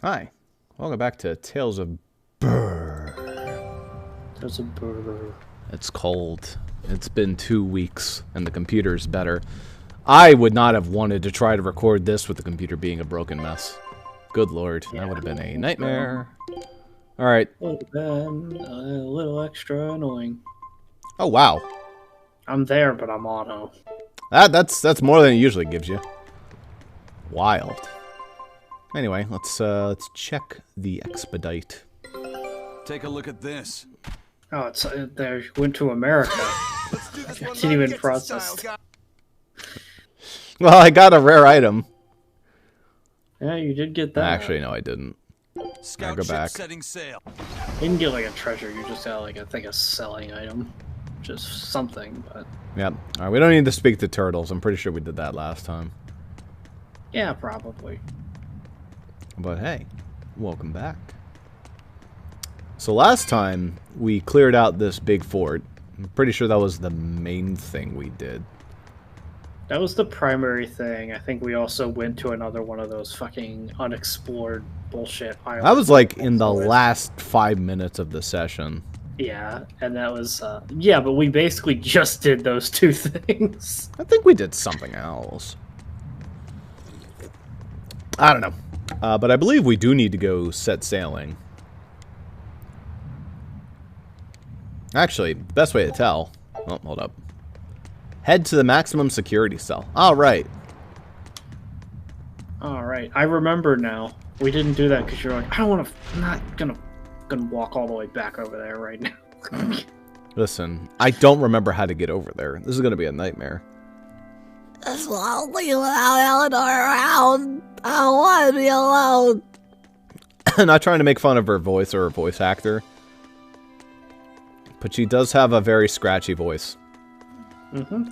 Hi, welcome back to Tales of Brrr. Tales of Brrr. It's cold. It's been 2 weeks, and the computer's better. I would not have wanted to try to record this with the computer being a broken mess. Good lord, that would have been a nightmare. Alright. Would have been a little extra annoying. Oh, wow. I'm there, but I'm auto. That's more than it usually gives you. Wild. Anyway, let's check the expedite. Take a look at this. Oh, it's there. Went to America. I didn't even process. Well, I got a rare item. Yeah, you did get that. Actually, no, I didn't. Scout go ship back. setting sail. You didn't get like a treasure. You just got like a selling item, just something. But Yep. Alright, we don't need to speak to turtles. I'm pretty sure we did that last time. yeah, probably. But hey, welcome back. So last time, we cleared out this big fort. I'm pretty sure that was the main thing we did. That was the primary thing. I think we also went to another one of those fucking unexplored bullshit islands. That was like in the last 5 minutes of the session. Yeah, and that was, yeah, but we basically just did those two things. I think we did something else. I don't know. But I believe we do need to go set sailing. Actually, best way to tell... Oh, hold up. Head to the maximum security cell. Alright. Alright, I remember now. We didn't do that because you're like, I don't want to... I'm not gonna walk all the way back over there right now. Listen, I don't remember how to get over there. This is gonna be a nightmare. It's lonely without Eleanor around. I don't want to be alone. Not trying to make fun of her voice or her voice actor. But she does have a very scratchy voice.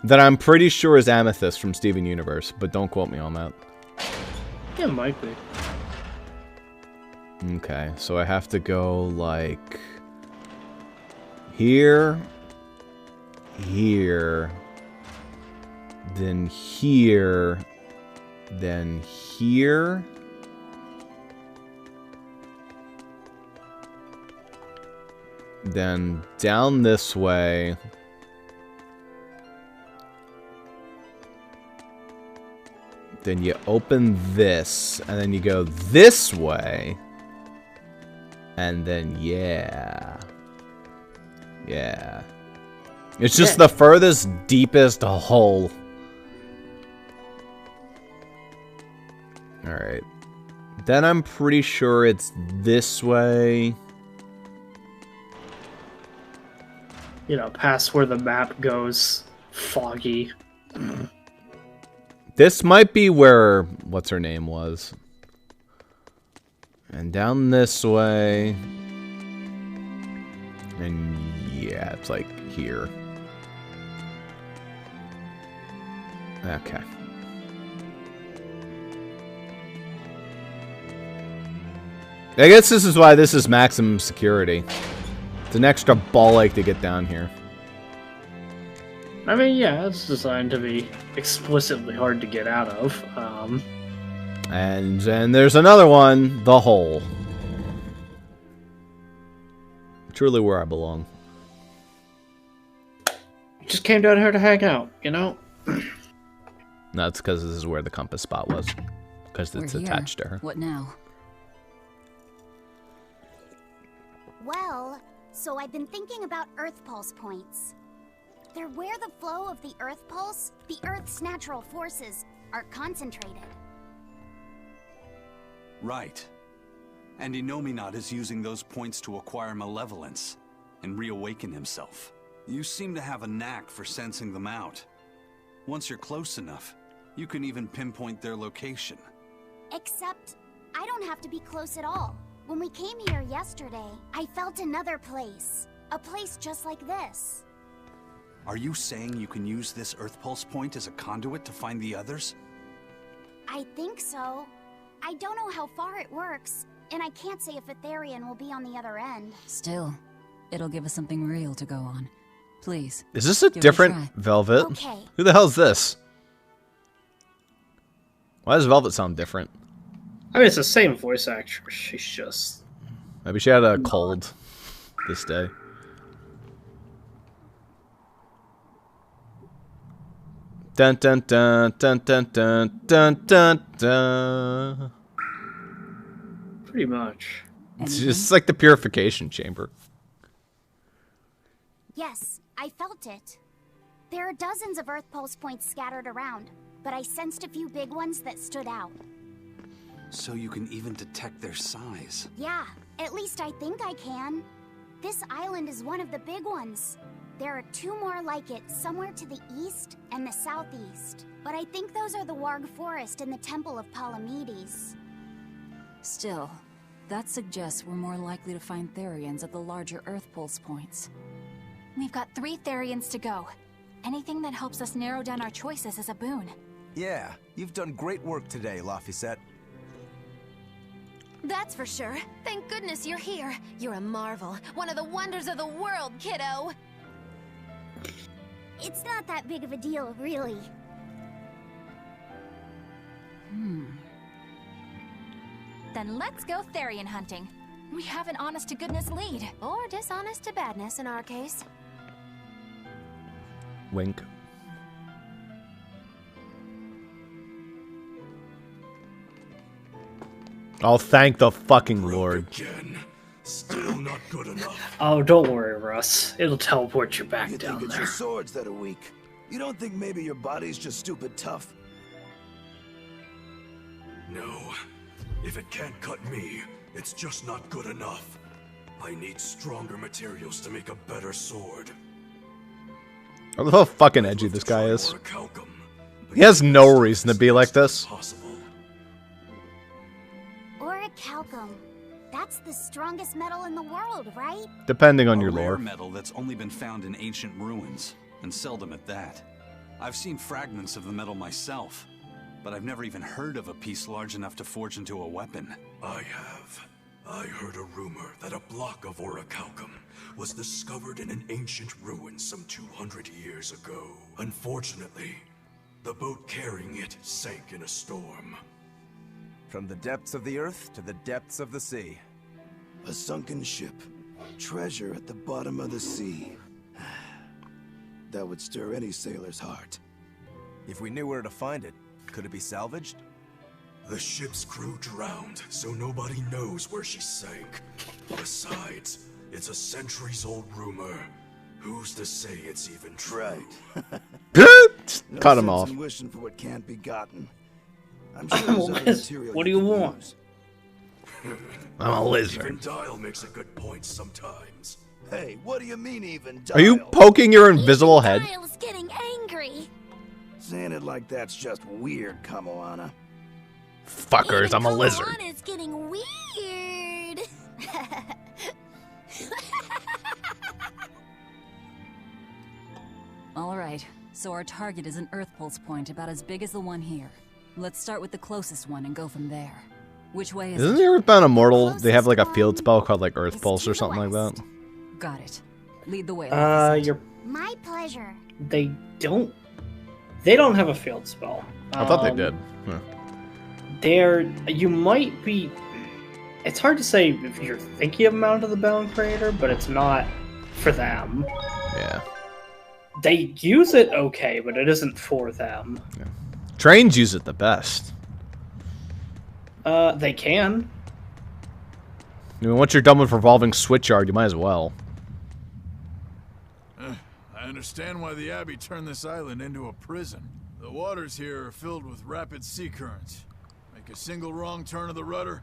That I'm pretty sure is Amethyst from Steven Universe, but don't quote me on that. Yeah, it might be. Okay, so I have to go, like... Here... Here... Then here... Then here... Then down this way... Then you open this, and then you go this way. And then, yeah. Yeah. It's just the furthest, deepest hole. Alright. Then I'm pretty sure it's this way. You know, past where the map goes foggy. This might be where, what's her name was. And down this way. And yeah, it's like here. Okay. I guess this is why this is maximum security. It's an extra ball ache to get down here. I mean, yeah, it's designed to be explicitly hard to get out of. And there's another one, the hole. Truly where I belong. Just came down here to hang out, you know? No, it's because this is where the compass spot was. Because it's attached to her. What now? Well, so I've been thinking about Earth Pulse points. They're where the flow of the Earth Pulse, the Earth's natural forces, are concentrated. Right. And Innominat is using those points to acquire malevolence and reawaken himself. You seem to have a knack for sensing them out. Once you're close enough, you can even pinpoint their location. Except, I don't have to be close at all. When we came here yesterday, I felt another place. A place just like this. Are you saying you can use this Earth Pulse point as a conduit to find the others? I think so. I don't know how far it works, and I can't say if Etherian will be on the other end. Still, it'll give us something real to go on. Please. Is this a give it a different try. Velvet? Okay. Who the hell is this? Why does Velvet sound different? I mean, it's the same voice actress. She's just... Maybe she had a cold this day. Dun dun dun dun dun dun dun dun dun. Pretty much. It's just like the purification chamber. Yes, I felt it. There are dozens of Earth Pulse points scattered around, but I sensed a few big ones that stood out. So you can even detect their size. Yeah, at least I think I can. This island is one of the big ones. There are 2 more like it somewhere to the east and the southeast. But I think those are the Warg Forest and the Temple of Palamedes. Still, that suggests we're more likely to find Therians at the larger Earth Pulse points. We've got 3 Therians to go. Anything that helps us narrow down our choices is a boon. Yeah, you've done great work today, Laphicet. That's for sure. Thank goodness you're here. You're a marvel. One of the wonders of the world, kiddo. It's not that big of a deal, really. Then let's go Therian hunting. We have an honest-to-goodness lead. Or dishonest-to-badness in our case. Wink. I'll thank the fucking Lord. Again. Still not good enough. Oh, don't worry, Russ. It'll teleport you back You down think it's there. your swords that are weak? You don't think maybe your body's just stupid tough? No. If it can't cut me, it's just not good enough. I need stronger materials to make a better sword. I love how fucking edgy this guy is. Orichalcum, but He has no reason to be like this. possible. Orichalcum. That's the strongest metal in the world, right? Depending on A your rare lore. metal that's only been found in ancient ruins, and seldom at that. I've seen fragments of the metal myself, but I've never even heard of a piece large enough to forge into a weapon. I have. I heard a rumor that a block of orichalcum was discovered in an ancient ruin some 200 years ago. Unfortunately, the boat carrying it sank in a storm. From the depths of the earth to the depths of the sea. A sunken ship. Treasure at the bottom of the sea. That would stir any sailor's heart. If we knew where to find it, could it be salvaged? The ship's crew drowned, so nobody knows where she sank. Besides, it's a centuries-old rumor. Who's to say it's even true? Right. No Cut him sense off. in wishing for what can't be gotten. I'm sure there's other material What do you can want? use. I'm a lizard. Even Dial makes a good point sometimes. Hey, what do you mean even Are you Dial? poking your invisible head? Dial's getting angry. Saying it like that's just weird, Kamoana. Fuckers, I'm a lizard. It's getting weird. Alright, so our target is an Earth Pulse point about as big as the one here. Let's start with the closest one and go from there. Which way is Isn't it? the Earthbound Immortal? They have like a field spell called like Earth It's Pulse to or the something like west. that. Got it. Lead the way. Laphicet. My pleasure. They don't have a field spell. I thought they did. Huh. You might be... It's hard to say if you're thinking of Mount of the Bound Creator, but it's not for them. Yeah. They use it okay, but it isn't for them. Trains use it the best. They can. I mean, once you're done with revolving switchyard, you might as well. I understand why the Abbey turned this island into a prison. The waters here are filled with rapid sea currents. Make a single wrong turn of the rudder,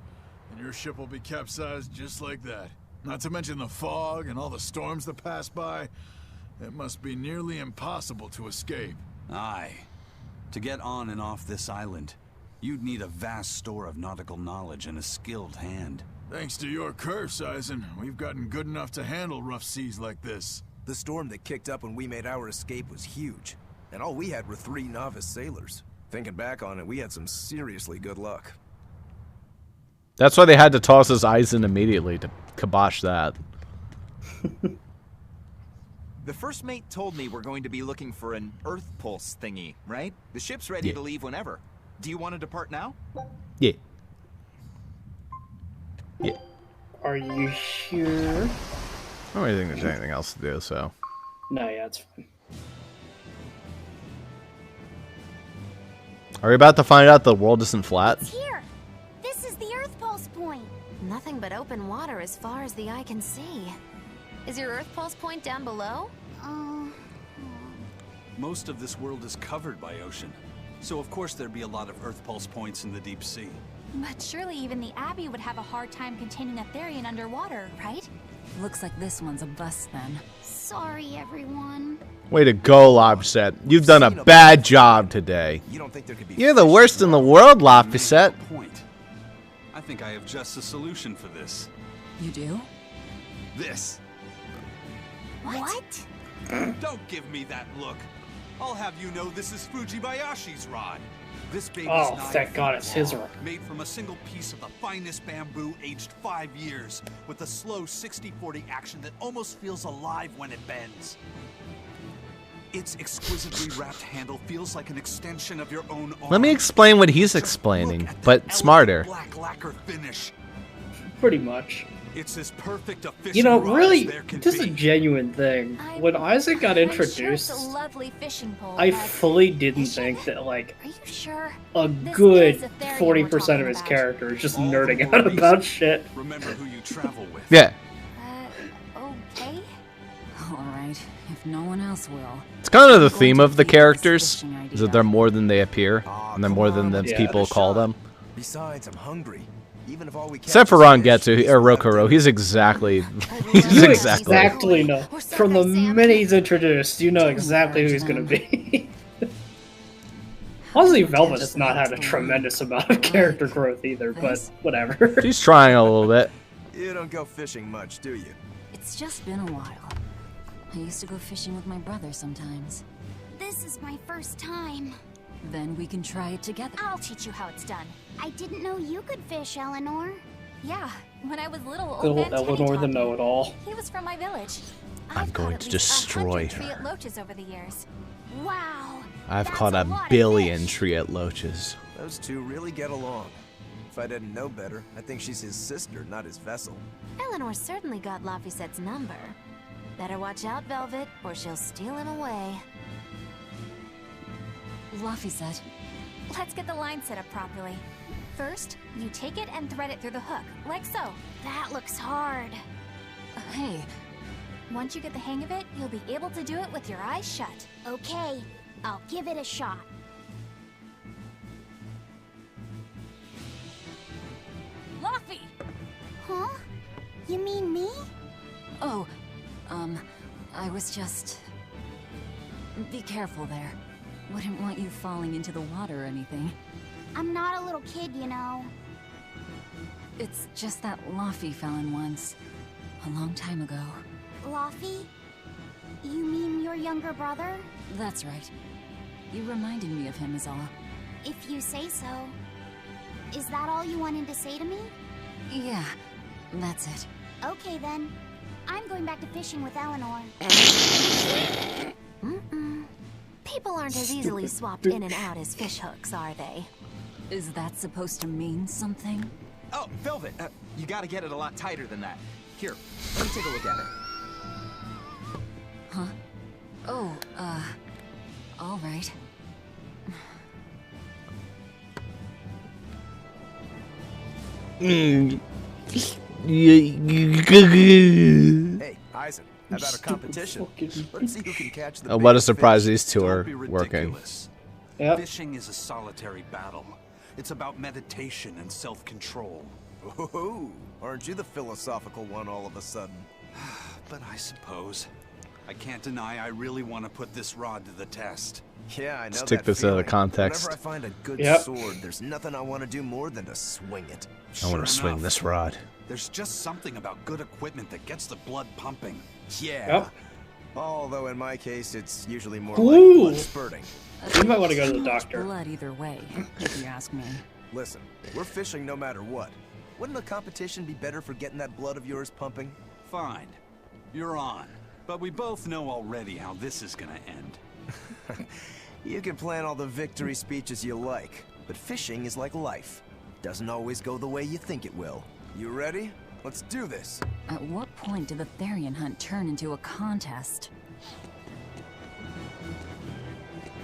and your ship will be capsized just like that. Not to mention the fog and all the storms that pass by. It must be nearly impossible to escape. Aye. To get on and off this island, you'd need a vast store of nautical knowledge and a skilled hand. Thanks to your curse, Eizen, we've gotten good enough to handle rough seas like this. The storm that kicked up when we made our escape was huge. And all we had were 3 novice sailors. Thinking back on it, we had some seriously good luck. That's why they had to toss us Eizen immediately to kibosh that. The first mate told me we're going to be looking for an Earth Pulse thingy, right? The ship's ready to leave whenever. Do you want to depart now? Yeah. Yeah. Are you sure? I don't really think there's anything else to do, so. No, yeah, it's fine. Are we about to find out the world isn't flat? It's here. This is the Earth Pulse point. Nothing but open water as far as the eye can see. Is your Earth Pulse point down below? Most of this world is covered by ocean, so of course there'd be a lot of Earth Pulse points in the deep sea. But surely even the Abbey would have a hard time containing a Therian underwater, right? Looks like this one's a bust then. Sorry, everyone. Way to go, Lobset. You've done a bad job today. You don't think there could be You're the worst in the world, Lobset. Point. I think I have just a solution for this. You do? This. What? Don't give me that look. I'll have you know this is Fujibayashi's rod. This baby's Oh, 9 thank God feet it's his long, rod. made from a single piece of the finest bamboo, aged 5 years, with a slow 60-40 action that almost feels alive when it bends. Its exquisitely wrapped handle feels like an extension of your own arm. Let me explain what he's explaining, but smarter. Black lacquer finish. Pretty much. It's as perfect a fishing You know, rod really, as there can just a be. genuine thing. When Eizen got I'm sure introduced, it's a lovely fishing pole, I but fully didn't think that, like, are you sure? a This good is a Therian 40% we're talking of his about. character is just All the nerding more out about reason. shit. Remember who you travel with. Yeah. Okay. Alright, if no one else will. It's kind of the theme of the characters, is that they're more than they appear, and they're more than the Yeah. people call them. Besides, I'm hungry. Even if all we Except for catch is Rangetsu, fish, or we still have Rokuro, dinner. he's exactly... You he's exactly... exactly know. From the minute he's introduced, you know exactly who he's gonna be. Honestly, Velvet has not had a tremendous amount of character growth either, but whatever. He's trying a little bit. You don't go fishing much, do you? It's just been a while. I used to go fishing with my brother sometimes. This is my first time. Then we can try it together. I'll teach you how it's done. I didn't know you could fish, Eleanor. Yeah, when I was little, Good old old man Teddy Eleanor taught the me. know-it-all. He was from my village. I'm I've going caught to at least destroy 100 her. Triet loaches over the years. Wow. I've That's caught a a lot of billion fish. Triet Loaches. Those two really get along. If I didn't know better, I think she's his sister, not his vessel. Eleanor certainly got Lafisette's number. Better watch out, Velvet, or she'll steal him away. Laphicet, Let's get the line set up properly. First, you take it and thread it through the hook, like so. That looks hard. hey, Once you get the hang of it, you'll be able to do it with your eyes shut. Okay, I'll give it a shot. Laffy! Huh? You mean me? Oh, I was just... Be careful there. Wouldn't want you falling into the water or anything. I'm not a little kid, you know. It's just that Laffy fell in once. A long time ago. Laffy? You mean your younger brother? That's right. You reminded me of him is all. If you say so. Is that all you wanted to say to me? Yeah, that's it. Okay then. I'm going back to fishing with Eleanor. People aren't as easily swapped in and out as fish hooks, are they? Is that supposed to mean something? Oh, Velvet, you gotta get it a lot tighter than that. Here, let me take a look at it. Huh? Oh, all right. Hey, Eizen, how about a competition? Let's see who can catch the Oh, what a biggest surprise fish. these two Don't are be working. ridiculous. Yep. Fishing is a solitary battle. It's about meditation and self-control. Ooh, aren't you the philosophical one all of a sudden? But I suppose. I can't deny I really want to put this rod to the test. Yeah, I know Let's that take this out of feeling. context. Whenever I find a good Yep. sword, there's nothing I want to do more than to swing it. I want to Sure swing enough. this rod. There's just something about good equipment that gets the blood pumping. Yeah. Yep. Although in my case, it's usually more Ooh. like blood spurting. You might want to go to the Too much doctor. blood either way, if you ask me. Listen, we're fishing no matter what. Wouldn't a competition be better for getting that blood of yours pumping? Fine. You're on. But we both know already how this is gonna end. You can plan all the victory speeches you like, but fishing is like life. Doesn't always go the way you think it will. You ready? Let's do this. At what point did the Therian hunt turn into a contest?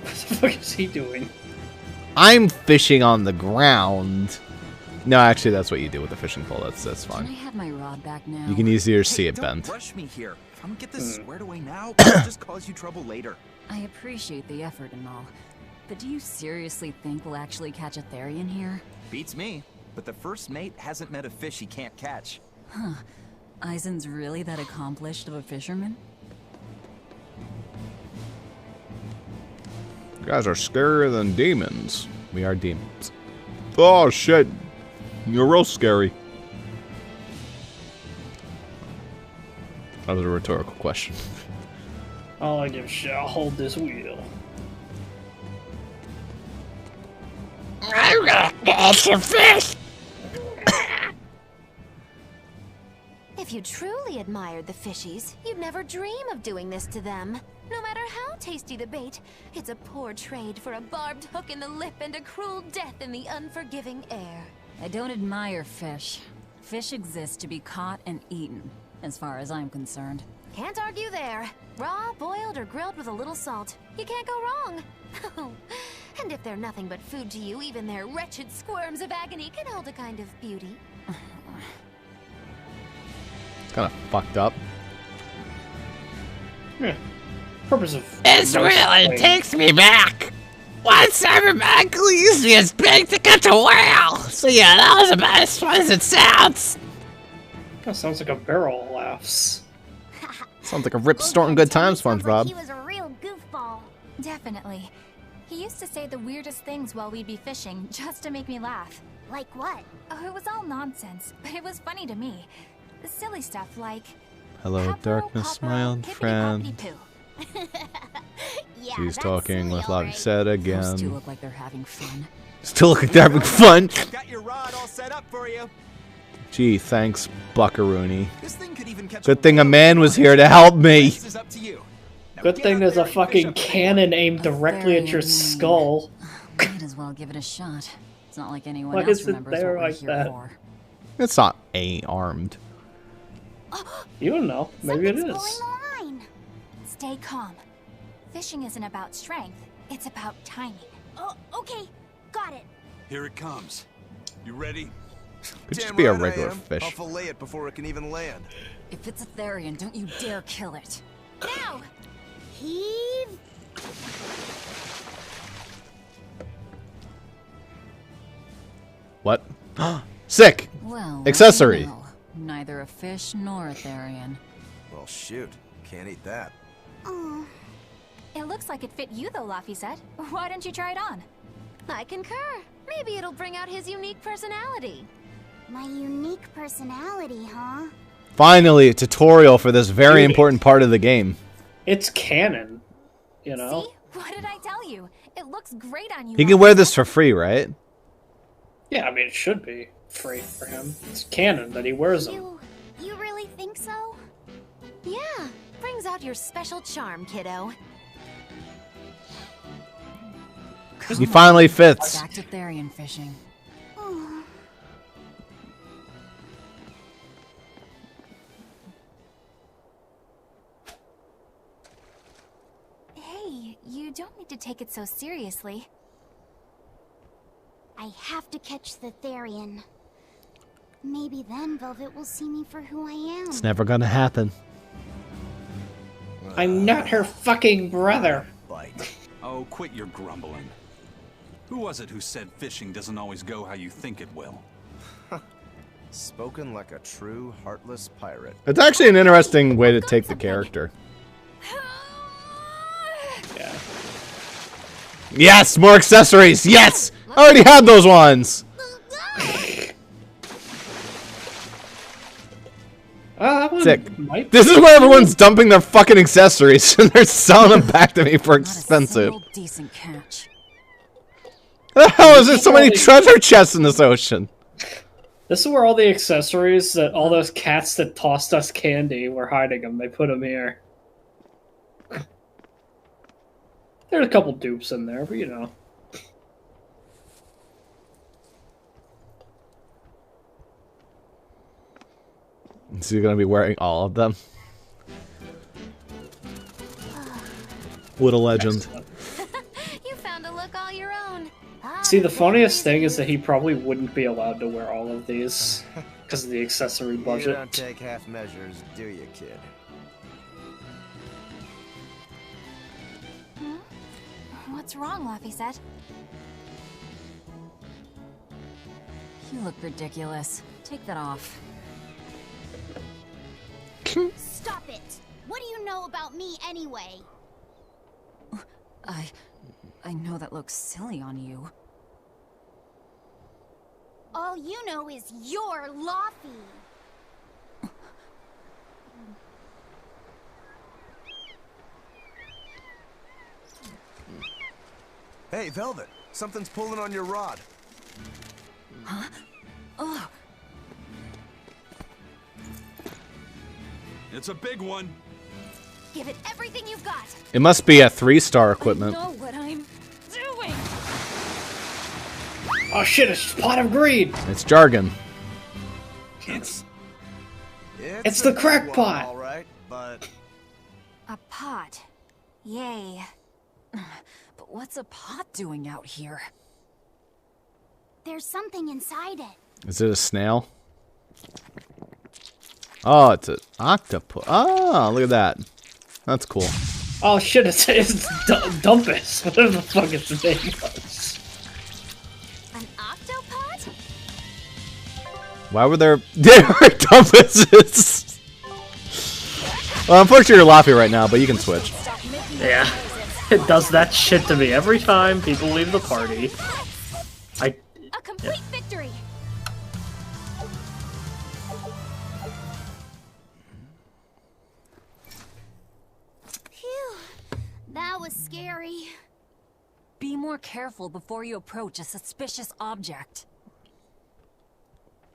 What the fuck is he doing? I'm fishing on the ground. No, actually, that's what you do with the fishing pole. That's Can I fine. have my rod back now? You can easier see Hey, it don't bent. rush me here. If I don't get this squared away now, it'll just cause you trouble later. I appreciate the effort and all, but do you seriously think we'll actually catch a Therian here? Beats me. But the first mate hasn't met a fish he can't catch. Huh. Eizen's really that accomplished of a fisherman? You guys are scarier than demons. We are demons. Oh, shit. You're real scary. That was a rhetorical question. All I give a shit. I'll hold this wheel. I'm gonna catch a fish. If you truly admired the fishies, you'd never dream of doing this to them. No matter how tasty the bait, it's a poor trade for a barbed hook in the lip and a cruel death in the unforgiving air. I don't admire fish. Fish exist to be caught and eaten, as far as I'm concerned. Can't argue there. Raw, boiled, or grilled with a little salt. You can't go wrong. And if they're nothing but food to you, even their wretched squirms of agony can hold a kind of beauty. It's kind of fucked up. Yeah. Purpose of This really takes me back. Once I remember Ecclesia's big to catch a whale. So yeah, that was about as fun as it sounds. That sounds like a barrel laughs. Sounds like a rip snorting good time, SpongeBob. He was a real goofball. Definitely. He used to say the weirdest things while we'd be fishing, just to make me laugh. Like what? Oh, it was all nonsense, but it was funny to me. Silly stuff like... Hello, Peppo, darkness, Poppo, my old friend. hippity-poppity-poo. Yeah, She's that's talking silly, with all Lottie right. said Those two again. look like they're having fun. Still look like they're having fun. Got your rod all set up for you. Gee, thanks, Buckaroony. This thing could even catch Good thing a man was here to help me. This is up to you. Now Good get thing out there's there a and fish fucking up the cannon aimed directly at your skull. Might as well give it a shot. It's not like anyone Why else is it remembers there what we're like here that? for. It's not A-armed. You don't know. Maybe it Something's is. pulling the line. Stay calm. Fishing isn't about strength, it's about timing. Oh, okay. Got it. Here it comes. You ready? Could just Damn be a right I regular am. fish. I'll fillet it before it can even land. If it's a Therian, don't you dare kill it. Now! Heave! What? Sick! Well, Accessory. well, neither a fish nor a Therian. Well, shoot. Can't eat that. Oh, It looks like it fit you though, Laphicet. Why don't you try it on? I concur. Maybe it'll bring out his unique personality. my unique personality, huh? Finally, a tutorial for this very important part of the game. It's canon. You know? See? What did I tell you? It looks great on you. He can wear this for free, right? Yeah, I mean, it should be free for him. It's canon that he wears them. You really think so? Yeah, brings out your special charm, kiddo. He finally fits. Back to Therian fishing. Oh. Hey, you don't need to take it so seriously. I have to catch the Therian. Maybe then Velvet will see me for who I am. It's never gonna happen. I'm not her fucking brother. Bite. Oh, quit your grumbling. Who was it who said fishing doesn't always go how you think it will? Spoken like a true heartless pirate. It's actually an interesting way to take the character. Yeah. Yes, more accessories. Yes, I already had those ones. That one Sick. might This is where everyone's dumping their fucking accessories and they're selling them back to me for Not a expensive. single decent catch. How the hell is there so many treasure chests in this ocean? This is where all the accessories that all those cats that tossed us candy were hiding them. They put them here. There's a couple dupes in there, but you know. So you're gonna be wearing all of them? What a legend. You found a look all your own. See, the funniest thing is that he probably wouldn't be allowed to wear all of these because of the accessory budget. You don't take half measures, do you, kid? What's wrong, Laphicet? You look ridiculous. Take that off. Stop it! What do you know about me anyway? I know that looks silly on you. All you know is you're Laffy. Hey, Velvet, something's pulling on your rod. Huh? Oh. It's a big one. Give it everything you've got. It must be a 3-star equipment. I know what I'm doing. Oh shit, it's pot of greed! It's jargon. It's the crack pot! All right, but A pot. Yay. But what's a pot doing out here? There's something inside it. Is it a snail? Oh, it's an octopus. Oh, look at that. That's cool. Oh shit, it's Dumpus. Whatever the fuck its name was. An octopod? Why were there dumpuses? Well, unfortunately you're laughing right now, but you can switch. Yeah. It does that shit to me every time people leave the party. A complete victory. Phew. That was scary. Be more careful before you approach a suspicious object.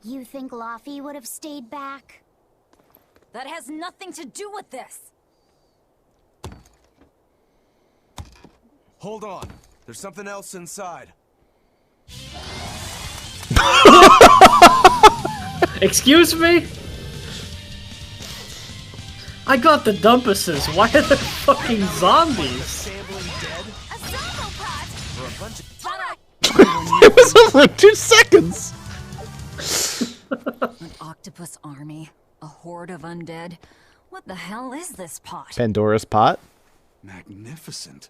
You think Laffy would have stayed back? That has nothing to do with this. hold on. There's something else inside. Excuse me? I got the dumpuses. Why are there fucking zombies? It was over in 2 seconds. An octopus army, a horde of undead. What the hell is this pot? Pandora's pot? Magnificent.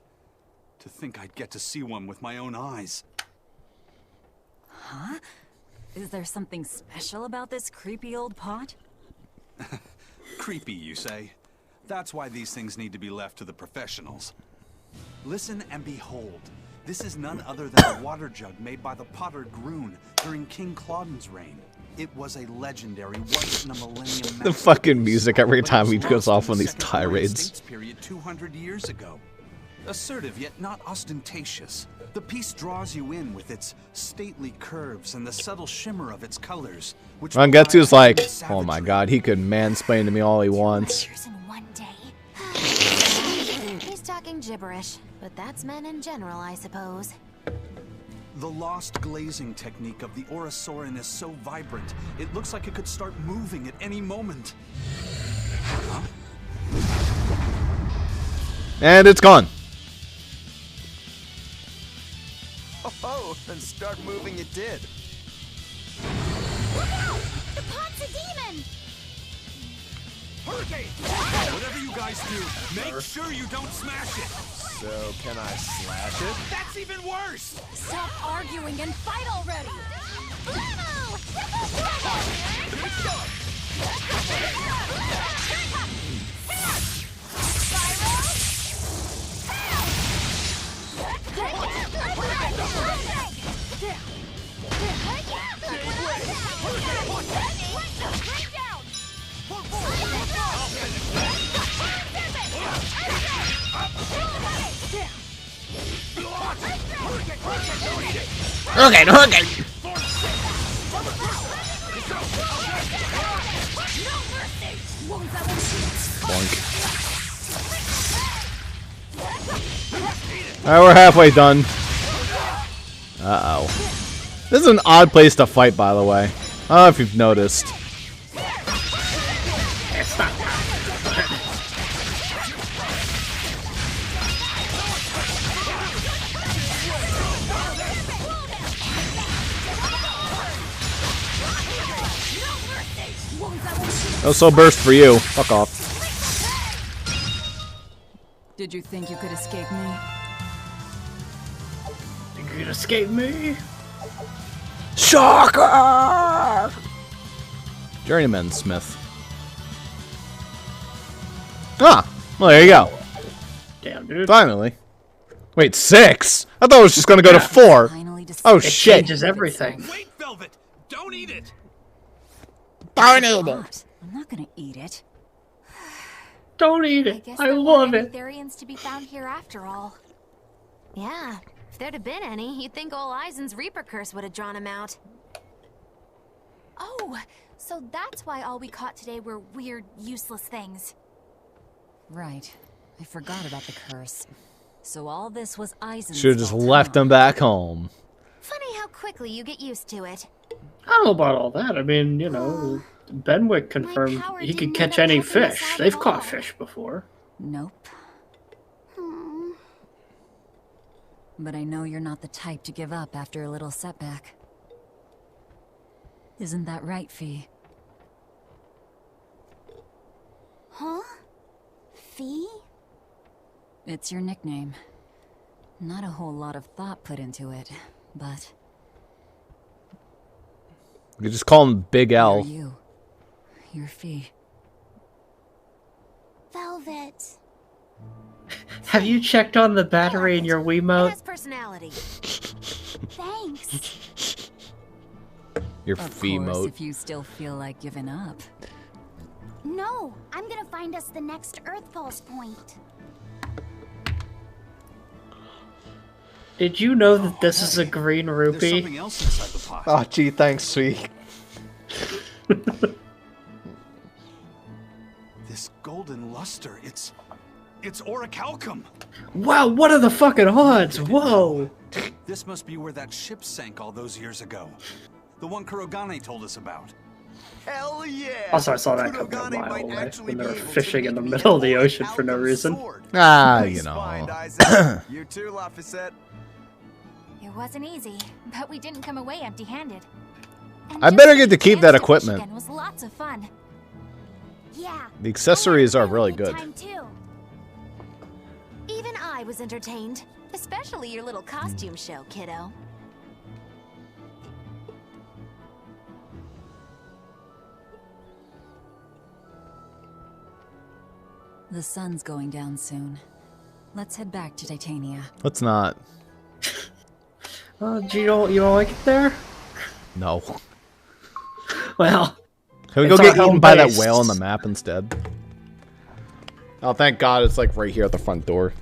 To think I'd get to see one with my own eyes. Huh? Is there something special about this creepy old pot? Creepy, you say? That's why these things need to be left to the professionals. Listen and behold. This is none other than a water jug made by the potter Groon during King Clauden's reign. It was a legendary once-in-a-millennium The fucking music every time he goes off on these tirades. Period 200 years ago. Assertive yet not ostentatious. The piece draws you in with its stately curves and the subtle shimmer of its colors. Which Rangetsu's like, oh my god, he could mansplain to me all he wants. He's talking gibberish, but that's men in general, I suppose. The lost glazing technique of the Orosaurin is so vibrant, it looks like it could start moving at any moment. Huh? And it's gone. Oh, and start moving it did. Look out! The pot's a demon! Hurricane! Whatever you guys do, make sure you don't smash it! So, can I slash it? That's even worse! Stop arguing and fight already! Hurricane! Alright, we're halfway done. Uh-oh. This is an odd place to fight, by the way. I don't know if you've noticed. No soul burst for you. Fuck off. Did you think you could escape me? You could escape me? Shocker! Journeyman Smith. Ah, well there you go. Damn, dude. Finally. Wait, 6? I thought it was just gonna go to 4. Oh It shit! changes everything. Wait, Velvet! Don't eat it! Don't eat it. I'm not gonna eat it. Don't eat I it. guess I there love weren't any it. Therians to be found here after all. Yeah, if there'd have been any, you'd think old Eizen's Reaper curse would have drawn him out. Oh, so that's why all we caught today were weird, useless things. Right. I forgot about the curse. So all this was Eisen's Should have just fault, left huh? him back home. Funny how quickly you get used to it. I don't know about all that. I mean, you know, Benwick confirmed he could catch any fish. They've caught fish before. Nope. But I know you're not the type to give up after a little setback. Isn't that right, Fee? Huh? Fee? It's your nickname. Not a whole lot of thought put into it, but... You could just call him Big L. You're Fee. Velvet. Have you checked on the battery in your It Wiimote? has personality. Thanks. Your Of fee course, mode. if you still feel like giving up. No, I'm gonna find us the next Earth Pulse point. Did you know that this is a green There's rupee? something else inside the pot. Oh, gee, thanks, sweet. This golden luster, it's orichalcum. Wow, what are the fucking odds? Whoa! This must be where that ship sank all those years ago. The one Kurogane told us about. Hell yeah! Also, I saw that come from a Kurogane mile might away actually when they be were able to fishing in the make middle of the an ocean for no orichalcum reason. sword. Ah, Nice you know. find, Eizen. You too, Laphicet. It wasn't easy, but we didn't come away empty-handed. I better get to keep that equipment. Again was lots of fun. Yeah. The accessories I are had a really good good. time, too. Even I was entertained, especially your little costume show, kiddo. The sun's going down soon. Let's head back to Titania. Let's not. You don't like it there? No. Well, Can we go it's get our eaten home by that base. whale on the map instead? Oh, thank God, it's like right here at the front door.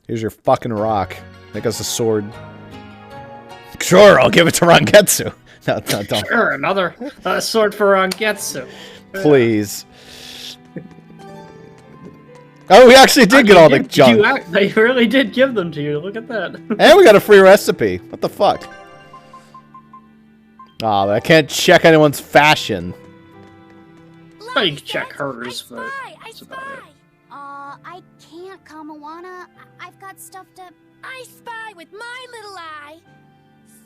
Here's your fucking rock. Make us a sword. Sure, I'll give it to Rangetsu. No, don't. Sure, another sword for Rangetsu. Please. Oh, we actually did get all the junk. They really did give them to you. Look at that. And we got a free recipe. What the fuck? Oh, I can't check anyone's fashion. I can check hers, but that's about it. I can't, Kamawana. I've got stuff to... I spy with my little eye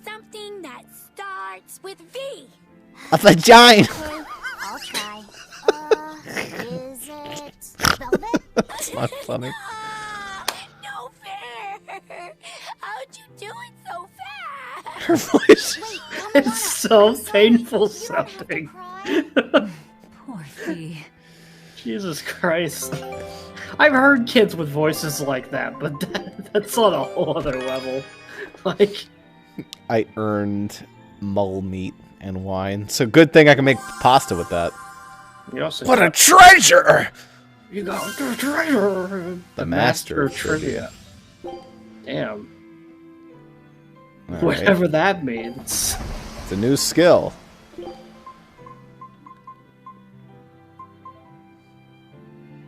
something that starts with V. A vagina. Okay, I'll try. Is it velvet? That's not funny. No fair. How'd you do it so fast? Her voice. It's so painful sounding. Poor Fee. Jesus Christ. I've heard kids with voices like that, but that's on a whole other level. Like, I earned mole meat and wine. So good thing I can make pasta with that. you also What a treasure! You got the treasure. The master of trivia. Damn. All right. Whatever that means. It's a new skill.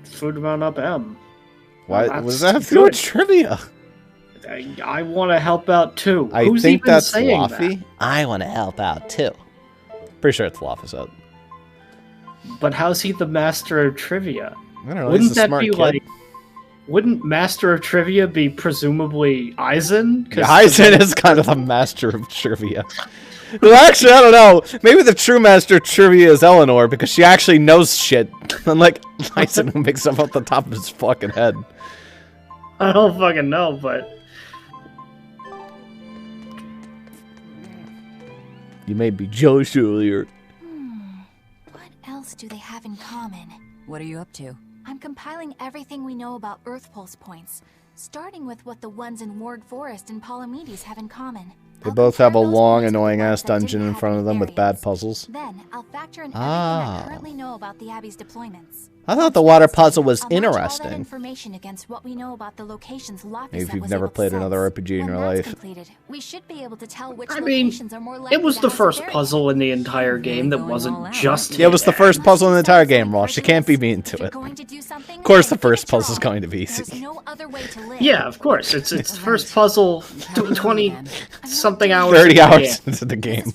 Food Run Up M. Why Well, was that's that have to do with good. trivia? I want to help out too. I Who's think even that's saying Laffy. I want to help out too. Pretty sure it's Laffy said. that? But how's he the master of trivia? I don't know. Wouldn't He's a that smart be kid. like? Wouldn't master of trivia be presumably Eizen? Yeah, Eizen is kind of the master of trivia. Well, actually, I don't know. Maybe the true master of trivia is Eleanor because she actually knows shit. Unlike Eizen, who makes stuff off the top of his fucking head. I don't fucking know, but You made me jealous earlier. What else do they have in common? What are you up to? I'm compiling everything we know about Earth Pulse points, starting with what the ones in Ward Forest and Palamedes have in common. They both have a long, annoying-ass dungeon in front of them with bad puzzles. Then I'll factor in everything I currently know about the Abbey's deployments. I thought the water puzzle was I'll match all that interesting. information against what we know about the locations Laffy Maybe if set you've was never able to played sense. another RPG in your When that's life. completed, we should be able to tell which I mean, locations are more likely it was to the house first variants. puzzle in the entire game that wasn't just. Yeah, it was the first puzzle in the entire game, Ross. You can't be mean to it. Of course the first puzzle's going to be easy. Yeah, of course. It's the first puzzle, 20-something hours. 30 hours into the game.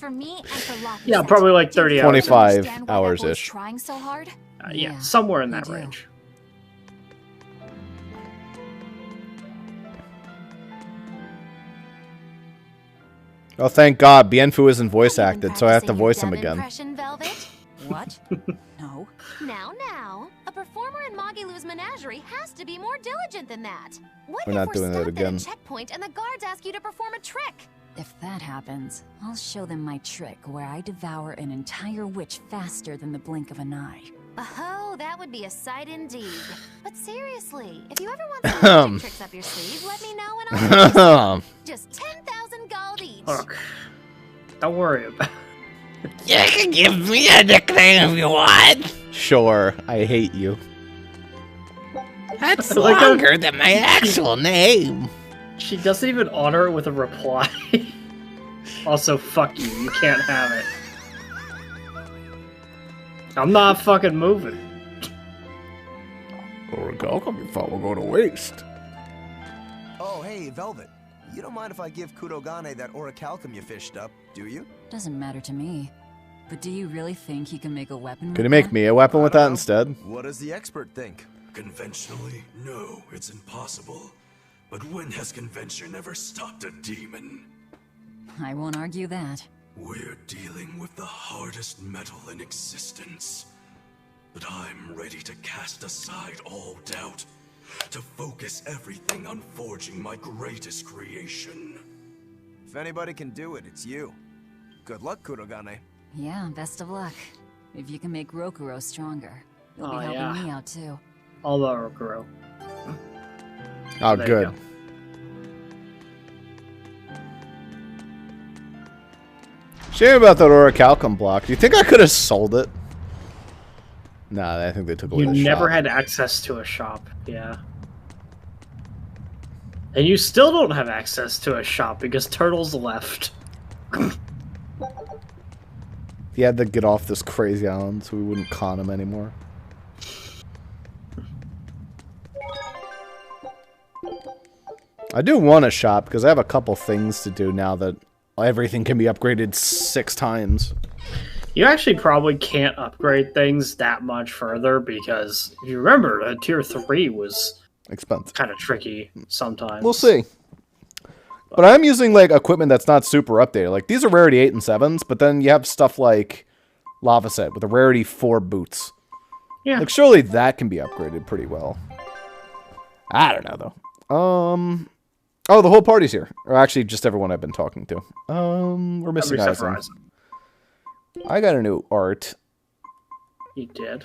Yeah, probably like 30 hours. 25 hours-ish. Trying so hard? Yeah, somewhere in that range. Oh, thank God. Bienfu isn't voice acted, so I have to voice him again. What? No. Now, a performer in Magilou's menagerie has to be more diligent than that. What We're if not we're doing that stopped again. at a checkpoint and the guards ask you to perform a trick? If that happens, I'll show them my trick where I devour an entire witch faster than the blink of an eye. Oh, that would be a sight indeed. But seriously, if you ever want some magic tricks up your sleeve, let me know and I'll just 10,000 gold each. Look, don't worry about it. You can give me a nickname if you want. Sure, I hate you. That's Like, longer than my actual name. She doesn't even honor it with a reply. Also, fuck you. You can't have it. I'm not fucking moving. How come you thought we're going to waste? Oh, hey, Velvet. You don't mind if I give Kudogane that orichalcum you fished up, do you? Doesn't matter to me. But do you really think you can make a weapon Could you with make that? me a weapon with that instead? What does the expert think? Conventionally, no, it's impossible. But when has convention ever stopped a demon? I won't argue that. We're dealing with the hardest metal in existence. But I'm ready to cast aside all doubt, to focus everything on forging my greatest creation. If anybody can do it, it's you. Good luck, Kudogane. Yeah, best of luck. If you can make Rokuro stronger, you'll be Oh, helping yeah. me out too. All about Rokuro. Oh, There you good. go. Shame about that orichalcum block. Do you think I could have sold it? Nah, I think they took away You the never shop. had access to a shop, yeah. And you still don't have access to a shop because Turtles left. He had to get off this crazy island so we wouldn't con him anymore. I do want a shop because I have a couple things to do now that everything can be upgraded 6 times. You actually probably can't upgrade things that much further because if you remember, tier 3 was Expensive. kind of tricky sometimes. We'll see. But I'm using like equipment that's not super updated. Like these are rarity 8 and 7s, but then you have stuff like Lava Set with a rarity 4 boots. Yeah. Like surely that can be upgraded pretty well. I don't know though. Oh, the whole party's here. Or actually just everyone I've been talking to. We're missing Except for Eizen. Eizen. I got a new art. You did.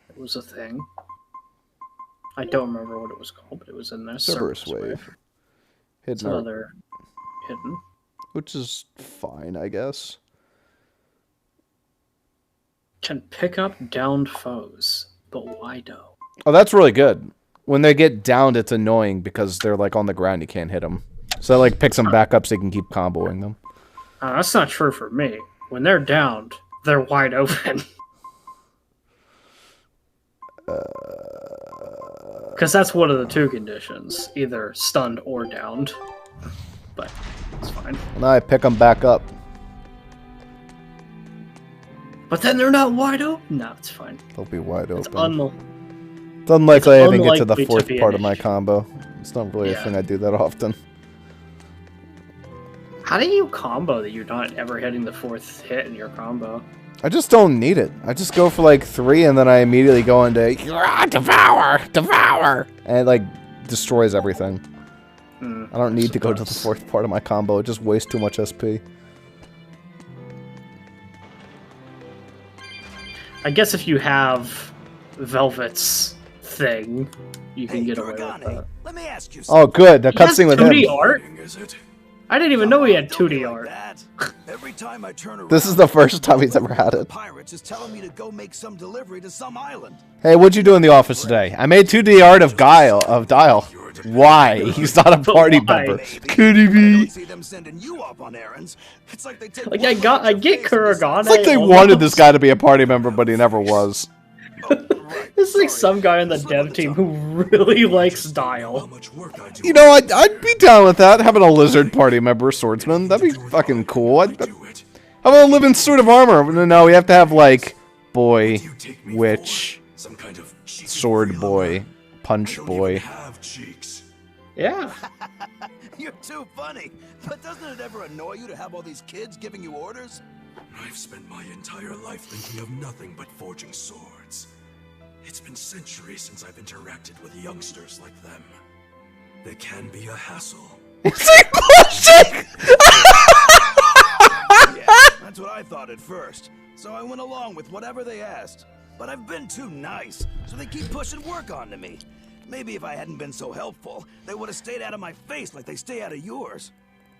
It was a thing. I don't remember what it was called, but it was in there. Cerberus Wave. It's Hidden art. another hidden. Which is fine, I guess. Can pick up downed foes, but why though? Oh, that's really good. When they get downed, it's annoying because they're like on the ground. You can't hit them. So that like picks them back up so you can keep comboing them. That's not true for me. When they're downed, they're wide open. Because that's one of the two conditions. Either stunned or downed. but it's fine. Now I pick them back up. But then they're not wide open. No, it's fine. They'll be wide It's open. It's unlikely I even get to the unlikely to fourth be part an of my issue. combo. It's not really a Yeah. thing I do that often. How do you combo that you're not ever hitting the fourth hit in your combo? I just don't need it. I just go for like 3 and then I immediately go into devour, devour, and it like destroys everything. I don't need to go to the fourth part of my combo. It just wastes too much SP. I guess if you have Velvet's thing, you can get away with that. Let me ask you Oh, good. The He has cutscene with him. 2D art? I didn't even know he had 2D art. Every time I turn around, This is the first time he's ever had it. pirates is telling me to go make some delivery to some island. Hey, what'd you do in the office today? I made 2D art of Dial. Why? He's not a party member. Could he be? See them sending you up on errands. It's like they take Like I get Kuragane. It's like they wanted this guy to be a party member, but he never was. This is like some guy on the dev team who really likes Dial. You know, I'd be down with that. Having a lizard party member, swordsman. That'd be fucking cool. How about a living suit of armor? No, we have to have, like, boy, witch, sword boy, punch boy. Yeah. You're too funny. But doesn't it ever annoy you to have all these kids giving you orders? I've spent my entire life thinking of nothing but forging swords. It's been centuries since I've interacted with youngsters like them. They can be a hassle. Yeah, that's what I thought at first. So I went along with whatever they asked. But I've been too nice, so they keep pushing work onto me. Maybe if I hadn't been so helpful, they would have stayed out of my face like they stay out of yours.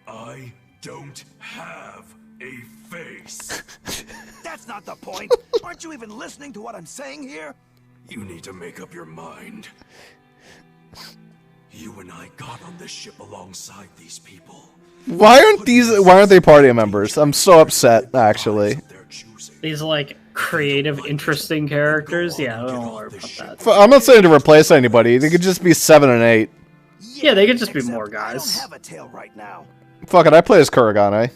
I don't have a face. That's not the point. Aren't you even listening to what I'm saying here? You need to make up your mind. You and I got on this ship alongside these people. Why aren't they party members? I'm so upset, actually. These like creative, interesting characters. Yeah, I don't worry about that. I'm not saying to replace anybody. They could just be 7 and 8. Yeah, they could just be more guys. I don't have a tail right now. Fuck it, I play as Kuragane.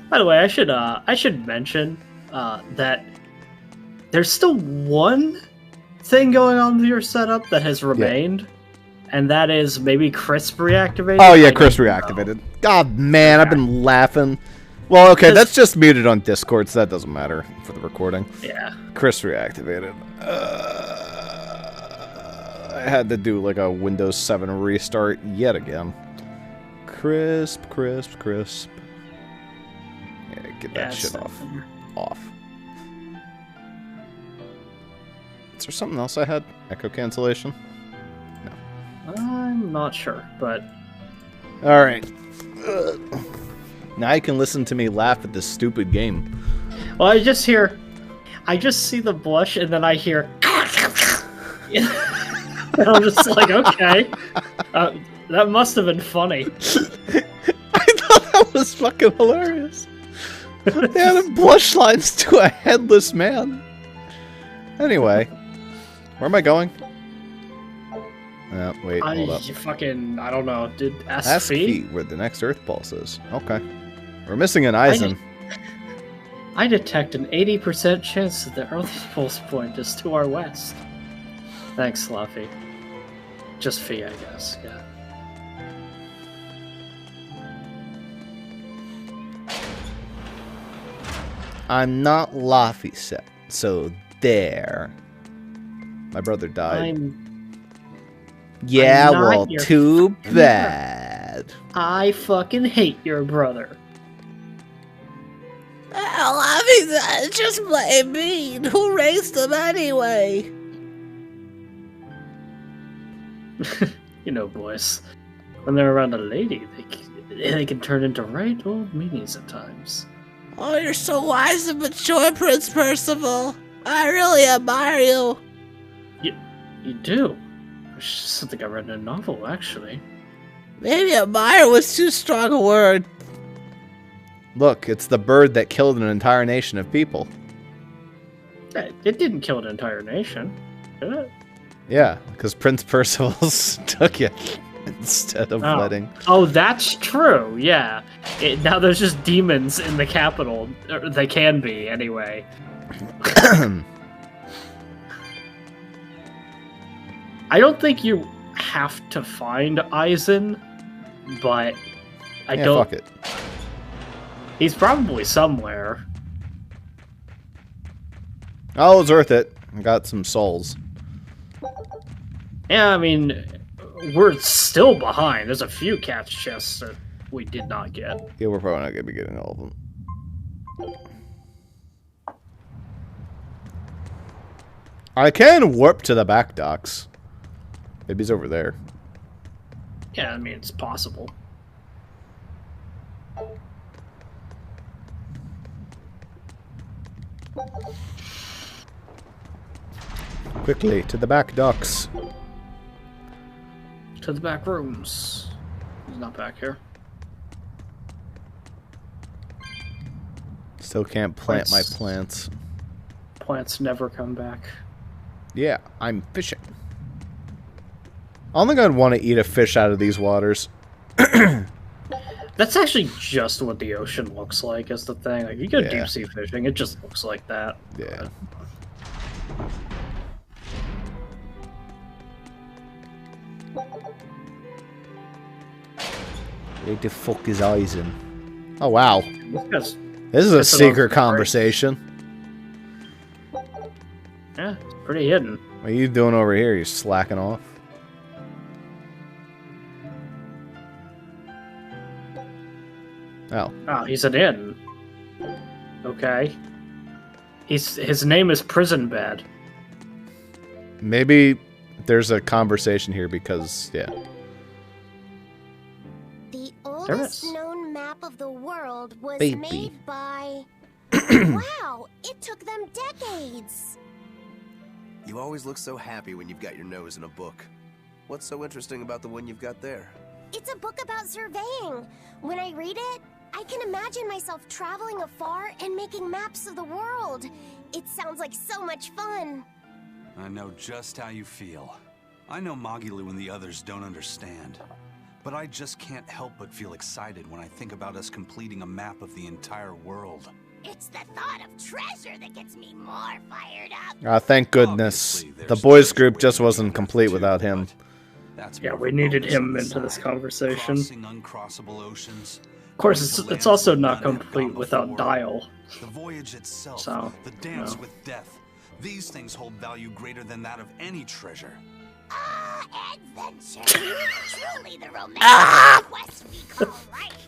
By the way, I should mention that there's still one thing going on with your setup that has remained, and that is maybe Crisp reactivated. Oh yeah, Chris reactivated. God man, I've been laughing. Well, okay, that's just muted on Discord, so that doesn't matter for the recording. Yeah. Chris reactivated. I had to do like a Windows 7 restart yet again. Crisp. Yeah, get that shit off. Is there something else I had? Echo cancellation? I'm not sure, but... Alright. Now you can listen to me laugh at this stupid game. Well, I just see the blush, and then I hear... and I'm just like, okay. That must have been funny. I thought that was fucking hilarious. They added blush lines to a headless man. Anyway, where am I going? Wait, hold up. I don't know. Did Ask Pete where the next Earth Pulse is. Okay. We're missing an Eizen. I detect an 80% chance that the Earth Pulse point is to our west. Thanks, Luffy. Just Fee, I guess. Yeah. I'm not Luffy set, so there. My brother died. Yeah, I'm not well, your too fucking bad. I fucking hate your brother. Luffy, just blame me. Who raised them anyway? You know, boys, when they're around a lady, they can turn into right old meanies at times. Oh, you're so wise and mature, Prince Percival. I really admire you. You do? It's just something I read in a novel, actually. Maybe admire was too strong a word. Look, it's the bird that killed an entire nation of people. It didn't kill an entire nation, did it? Yeah, because Prince Percival took you. instead of letting. Oh, that's true. Yeah. Now there's just demons in the capital. Or they can be, anyway. I don't think you have to find Eizen, but I don't. Fuck it. He's probably somewhere. Oh, it's worth it. I got some souls. Yeah, I mean, we're still behind. There's a few catch chests that we did not get. Yeah, we're probably not going to be getting all of them. I can warp to the back docks. Maybe he's over there. Yeah, I mean, it's possible. Quickly, to the back docks. To the back rooms. He's not back here. Still can't plant my plants. Plants never come back. Yeah, I'm fishing. I don't think I'd want to eat a fish out of these waters. That's actually just what the ocean looks like, is the thing. Like, you go deep sea fishing, it just looks like that. Yeah. Where the fuck is Eizen? Oh, wow. This is a secret conversation. Yeah, it's pretty hidden. What are you doing over here? You're slacking off? Oh. Oh, he's an inn. Okay. His name is Prison Bed. Maybe there's a conversation here because, yeah. The oldest known map of the world was Baby. made by... Wow, it took them decades. You always look so happy when you've got your nose in a book. What's so interesting about the one you've got there? It's a book about surveying. When I read it, I can imagine myself traveling afar and making maps of the world. It sounds like so much fun. I know just how you feel. I know Magilu and the others don't understand. But I just can't help but feel excited when I think about us completing a map of the entire world. It's the thought of treasure that gets me more fired up. Thank goodness. The boys group just wasn't complete without him. Yeah, we needed him into this conversation. Uncrossable oceans. Of course, it's also not complete without Dial. The voyage itself, So, the dance with death. These things hold value greater than that of any treasure. Adventure. Truly the romantic quest we call life.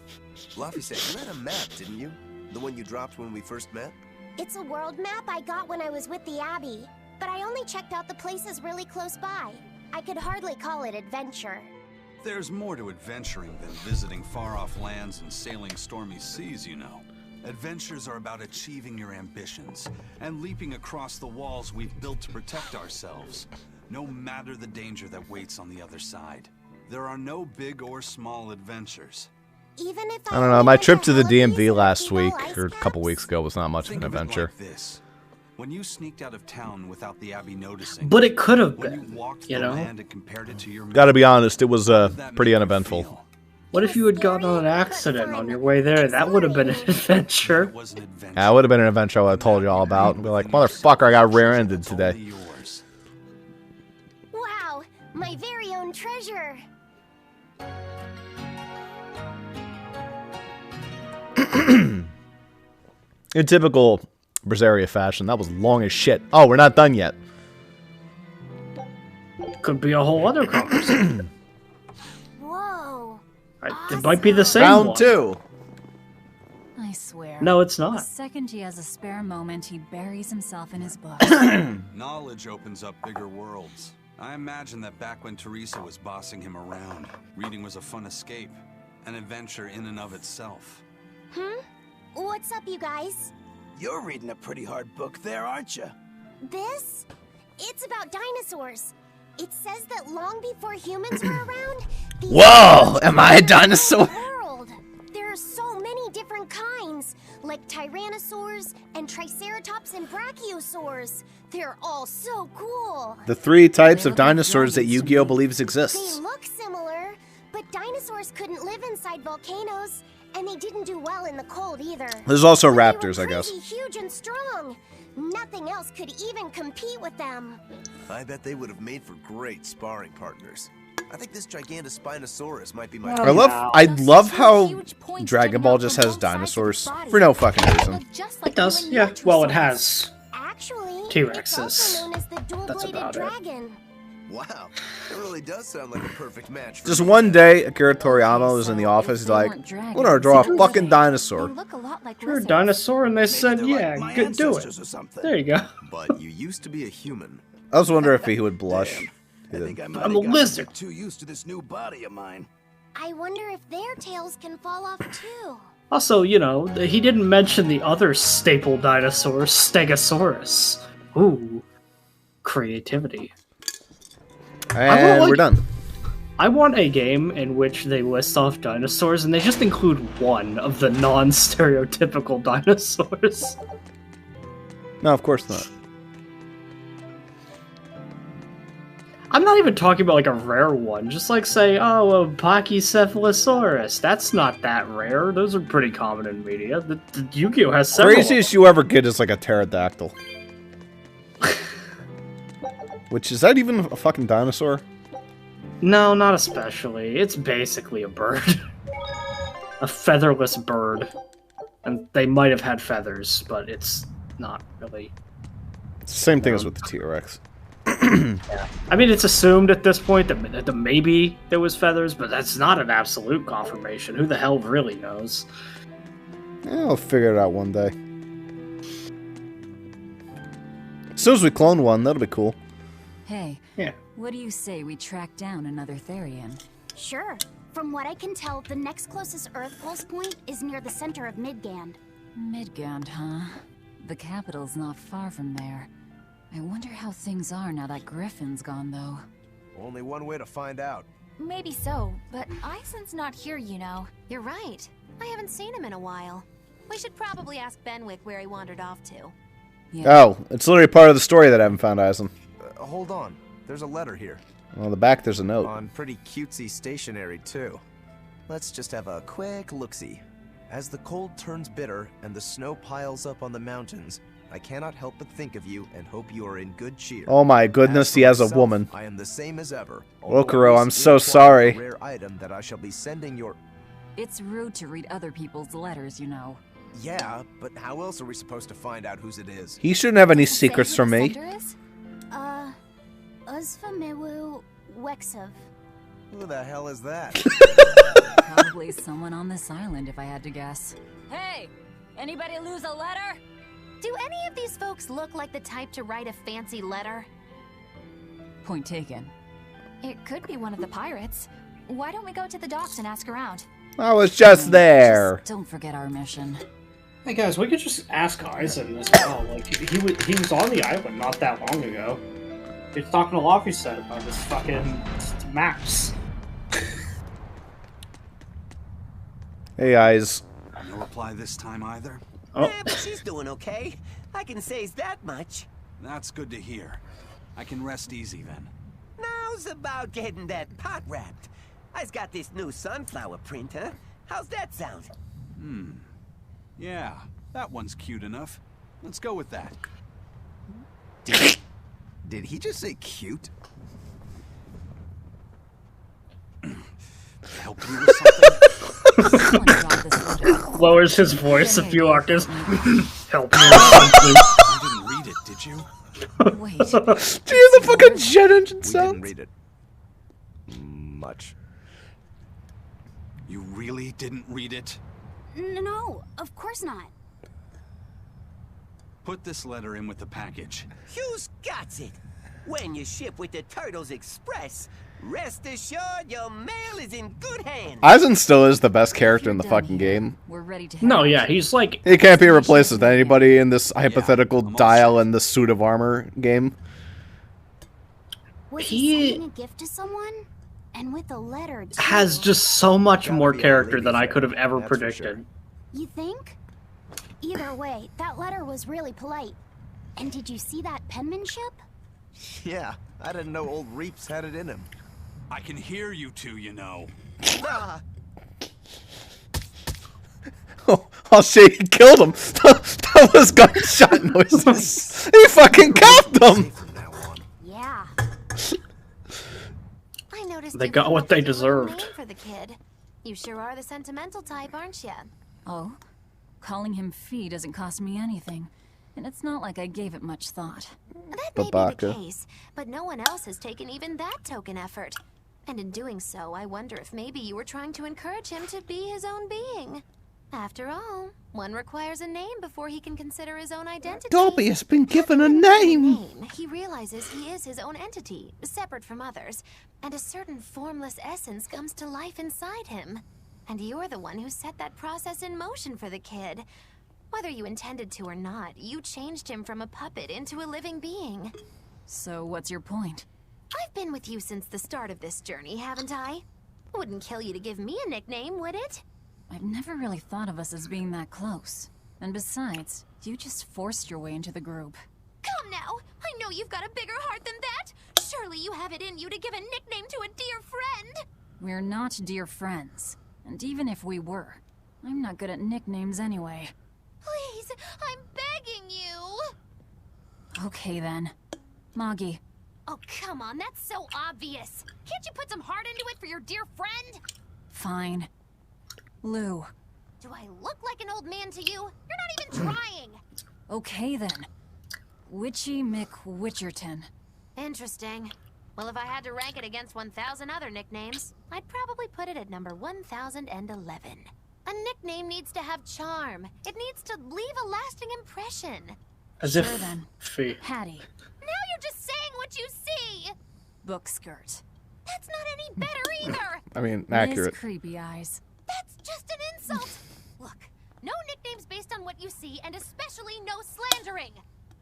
Laffy said you had a map, didn't you? The one you dropped when we first met? It's a world map I got when I was with the Abbey, but I only checked out the places really close by. I could hardly call it adventure. There's more to adventuring than visiting far-off lands and sailing stormy seas, you know. Adventures are about achieving your ambitions and leaping across the walls we've built to protect ourselves, no matter the danger that waits on the other side. There are no big or small adventures. Even if I don't know, my trip to the DMV last week, or a couple weeks ago, was not much of an adventure. When you sneaked out of town without the Abbey noticing, But it could have been, you know? Gotta be honest, it was pretty uneventful. What if you had gotten on an accident on your way there? That would have been an adventure. Yeah, it would have been an adventure I would have told you all about. And be like, motherfucker, I got rear-ended today. Wow, my very own treasure. In typical Berseria fashion, that was long as shit. Oh, we're not done yet. Could be a whole other conversation. Whoa. It might be the same Round one. 2. I swear. No, it's not. The second he has a spare moment, he buries himself in his book. Knowledge opens up bigger worlds. I imagine that back when Teresa was bossing him around, reading was a fun escape, an adventure in and of itself. What's up, you guys? You're reading a pretty hard book there, aren't you? This? It's about dinosaurs. It says that long before humans were around, Whoa! Am I a dinosaur? world. There are so many different kinds, like tyrannosaurs and triceratops and brachiosaurs. They're all so cool. The 3 types of dinosaurs that Yu-Gi-Oh! Believes exist. They look similar, Dinosaurs couldn't live inside volcanoes, and they didn't do well in the cold either. There's also But they were raptors, I guess. crazy, huge and strong. Nothing else could even compete with them. I bet they would have made for great sparring partners. I think this Gigantospinosaurus might be my I love how Dragon Ball just has dinosaurs for no fucking reason. It does, yeah. Well, it has Actually, T-Rexes. it's also known as the dual-bladed about it. dragon. Wow, it really does sound like a perfect match for Just me. one day, Akira Toriyama was in the office. He's like, "I'm gonna draw a fucking dinosaur." You're a dinosaur, and they said, "Yeah, my good, do it." ancestors or something. There you go. But you used to be a human. I was wondering if he would blush. Damn. He I didn't. think I might I'm have a gotten lizard. bit too used to this new body of mine. I wonder if their tails can fall off too. Also, you know, he didn't mention the other staple dinosaur, Stegosaurus. Ooh, creativity. And we're done. I want a game in which they list off dinosaurs and they just include one of the non-stereotypical dinosaurs. No, of course not. I'm not even talking about like a rare one. Just like say, oh, a Pachycephalosaurus. That's not that rare. Those are pretty common in media. The Yu-Gi-Oh has several. Craziest you ever get is like a pterodactyl. Which, is that even a fucking dinosaur? No, not especially. It's basically a bird. A featherless bird. And they might have had feathers, but it's not really. It's the same thing as with the T-Rex. Yeah. I mean, it's assumed at this point that maybe there was feathers, but that's not an absolute confirmation. Who the hell really knows? Yeah, I'll figure it out one day. As soon as we clone one, that'll be cool. Hey, yeah. What do you say we track down another Therian? Sure. From what I can tell, the next closest Earth pulse point is near the center of Midgand. Midgand, huh? The capital's not far from there. I wonder how things are now that Griffin's gone, though. Only one way to find out. Maybe so, but Eizen's not here, you know. You're right. I haven't seen him in a while. We should probably ask Benwick where he wandered off to. Yeah. Oh, it's literally part of the story that I haven't found Eizen. Hold on. There's a letter here. On the back, there's a note. On pretty cutesy stationery, too. Let's just have a quick look-see. As the cold turns bitter and the snow piles up on the mountains, I cannot help but think of you and hope you are in good cheer. Oh my goodness, he has a woman. I am the same as ever. Okuro, I'm so sorry. A rare item that I shall be sending your... It's rude to read other people's letters, you know. Yeah, but how else are we supposed to find out whose it is? He shouldn't have any secrets from me. Uzfamewu Wexov. Who the hell is that? Probably someone on this island, if I had to guess. Hey! Anybody lose a letter? Do any of these folks look like the type to write a fancy letter? Point taken. It could be one of the pirates. Why don't we go to the docks and ask around? I was just there. Just don't forget our mission. Hey guys, we could just ask Eizen as well. Like he was on the island not that long ago. He's talking to Luffy said about his fucking maps. Hey guys. No reply this time either? Oh. Yeah, but she's doing okay. I can say that much. That's good to hear. I can rest easy then. Now's about getting that pot wrapped. I's got this new sunflower printer. How's that sound? Yeah, that one's cute enough. Let's go with that. Did he just say cute? Help you with something? Lowers his voice a few octaves. Help me with something. You didn't read it, did you? Wait. Do you hear the fucking jet engine We sounds? didn't read it. Much. You really didn't read it? No, of course not. Put this letter in with the package. Who's got it? When you ship with the Turtles Express, rest assured your mail is in good hands. Aizen still is the best character in the fucking game. We're ready to No, yeah, he's like... He can't be replaced with anybody in this hypothetical dial and the suit of armor game. Was he sending a gift to someone? And with a letter, too. Has just so much Gotta more be a character lady than I friend, could have ever that's for predicted. You think? Either way, that letter was really polite. And did you see that penmanship? Yeah, I didn't know old Reeps had it in him. I can hear you two, you know. Oh shit, he killed him. That was gunshot noises. He fucking cuffed him. Yeah. I noticed They you got came what up they with a little deserved. name for the kid. You sure are the sentimental type, aren't you? Oh? Calling him Fee doesn't cost me anything. And it's not like I gave it much thought. That may be the case, but no one else has taken even that token effort. And in doing so, I wonder if maybe you were trying to encourage him to be his own being. After all, one requires a name before he can consider his own identity. Dobby has been given a name. He realizes he is his own entity, separate from others, and a certain formless essence comes to life inside him. And you're the one who set that process in motion for the kid. Whether you intended to or not, you changed him from a puppet into a living being. So what's your point? I've been with you since the start of this journey, haven't I? Wouldn't kill you to give me a nickname, would it? I've never really thought of us as being that close. And besides, you just forced your way into the group. Come now! I know you've got a bigger heart than that! Surely you have it in you to give a nickname to a dear friend! We're not dear friends. And even if we were, I'm not good at nicknames anyway. Please, I'm begging you! Okay then. Moggy. Oh, come on, that's so obvious! Can't you put some heart into it for your dear friend? Fine. Lou. Do I look like an old man to you? You're not even trying! Okay then. Witchy McWitcherton. Interesting. Well, if I had to rank it against 1,000 other nicknames, I'd probably put it at number 1011. A nickname needs to have charm. It needs to leave a lasting impression. As sure if then. Fee. Hattie. Now you're just saying what you see! Book skirt. That's not any better either! I mean, accurate. Miss Creepy Eyes. That's just an insult! Look, no nicknames based on what you see, and especially no slandering!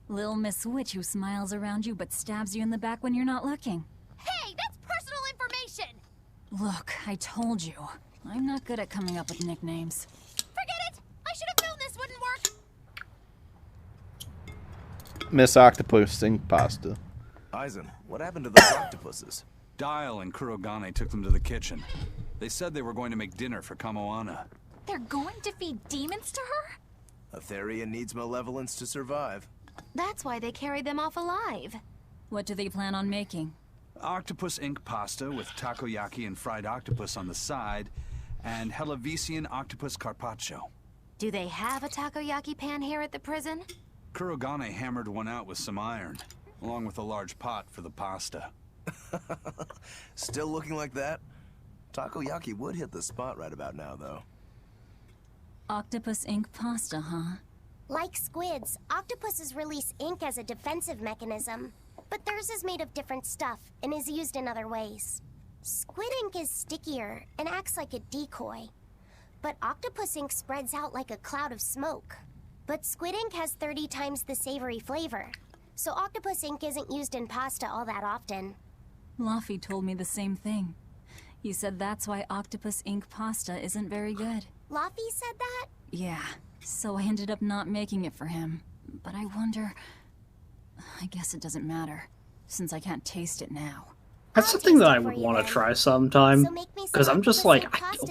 Lil Miss Witch who smiles around you but stabs you in the back when you're not looking. Hey, that's personal information! Look, I told you. I'm not good at coming up with nicknames. Forget it! I should have known this wouldn't work! Miss Octopus Ink Pasta. Eizen, what happened to those octopuses? Dial and Kurogane took them to the kitchen. They said they were going to make dinner for Kamoana. They're going to feed demons to her? Atheria needs malevolence to survive. That's why they carried them off alive. What do they plan on making? Octopus ink pasta with takoyaki and fried octopus on the side, and Hellavisian octopus carpaccio. Do they have a takoyaki pan here at the prison? Kurogane hammered one out with some iron, along with a large pot for the pasta. Still looking like that? Takoyaki would hit the spot right about now, though. Octopus ink pasta, huh? Like squids, octopuses release ink as a defensive mechanism, but theirs is made of different stuff and is used in other ways. Squid ink is stickier and acts like a decoy, but octopus ink spreads out like a cloud of smoke. But squid ink has 30 times the savory flavor, so octopus ink isn't used in pasta all that often. Laffy told me the same thing. He said that's why octopus ink pasta isn't very good. Laffy said that? Yeah, so I ended up not making it for him. But I wonder... I guess it doesn't matter, since I can't taste it now. That's something that I would want to try sometime, because I'm just like,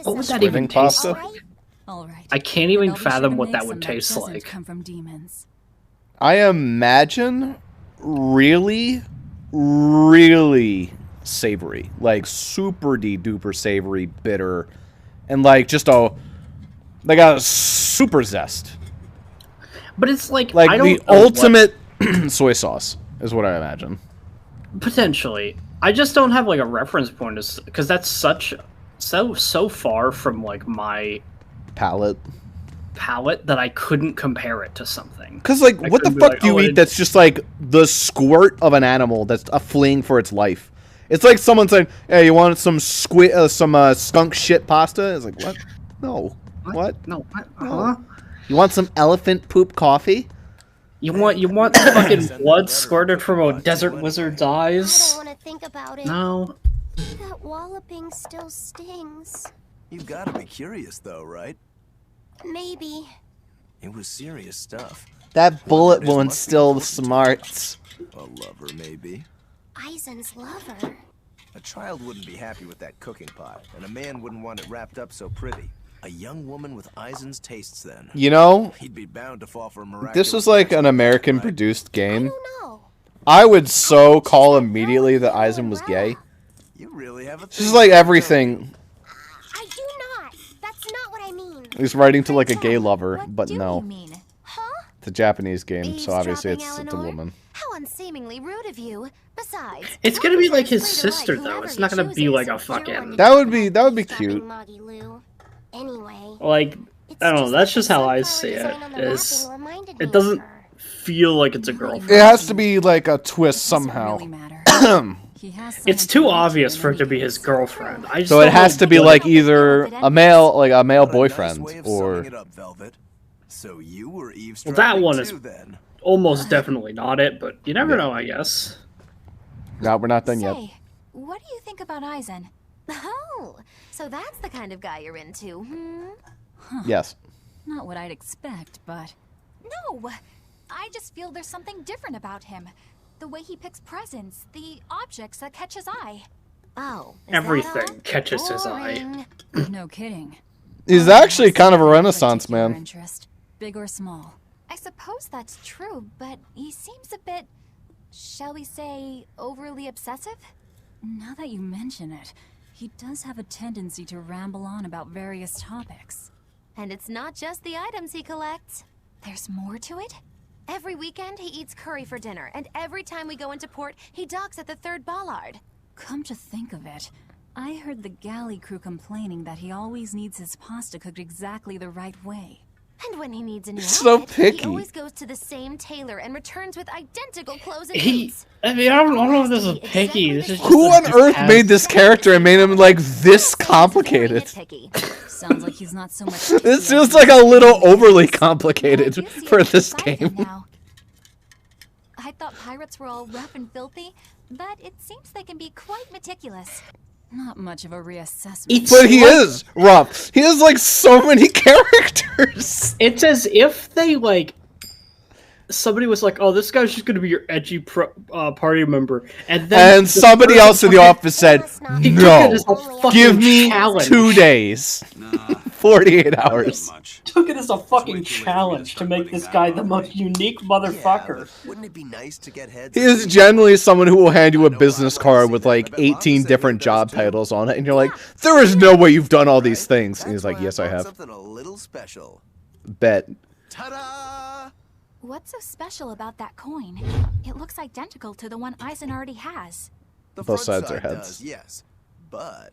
what would that even taste like? All right. I can't even fathom what that would taste like. Come from demons. I imagine really, really savory, like super duper savory, bitter, and like just a super zest. But it's like I don't the ultimate soy sauce is what I imagine. Potentially, I just don't have like a reference point, because that's so far from like my palate that I couldn't compare it to something. Because like, what the fuck do you eat that's just like the squirt of an animal that's fleeing for its life? It's like someone saying, "Hey, you want some skunk shit pasta?" It's like, what? No. What? No. Huh? You want some elephant poop coffee? You want fucking blood squirted from a desert wizard's eyes? I don't want to think about it. No. That walloping still stings. You've got to be curious, though, right? Maybe. It was serious stuff. That bullet wound still smarts. A lover, maybe. Eizen's lover. A child wouldn't be happy with that cooking pot, and a man wouldn't want it wrapped up so pretty. A young woman with Eizen's tastes, then. You know, he'd be bound to fall for a miraculous. This was like an American-produced game. I would so call immediately that Eizen was gay. You really have a This is like everything. I do not. That's not what I mean. He's writing to like a gay lover, but no. Huh? It's a Japanese game, so obviously it's a woman. How unseemingly rude of you. Besides, it's gonna be like his sister, though. It's not gonna be like a fucking. That would be cute. Anyway, Like, I don't know. That's just how I see it. It doesn't feel like it's a girlfriend. It has to be like a twist somehow. It's too obvious for it to be his girlfriend. So it has to be like either a male boyfriend, or. So you were Well, that one is almost definitely not it, but you never know, I guess. No, we're not done yet. What do you think about Eizen? Oh, so that's the kind of guy you're into, hmm? Yes. Not what I'd expect, but... No! I just feel there's something different about him. The way he picks presents, the objects that catch his eye. Oh, everything catches his eye. No kidding. He's actually kind of a Renaissance man. Interest, big or small. I suppose that's true, but he seems a bit, shall we say, overly obsessive? Now that you mention it, he does have a tendency to ramble on about various topics. And it's not just the items he collects. There's more to it? Every weekend he eats curry for dinner, and every time we go into port, he docks at the 3rd bollard. Come to think of it, I heard the galley crew complaining that he always needs his pasta cooked exactly the right way. And when he needs a new So outfit, picky. he always goes to the same tailor and returns with identical clothes and I boots. mean, I don't know if this is picky. This is just Who a on earth dude made this character and made him like this complicated? Sounds like he's not so much. This feels like a little overly complicated for this game. I thought pirates were all rough and filthy, but it seems they can be quite meticulous. Not much of a reassessment. But he is rough. He has like so many characters. It's as if they like somebody was like, "Oh, this guy's just gonna be your edgy party member," and then somebody else in the office said, He took "No, it as a fucking give me challenge. 2 days, 48 hours." Took it as a fucking challenge to make this guy the most unique motherfucker. Wouldn't it be nice to get heads? He is generally someone who will hand you a business card with like 18 different job titles on it, and you're like, "There is no way you've done all these things." And he's like, "Yes, I have." Something a little special. Bet. Ta-da! What's so special about that coin? It looks identical to the one Eizen already has. The Both front sides are side heads. does, yes, but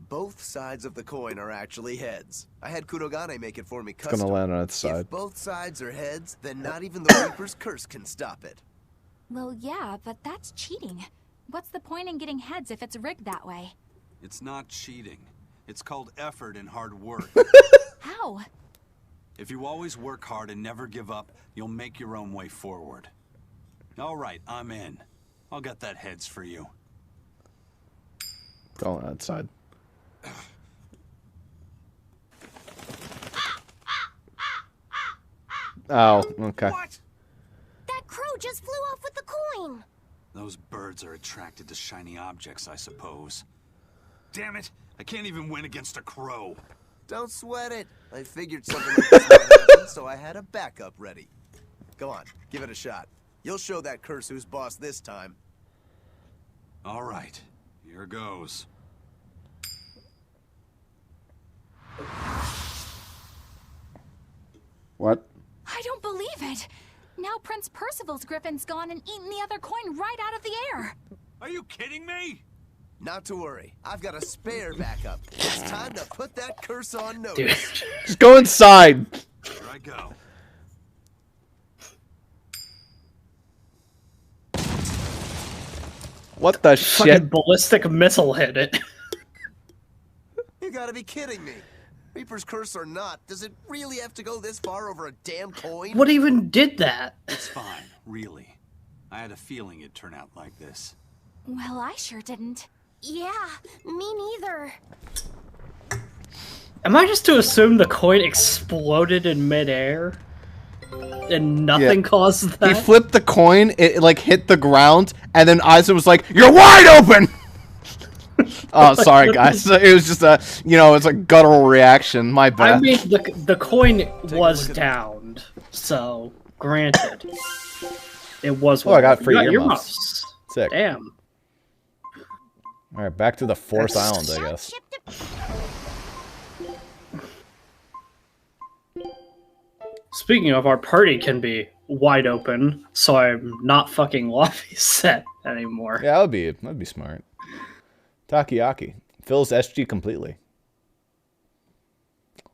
both sides of the coin are actually heads. I had Kurogane make it for me It's custom. gonna land on its side. If both sides are heads, then not even the Reaper's curse can stop it. Well, yeah, but that's cheating. What's the point in getting heads if it's rigged that way? It's not cheating. It's called effort and hard work. How? If you always work hard and never give up, you'll make your own way forward. All right, I'm in. I'll get that heads for you. Go on outside. Oh, okay. That crow just flew off with the coin. Those birds are attracted to shiny objects, I suppose. Damn it! I can't even win against a crow. Don't sweat it. I figured something like this might happen, so I had a backup ready. Go on, give it a shot. You'll show that curse who's boss this time. All right, here goes. What? I don't believe it! Now Prince Percival's griffin's gone and eaten the other coin right out of the air! Are you kidding me? Not to worry. I've got a spare backup. It's time to put that curse on notice. Dude. Just go inside. Here I go. What the Fucking shit? ballistic missile hit it. You gotta be kidding me. Reaper's curse or not, does it really have to go this far over a damn coin? What even did that? It's fine, really. I had a feeling it'd turn out like this. Well, I sure didn't. Yeah, me neither. Am I just to assume the coin exploded in midair? And nothing caused that? He flipped the coin, it like hit the ground, and then Eizen was like, "You're wide open!" Oh, sorry, guys. It was just a, it's a guttural reaction. My bad. I mean, the coin was downed, so granted, it was. Oh, I got free earmuffs. earmuffs. Sick. Damn. All right, back to the Force Island, I guess. Speaking of, our party can be wide open, so I'm not fucking lobby set anymore. Yeah, that'd be smart. Takoyaki fills SG completely.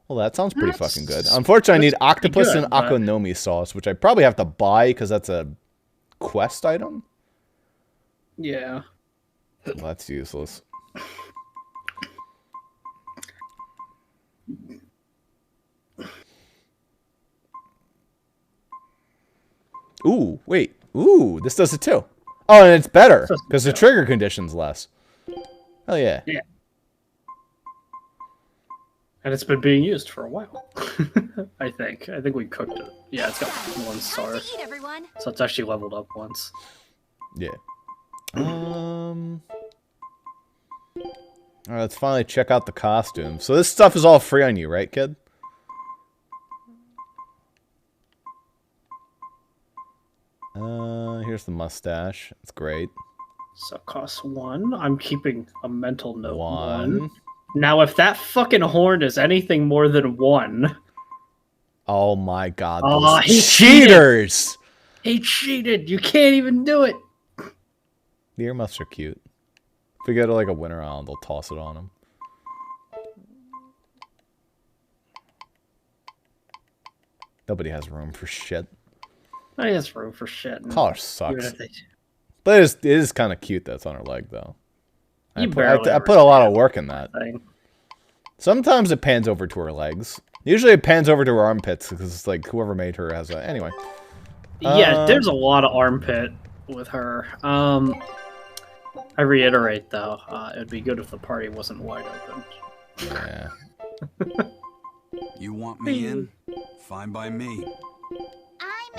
Well, that sounds pretty fucking good. Unfortunately, I need octopus and akonomi sauce, which I probably have to buy because that's a quest item. Yeah. Well, that's useless. Ooh, wait. Ooh, this does it too. Oh, and it's better because the trigger condition's less. Hell yeah. Yeah. And it's been being used for a while. I think we cooked it. Yeah, it's got 1 star. So it's actually leveled up once. Yeah. Alright, let's finally check out the costume. So this stuff is all free on you, right, kid? Here's the mustache. It's great. So it costs 1. I'm keeping a mental note. 1. Now, if that fucking horn is anything more than 1... Oh my god, those cheaters! He cheated! You can't even do it! The earmuffs are cute. If we go to like a winter island, they'll toss it on them. Nobody has room for shit. I has room for shit. Collar sucks. But it is kind of cute that it's on her leg, though. I put a lot of work in that. Sometimes it pans over to her legs. Usually it pans over to her armpits because it's like whoever made her has a... Anyway. Yeah, there's a lot of armpit with her. I reiterate, though, it'd be good if the party wasn't wide open. Yeah. You want me in? Fine by me.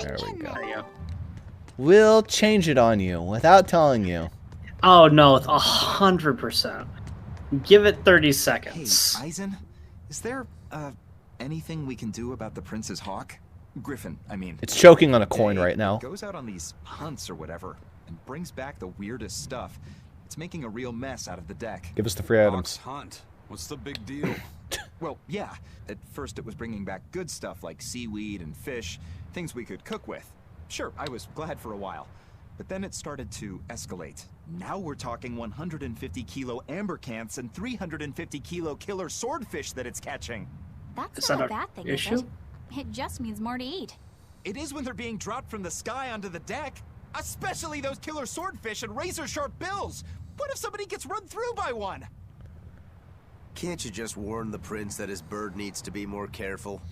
There we go. We'll change it on you without telling you. Oh no, it's 100%. Give it 30 seconds. Hey, Eizen, is there anything we can do about the prince's hawk? Griffin, I mean. It's choking on a coin right now. Goes out on these hunts or whatever and brings back the weirdest stuff. It's making a real mess out of the deck. Give us the free items. Hunt. What's the big deal? Well, yeah. At first it was bringing back good stuff like seaweed and fish, things we could cook with. Sure, I was glad for a while. But then it started to escalate. Now we're talking 150 kilo amber cants and 350 kilo killer swordfish that it's catching. That's not a bad thing, is it? It just means more to eat. It is when they're being dropped from the sky onto the deck. Especially those killer swordfish and razor-sharp bills. What if somebody gets run through by one? Can't you just warn the prince that his bird needs to be more careful?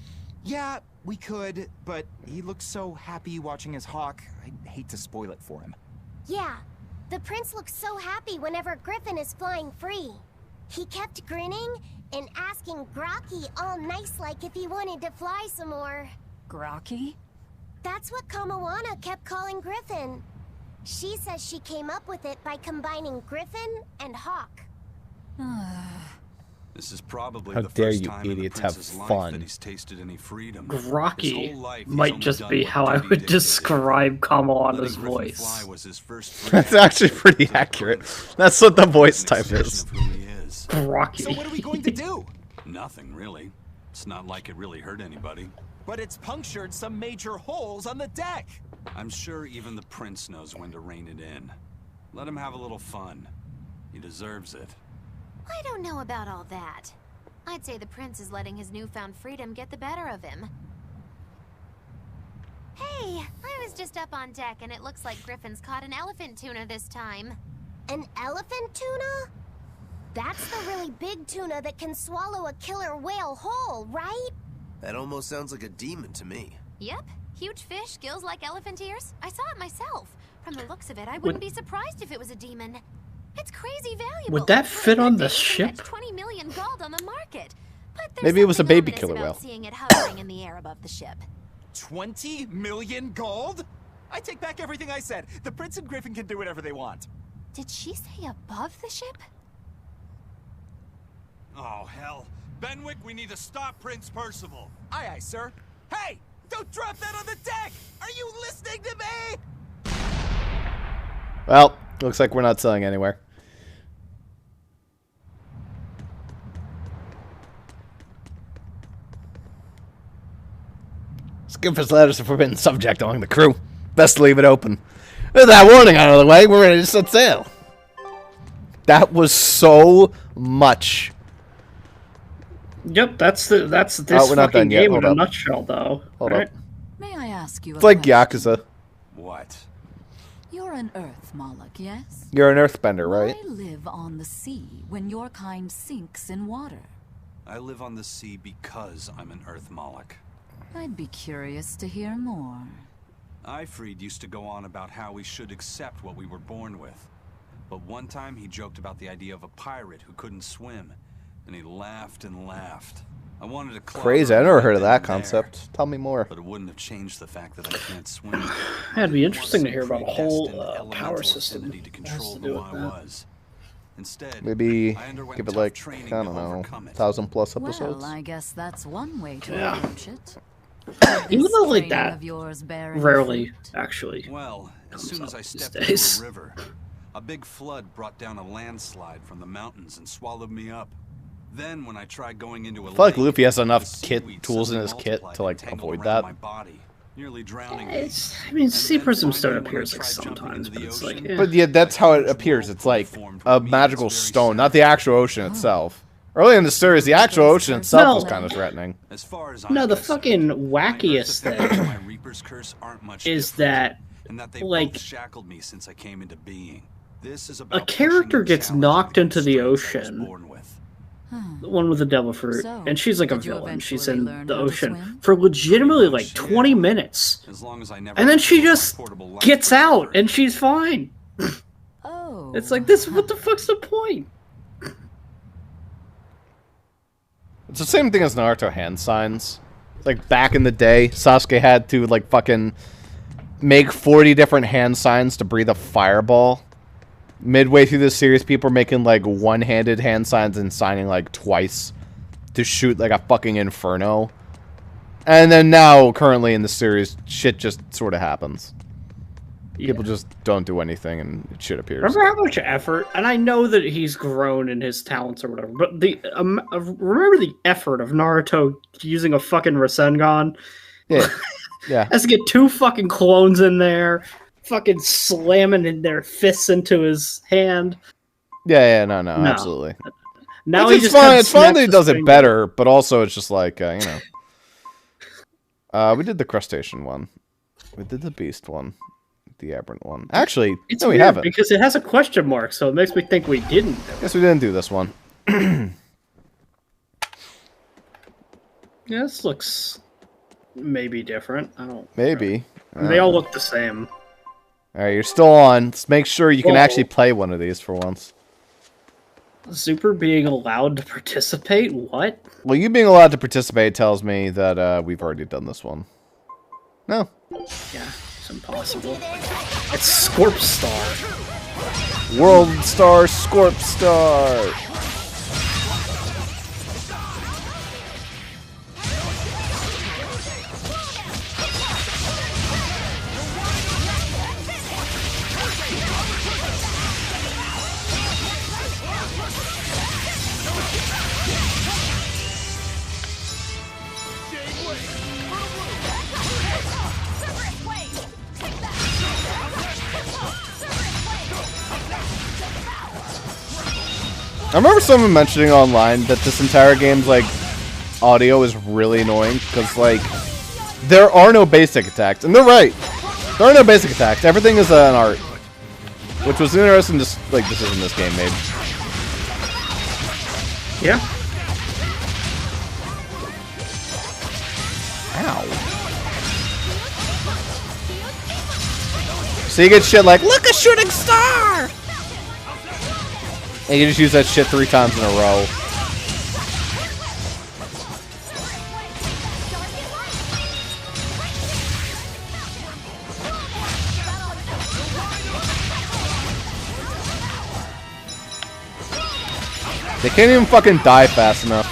Yeah, we could, but he looks so happy watching his hawk. I'd hate to spoil it for him. Yeah, the prince looks so happy whenever Griffin is flying free. He kept grinning and asking Grocky all nice-like if he wanted to fly some more. Grocky? That's what Kamawana kept calling Griffin. She says she came up with it by combining Griffin and Hawk. This is probably How the dare first you time in the idiots have prince's life fun. that he's tasted any freedom. Grocky His whole life, he's might only just done be what how I duty would dictated. describe Kamawana's Letting Griffin voice. fly was his first free That's act. actually pretty accurate. That's what the voice type is. Of who he is. Grocky. So what are we going to do? Nothing, really. It's not like it really hurt anybody. But it's punctured some major holes on the deck. I'm sure even the prince knows when to rein it in. Let him have a little fun. He deserves it. I don't know about all that. I'd say the prince is letting his newfound freedom get the better of him. Hey, I was just up on deck and it looks like Griffin's caught an elephant tuna this time. An elephant tuna? That's the really big tuna that can swallow a killer whale whole, right? That almost sounds like a demon to me. Yep, huge fish, gills like elephant ears. I saw it myself. From the looks of it, I wouldn't be surprised if it was a demon. It's crazy valuable. Would that fit on the ship? 20 million gold on the market. But Maybe it was a baby ominous killer about whale. Seeing it hovering in the air above the ship. 20 million gold? I take back everything I said. The prince and Griffin can do whatever they want. Did she say above the ship? Oh, hell. Benwick, we need to stop Prince Percival. Aye, aye, sir. Hey! Don't drop that on the deck! Are you listening to me? Well, looks like we're not selling anywhere. Skipper's letters a forbidden subject among the crew. Best to leave it open. With that warning out of the way, we're ready to set sail. That was so much. Yep, that's this we're not fucking done yet. game Hold in a up. nutshell, though. Hold right? up. May I ask you It's a like question? Yakuza. What? You're an Earth Moloch, yes? You're an earthbender, right? I live on the sea when your kind sinks in water. I live on the sea because I'm an Earth Moloch. I'd be curious to hear more. Ifrid used to go on about how we should accept what we were born with. But one time he joked about the idea of a pirate who couldn't swim, and he laughed and laughed. I wanted to clobber Crazy. I him never right heard of then that and there, concept. Tell me more. but it wouldn't have changed the fact that I can't swim. It'd be interesting to hear about a whole Predestined power elemental system affinity to that has control to do who with I that. was. Instead, Maybe I underwent give it tough like, I training don't to know, overcome it. 1,000+ episodes. Well, I guess that's one way to Yeah. approach it. Even though like Training that of yours bearing rarely fruit. actually. Well, as comes soon as up I these stepped days. into a river, a big flood brought down a landslide from the mountains and swallowed me up. Then, when I tried going into a I feel like lake, Luffy has enough the kit seaweed tools in suddenly his kit multiplied to like and tangled avoid around that. my body, nearly drowning me. I mean, sea then prism finally, stone when I appears like tried jumping sometimes, into but the it's like, ocean, yeah. But yeah, that's how it appears. It's like a magical stone, not the actual ocean itself. Early in the series, the actual ocean itself was No. kind of threatening. As far as No, I'm the concerned, fucking my wackiest Earth's effects thing of my Reaper's curse aren't much is different, that, and that they like, both shackled me since I came into being. This is a about character pushing and gets challenging knocked into the constraints I was ocean. born with. The one with the devil fruit, So, and she's like a did you villain. She's eventually in learn the how to ocean swim? for legitimately like Pretty much, 20 yeah. minutes, As long as I never and then let she go of my just portable life gets out, preserver. and she's fine. Oh. It's like this. What the fuck's the point? It's the same thing as Naruto hand signs. Like back in the day, Sasuke had to like fucking make 40 different hand signs to breathe a fireball. Midway through this series, people are making like one-handed hand signs and signing like twice to shoot like a fucking inferno. And then now, currently in the series, shit just sort of happens. People just don't do anything and shit appears. Remember how much effort, and I know that he's grown in his talents or whatever, but the remember the effort of Naruto using a fucking Rasengan? Yeah, yeah. Has to get 2 fucking clones in there, fucking slamming in their fists into his hand. Yeah, no, absolutely. Now It's fine. It's fine that he does it better, but also it's just like you know. We did the crustacean one. We did the beast one. The aberrant one. Actually, It's no, we weird haven't. because it has a question mark, so it makes me think we didn't. Guess we didn't do this one. Yeah, this looks maybe different. I don't. Maybe. They all look the same. Alright, you're still on. Let's make sure you can Whoa. actually play one of these for once. Zuper being allowed to participate? What? Well, you being allowed to participate tells me that we've already done this one. No. Yeah, it's impossible. It's Scorp Star. World Star Scorp Star. I remember someone mentioning online that this entire game's like audio is really annoying because like there are no basic attacks, and they're right. There are no basic attacks. Everything is an art, which was interesting. Just like decision this game made. Yeah. Ow. So you get shit like, look, a shooting star! And you just use that shit 3 times in a row. They can't even fucking die fast enough.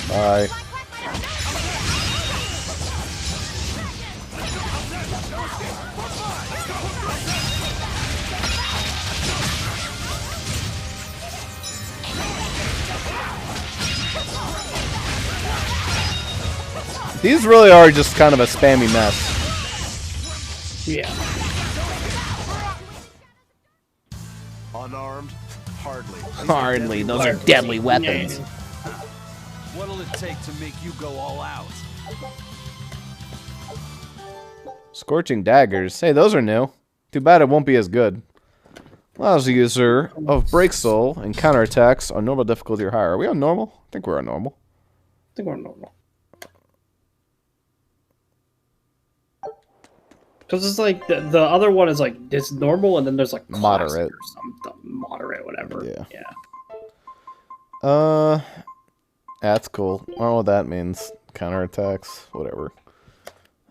Bye. These really are just kind of a spammy mess. Yeah. Unarmed? Hardly. Hardly. Those are deadly weapons. What'll it take to make you go all out? Scorching daggers. Hey, those are new. Too bad it won't be as good. Allows the user of Break Soul and counterattacks on normal difficulty or higher. Are we on normal? I think we're on normal. I think we're on normal. Because it's like the other one is like it's normal, and then there's like moderate or something, moderate, whatever. Yeah. Yeah. That's cool. I don't know what that means. Counterattacks, whatever.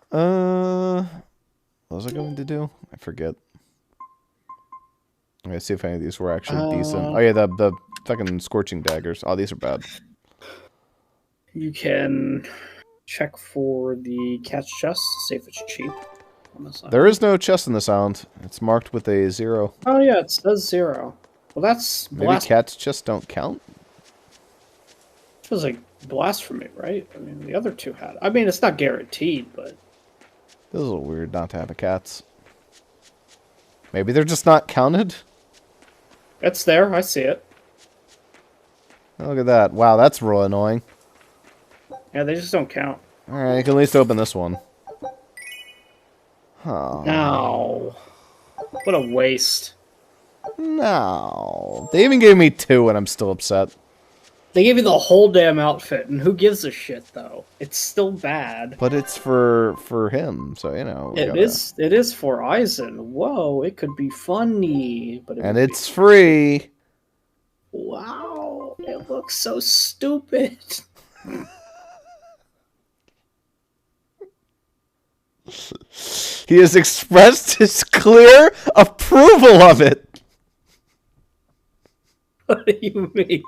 What was I going to do? I forget. I'm gonna see if any of these were actually decent. Oh yeah, the fucking scorching daggers. Oh, these are bad. You can check for the catch chest, see if it's cheap. There is no chest in the sound. It's marked with a 0. Oh yeah, it says 0. Well, that's maybe cat's chests don't count. It was like blasphemy, right? I mean, the other two had. I mean, it's not guaranteed, but this is a little weird not to have a cats. Maybe they're just not counted. It's there. I see it. Oh, look at that! Wow, that's real annoying. Yeah, they just don't count. All right, you can at least open this one. Oh. No. What a waste. No. They even gave me 2 and I'm still upset. They gave you the whole damn outfit, and who gives a shit, though? It's still bad. But it's for him, so, you know. It is for Eizen. Whoa, it could be funny. But and it's free. Wow, it looks so stupid. He has expressed his clear approval of it. What do you mean?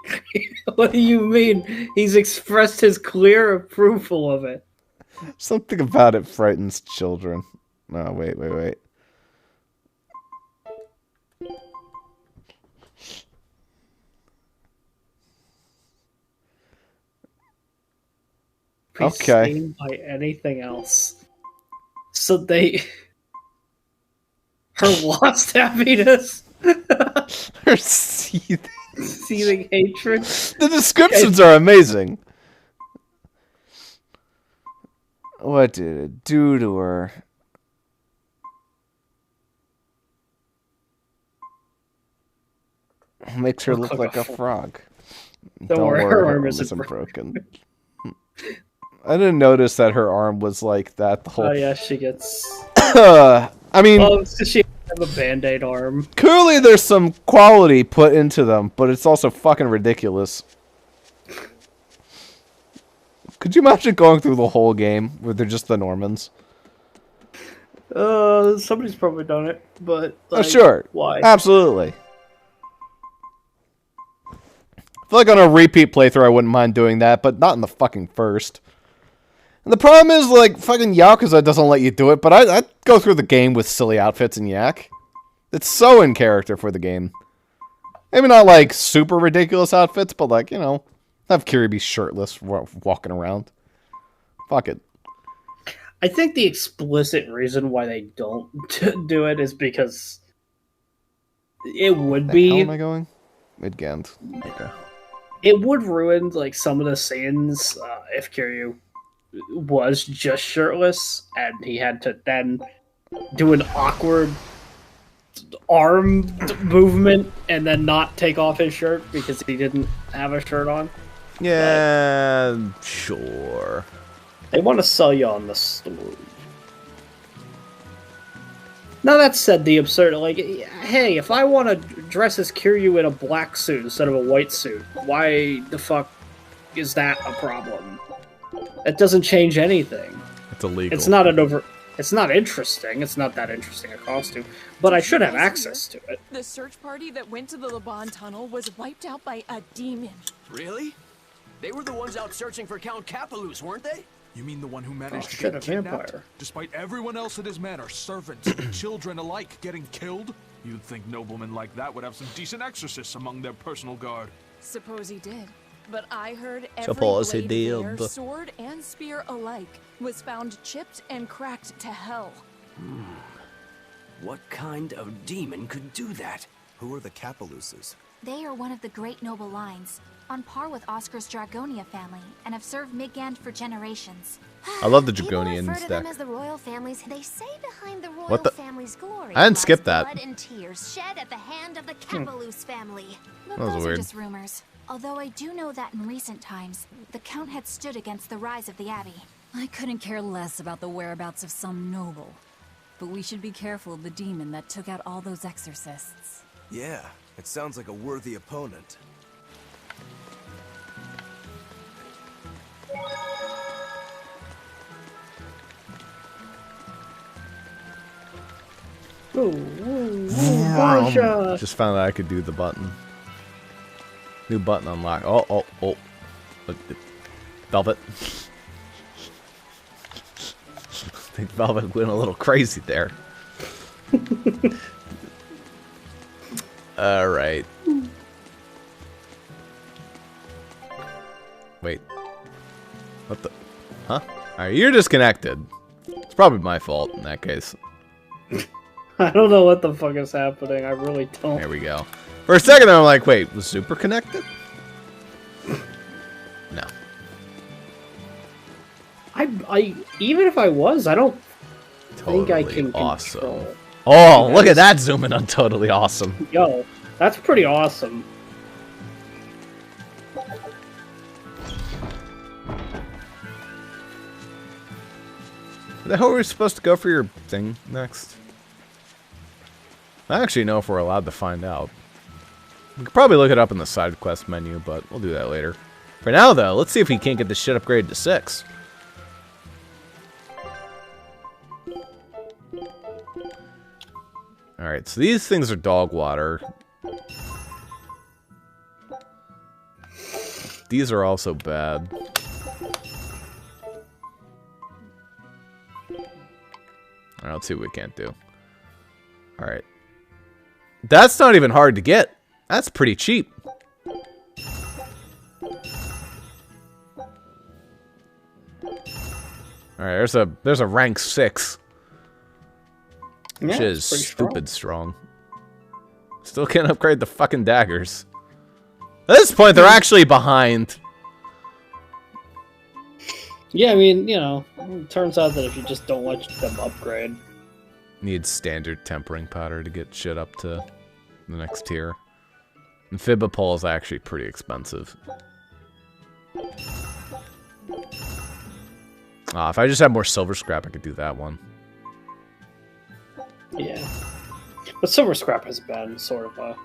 What do you mean? He's expressed his clear approval of it. Something about it frightens children. No, wait. Okay. By anything else. So they... Her lost happiness? Her seething hatred? The descriptions are amazing. What did it do to her? Makes her look like a frog. Don't worry, her arm isn't broken. I didn't notice that her arm was like that the whole... Oh yeah, she gets... I mean... Oh, so she has a band-aid arm. Clearly there's some quality put into them, but it's also fucking ridiculous. Could you imagine going through the whole game where they're just the Normans? Somebody's probably done it, but... Like, sure. Why? Absolutely. I feel like on a repeat playthrough I wouldn't mind doing that, but not in the fucking first. And the problem is, like, fucking Yakuza doesn't let you do it, but I'd go through the game with silly outfits and yak. It's so in character for the game. Maybe not, like, super ridiculous outfits, but, like, you know, have Kiryu be shirtless walking around. Fuck it. I think the explicit reason why they don't do it is because it would be... How am I going? Mid-Gand. Okay. It would ruin, like, some of the scenes if Kiryu was just shirtless and he had to then do an awkward arm movement and then not take off his shirt because he didn't have a shirt on. Yeah, sure. They want to sell you on the story. Now that said, the absurd, like, hey, if I want to dress as Kiryu in a black suit instead of a white suit, why the fuck is that a problem? It doesn't change anything. It's illegal. It's not an over... It's not interesting. It's not that interesting a costume, but I should have access to it. The search party that went to the Laban tunnel was wiped out by a demon. Really? They were the ones out searching for Count Capelus, weren't they? You mean the one who managed to shit, get a kidnapped? vampire. Despite everyone else at his manor, servants and children alike, getting killed? You'd think noblemen like that would have some decent exorcists among their personal guard. Suppose he did. But I heard every Suppose he blade did. there, sword and spear alike, was found chipped and cracked to hell. What kind of demon could do that? Who are the Capeluses? They are one of the great noble lines, on par with Oscar's Dragonia family, and have served Midgand for generations. I love the People refer Dragonians to them deck. as the royal families. They say behind the royal What the- family's glory I didn't skip lies that. blood and tears shed at the hand of the Capelus family. But That was those weird. are just rumors. Although I do know that in recent times, the Count had stood against the rise of the Abbey. I couldn't care less about the whereabouts of some noble. But we should be careful of the demon that took out all those exorcists. Yeah, it sounds like a worthy opponent. Just found out I could do the button. New button unlock. Oh. Velvet. I think Velvet went a little crazy there. Alright. Wait. What the? Huh? Alright, you're disconnected. It's probably my fault in that case. I don't know what the fuck is happening. I really don't. There we go. For a second, I'm like, wait, was Zuper connected? No. I even if I was, I don't think I can awesome. control. Oh, look at that zooming on Totally Awesome. Yo, that's pretty awesome. Where the hell are we supposed to go for your thing next? I actually know if we're allowed to find out. We could probably look it up in the side quest menu, but we'll do that later. For now, though, let's see if we can't get this shit upgraded to 6. Alright, so these things are dog water. These are also bad. Alright, let's see what we can't do. Alright. That's not even hard to get. That's pretty cheap. Alright, there's a rank 6. Which is stupid strong. Still can't upgrade the fucking daggers. At this point, they're actually behind. Yeah, I mean, you know, it turns out that if you just don't let them upgrade. Need standard tempering powder to get shit up to the next tier. Amphibopole is actually pretty expensive. If I just had more silver scrap, I could do that one. Yeah. But silver scrap has been sort of a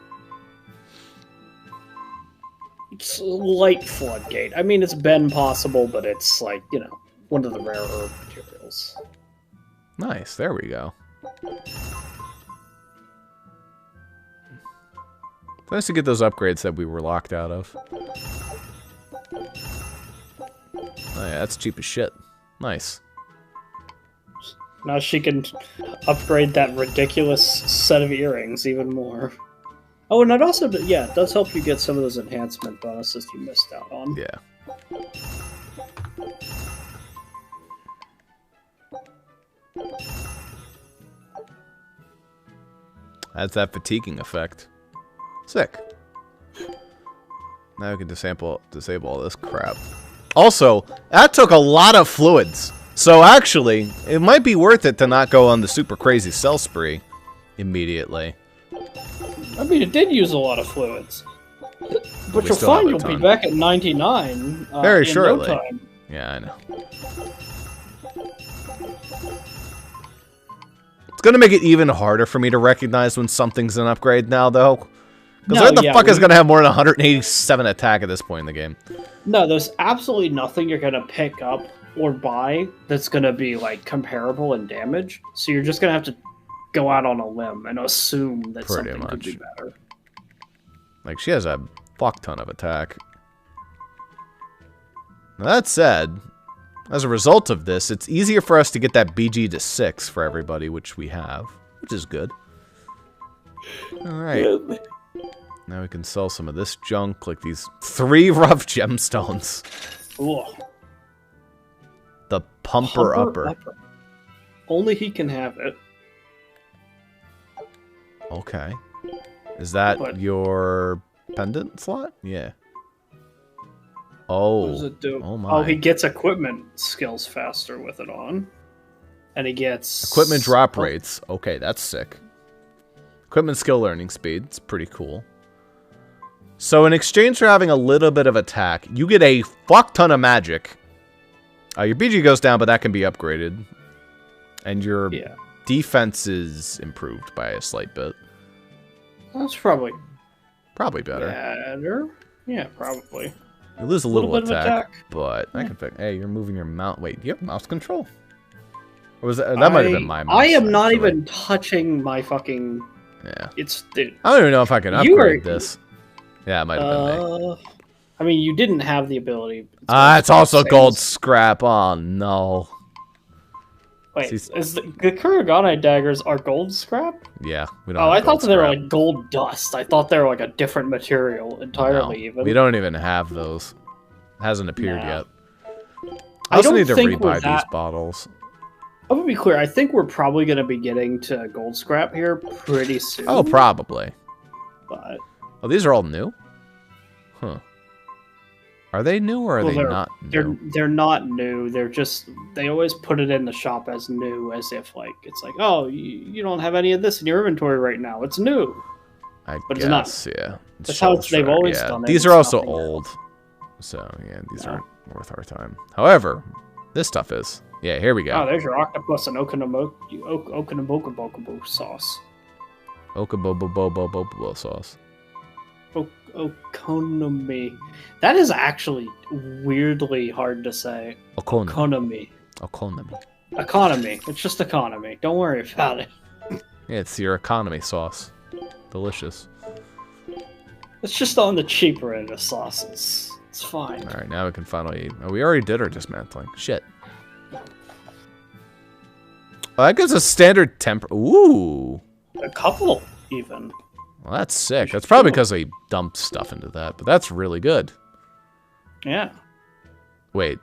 slight floodgate. I mean, it's been possible, but it's like, you know, one of the rarer materials. Nice, there we go. Nice to get those upgrades that we were locked out of. Oh yeah, that's cheap as shit. Nice. Now she can upgrade that ridiculous set of earrings even more. Oh, and it also, yeah, it does help you get some of those enhancement bonuses you missed out on. Yeah. That's that fatiguing effect. Sick. Now we can disable all this crap. Also, that took a lot of fluids. So actually, it might be worth it to not go on the super crazy cell spree immediately. I mean, it did use a lot of fluids. But you'll find you'll be back at 99 very in shortly. no time. Yeah, I know. It's gonna make it even harder for me to recognize when something's an upgrade now, though. Because where the fuck is gonna have more than 187 attack at this point in the game? No, there's absolutely nothing you're gonna pick up or buy that's going to be like comparable in damage. So you're just going to have to go out on a limb and assume that Pretty something could be much. better. Like, she has a fuck ton of attack. Now, that said, as a result of this, it's easier for us to get that BG to 6 for everybody, which we have, which is good. Alright. Now we can sell some of this junk, like these 3 rough gemstones. Ooh. The Pumper Upper. Only he can have it. Okay. Is that your pendant slot? Yeah. Oh. What does it do? Oh my. Oh, he gets equipment skills faster with it on. And he gets... Equipment drop rates. Okay, that's sick. Equipment skill learning speed. It's pretty cool. So in exchange for having a little bit of attack, you get a fuck ton of magic. Your BG goes down, but that can be upgraded. And your defense is improved by a slight bit. That's probably better. Better? Yeah, probably. You lose a little bit of attack, but I can fix. Hey, you're moving your mouse. Wait, do you have mouse control? Or was that might have been my mouse? I am not even touching my fucking... Yeah. It's... Dude, I don't even know if I can upgrade this. Yeah, it might have been me. I mean, you didn't have the ability. It's also gold scrap. Oh, no. Wait, is the Kuragane daggers are gold scrap? Yeah, we don't. Oh, I thought they were like gold dust. I thought they were like a different material entirely. Even we don't even have those. It hasn't appeared yet. I also need to rebuy these bottles. I'm gonna be clear. I think we're probably gonna be getting to gold scrap here pretty soon. Oh, probably. But these are all new. Huh. Are they new or are they not new? They're not new. They're just, they always put it in the shop as new, as if like it's like, oh, you don't have any of this in your inventory right now. It's new. But it's not. Yeah. That's how they've always done it. These are also old, so yeah, these aren't worth our time. However, this stuff is. Yeah, here we go. Oh, there's your octopus and Okinaboku sauce. Okabobobobobobo sauce. Okonomi. That is actually weirdly hard to say. Economy. Economy. It's just economy. Don't worry about it. Yeah, it's your economy sauce. Delicious. It's just on the cheaper end of sauces. It's fine. Alright, now we can finally... Oh, we already did our dismantling. Shit. Oh, that gives a standard temper... Ooh! A couple, even. Well, that's sick. That's probably because they dumped stuff into that, but that's really good. Yeah. Wait.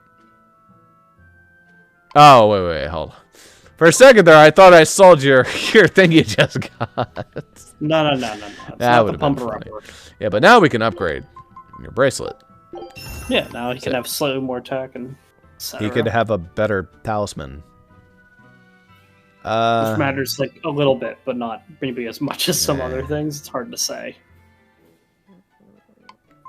Oh, wait, hold on. For a second there, I thought I sold your thing you just got. No. It's that would have been funny. Yeah, but now we can upgrade your bracelet. Yeah, now he can have slightly more attack and he could have a better talisman. Which matters like a little bit, but not maybe as much as some other things. It's hard to say.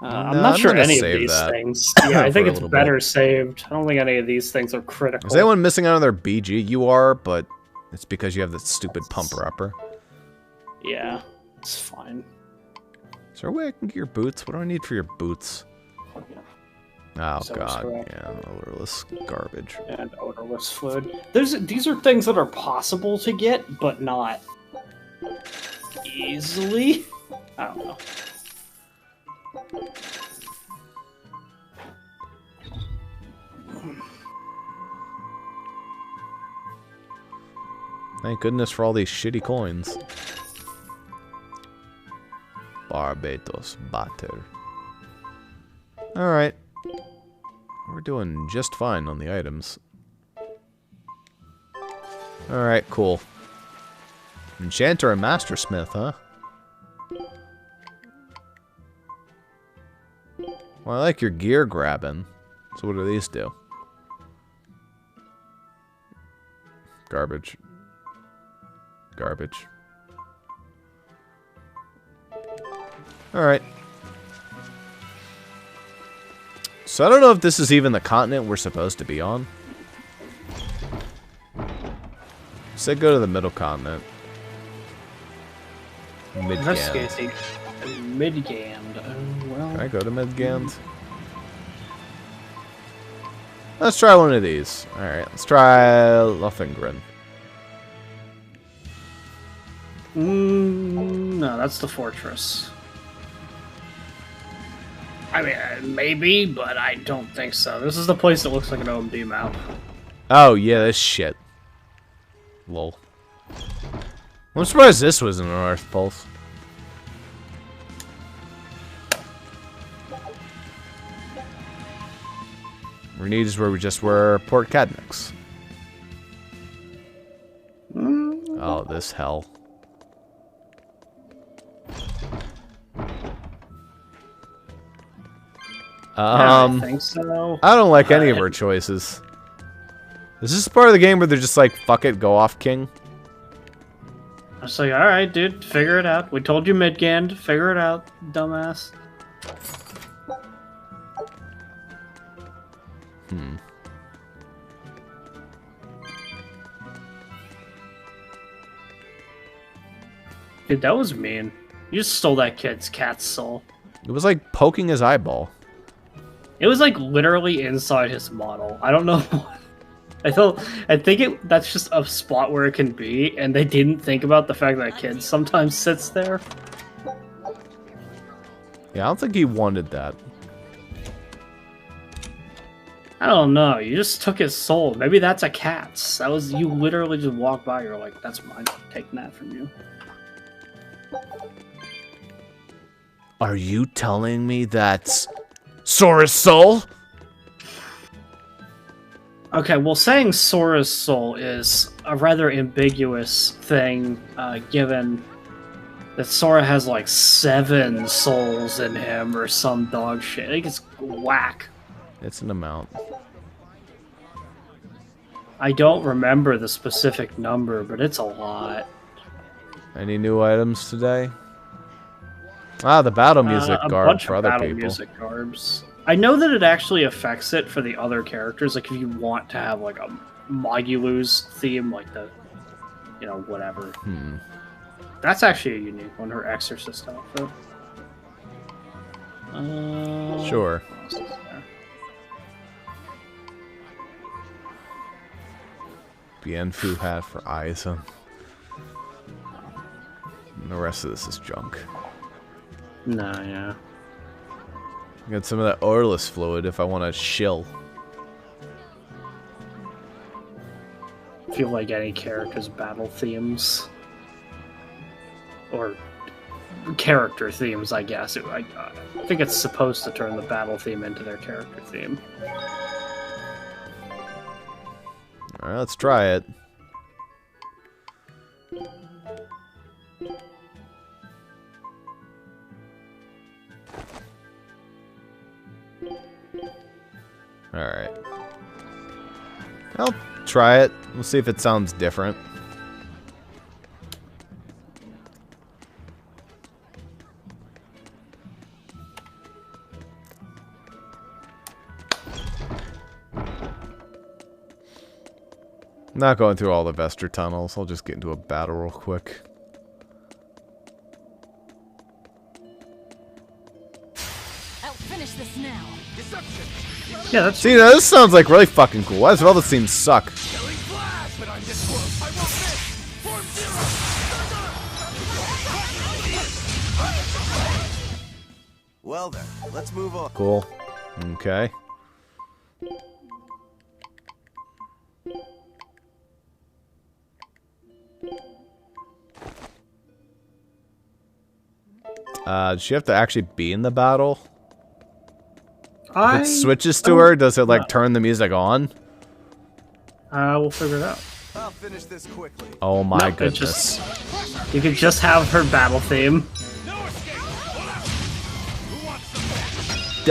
I'm not sure any of these things. Yeah, I think it's better saved. I don't think any of these things are critical. Is anyone missing out on their BG? You are, but it's because you have that stupid pumper upper. Yeah, it's fine. Is there a way I can get your boots? What do I need for your boots? Oh god, yeah, odorless garbage. And odorless fluid. These are things that are possible to get, but not easily. I don't know. Thank goodness for all these shitty coins. Barbados batter. Alright. We're doing just fine on the items. Alright, cool. Enchanter and Mastersmith, huh? Well, I like your gear grabbing. So what do these do? Garbage. Garbage. Alright. So I don't know if this is even the continent we're supposed to be on. Say go to the middle continent. Midgand. Midgand. Oh, well. Can I go to Midgand? Let's try one of these. Alright, let's try Lofengren. No, that's the fortress. I mean, maybe, but I don't think so. This is the place that looks like an OMD map. Oh, yeah, this shit. Lol. I'm surprised this was in the North Pulse. Renede is where we just were, Port Cadnix. Oh, this hell. I think so. I don't like any of her choices. Is this part of the game where they're just like, fuck it, go off, King? I was like, alright, dude, figure it out. We told you Midgand, figure it out, dumbass. Dude, that was mean. You just stole that kid's cat's soul. It was like poking his eyeball. It was like literally inside his model. I don't know. I think that's just a spot where it can be, and they didn't think about the fact that kid sometimes sits there. Yeah, I don't think he wanted that. I don't know. You just took his soul. Maybe that's a cat's. That was you. Literally just walked by. You're like, that's mine. I'm taking that from you. Are you telling me that's Sora's soul? Okay, well, saying Sora's soul is a rather ambiguous thing, given that Sora has like 7 souls in him or some dog shit. I think it's whack. It's an amount. I don't remember the specific number, but it's a lot. Any new items today? Ah, the battle music garb for other people. Music garbs. I know that it actually affects it for the other characters. Like if you want to have like a Magulu's theme, like the, you know, whatever. That's actually a unique one. Her Exorcist outfit. Sure. Bienfu hat for Eizen. And the rest of this is junk. Nah, yeah. Get some of that Orless fluid if I want to shill. I feel like any character's battle themes. Or character themes, I guess. I think it's supposed to turn the battle theme into their character theme. Alright, let's try it. Alright. I'll try it. We'll see if it sounds different. I'm not going through all the Vester tunnels. I'll just get into a battle real quick. I'll finish this now. Yeah, that's... See, now this sounds like really fucking cool. Why does all the themes suck? Well then, let's move on. Cool. Okay. Does she have to actually be in the battle? If it switches to her, does it like turn the music on? We'll figure it out. I'll finish this quickly. Oh my No, goodness. You could just have her battle theme.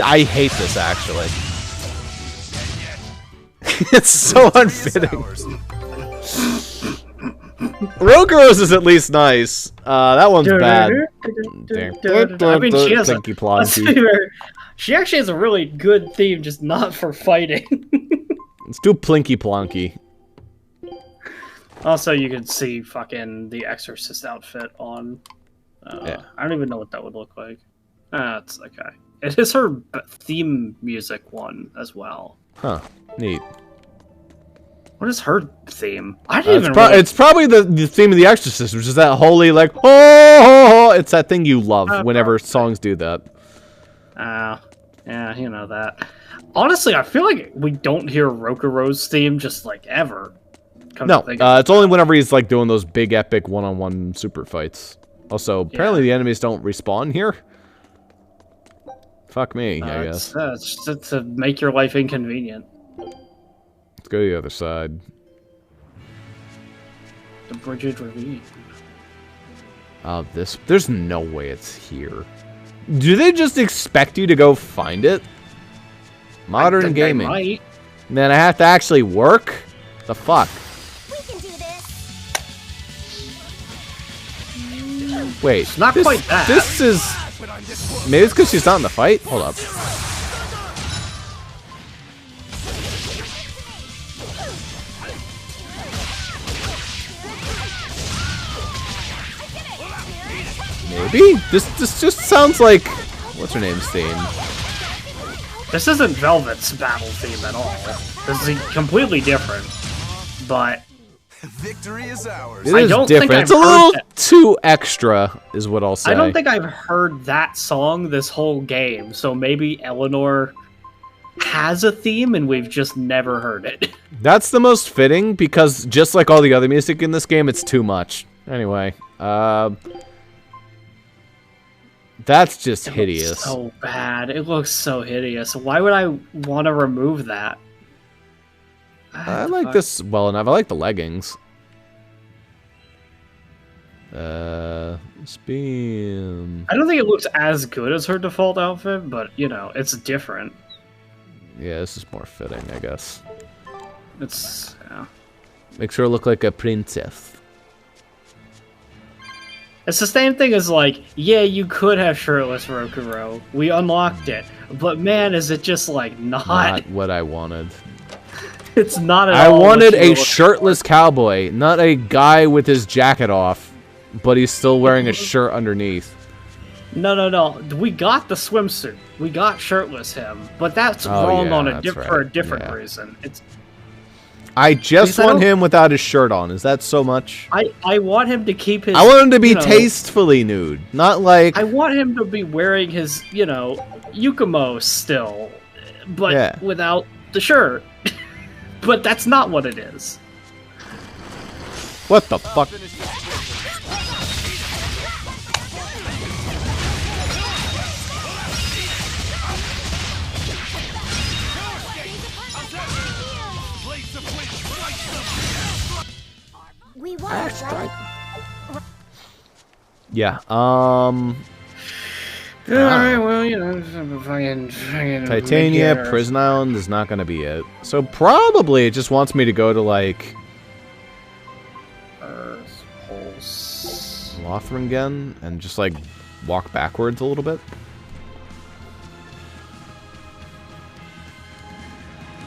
I hate this actually. It's so unfitting. Roguros is at least nice. That one's bad. I mean, she has Plinky Plonky. She actually has a really good theme, just not for fighting. Let's do Plinky Plonky. Also, you can see fucking the Exorcist outfit on... Yeah. I don't even know what that would look like. It's okay. It is her theme music one as well. Huh. Neat. What is her theme? I didn't even really... It's probably the theme of The Exorcist, which is that holy, like, oh, it's that thing you love whenever songs do that. Yeah, you know that. Honestly, I feel like we don't hear Rokuro's theme just, like, ever. No, it's only whenever he's, like, doing those big, epic one-on-one super fights. Also, apparently the enemies don't respawn here. Fuck me, I guess. It's just to make your life inconvenient. Let's go to the other side. The Bridget Ravine. There's no way it's here. Do they just expect you to go find it? Modern gaming. Might. Man, I have to actually work? The fuck? We can do this. Wait, not quite that. This is... Maybe it's because she's not in the fight? Hold up. Maybe? This just sounds like... What's her name's theme? This isn't Velvet's battle theme at all. This is completely different. But... Victory is ours. It is different. It's a little too extra, is what I'll say. I don't think I've heard that song this whole game, so maybe Eleanor has a theme and we've just never heard it. That's the most fitting, because just like all the other music in this game, it's too much. Anyway, that's just hideous. Looks so bad. It looks so hideous. Why would I want to remove that? I like this well enough. I like the leggings. Spin. I don't think it looks as good as her default outfit, but, you know, it's different. Yeah, this is more fitting, I guess. It's, yeah. Makes her look like a princess. It's the same thing as, like, yeah, you could have shirtless Rokuro. We unlocked it. But, man, is it just, like, Not what I wanted. It's not at all. I wanted a shirtless shirtless cowboy, not a guy with his jacket off, but he's still wearing a shirt underneath. No. We got the swimsuit. We got shirtless him, but that's wrong on for a different reason. I just want him without his shirt on. Is that so much? I want him to keep his... I want him to be tastefully nude, not like... I want him to be wearing his, Yukumo still, but without the shirt. But that's not what it is. What the fuck? We won, right? Yeah, Alright, well, fucking Titania, Prison Island is not gonna be it. So probably it just wants me to go to, like... Earth Pulse... Lothringen, and just, like, walk backwards a little bit.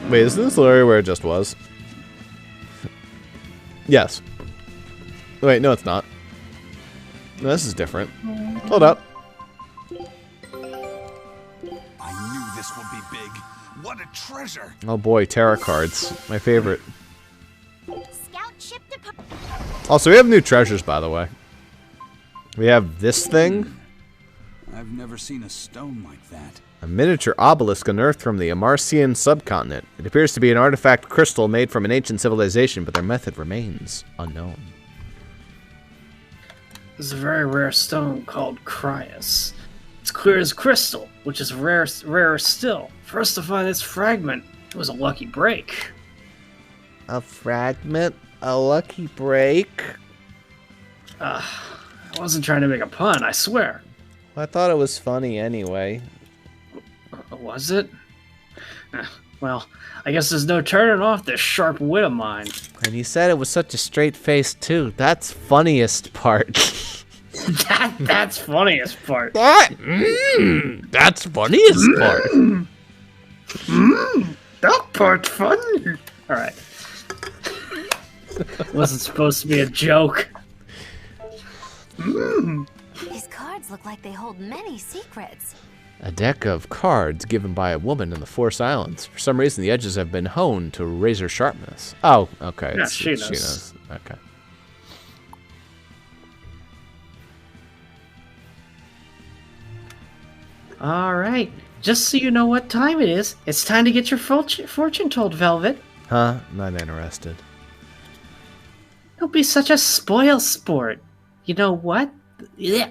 Wait, isn't this the area where it just was? Yes. Wait, no it's not. No, this is different. Hold up. I knew this would be big. What a treasure! Oh boy, tarot cards. My favorite. Scout ship Also, we have new treasures, by the way. We have this thing. I've never seen a stone like that. A miniature obelisk unearthed from the Amarcian subcontinent. It appears to be an artifact crystal made from an ancient civilization, but their method remains unknown. This is a very rare stone called Cryas. It's clear as crystal, which is rarer still. For us to find this fragment, it was a lucky break. A fragment? A lucky break? I wasn't trying to make a pun, I swear. I thought it was funny anyway. Was it? Well, I guess there's no turning off this sharp wit of mine. And you said it was such a straight face too. That's funniest part. That's funniest part. That's funniest part. That part's funny. All right. Wasn't supposed to be a joke. These cards look like they hold many secrets. A deck of cards given by a woman in the Forest Islands. For some reason, the edges have been honed to razor sharpness. Oh, okay. Yeah, she knows. Okay. All right. Just so you know what time it is, it's time to get your fortune told, Velvet. Huh? Not interested. Don't be such a spoil sport. You know what? Yeah.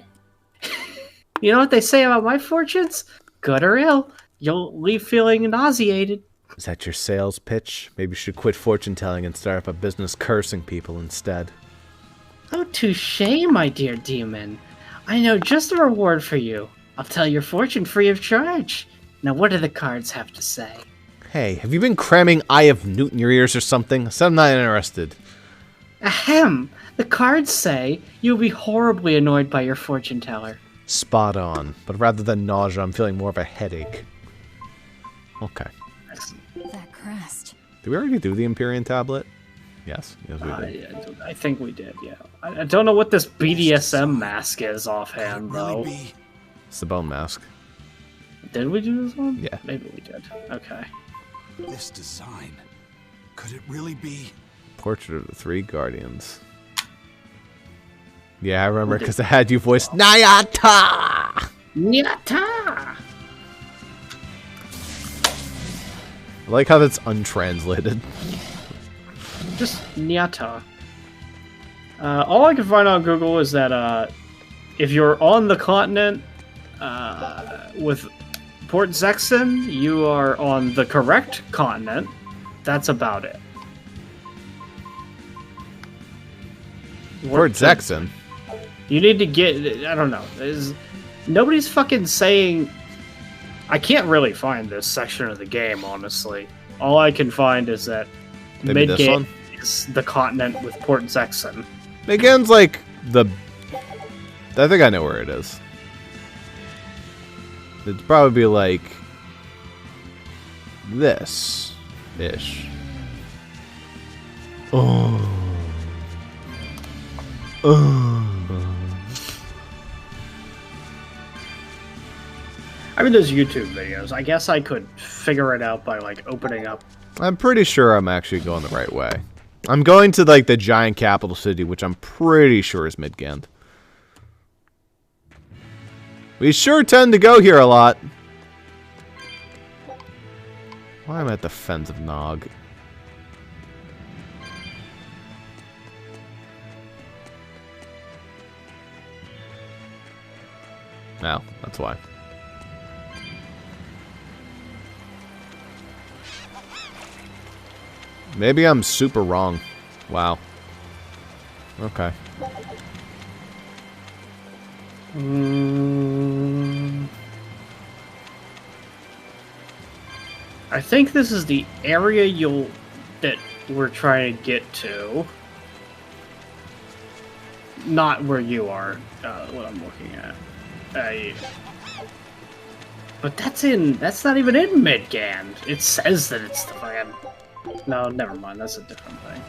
You know what they say about my fortunes? Good or ill, you'll leave feeling nauseated. Is that your sales pitch? Maybe you should quit fortune telling and start up a business cursing people instead. Oh, touche, my dear demon. I know just the reward for you. I'll tell your fortune free of charge. Now, what do the cards have to say? Hey, have you been cramming Eye of Newt in your ears or something? So I'm not interested. Ahem! The cards say you'll be horribly annoyed by your fortune teller. Spot on. But rather than nausea, I'm feeling more of a headache. Okay. That crest. Did we already do the Empyrean tablet? Yes. Yes, we did. I think we did, yeah. I don't know what this BDSM mask is offhand, though. It's the bone mask. Did we do this one? Yeah. Maybe we did. Okay. This design, could it really be? Portrait of the Three Guardians. Yeah, I remember because I had you voice Nyata! Nyata! I like how that's untranslated. Just Nyata. All I can find on Google is that if you're on the continent with Port Zexon, you are on the correct continent. That's about it. Port Zexon? You need to get... I don't know. Nobody's fucking saying... I can't really find this section of the game, honestly. All I can find is that mid-game is the continent with Port Zexon. Mid-game's like the... I think I know where it is. It'd probably be like... this-ish. Oh... I mean, there's YouTube videos. I guess I could figure it out by, like, opening up. I'm pretty sure I'm actually going the right way. I'm going to, like, the giant capital city, which I'm pretty sure is Midgand. We sure tend to go here a lot. Why am I at the Fens of Nog? No, that's why. Maybe I'm super wrong. Wow. Okay. I think this is the area that we're trying to get to. Not where you are, what I'm looking at. But that's not even in Midgand. It says that it's the fucking... No, never mind, that's a different thing.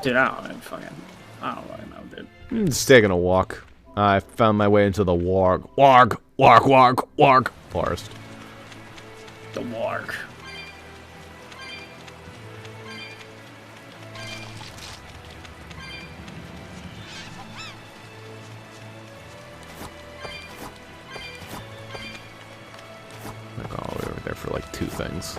Dude, I don't know, dude. I'm just taking a walk. I found my way into the warg forest. The warg. Oh, we were there for like 2 things.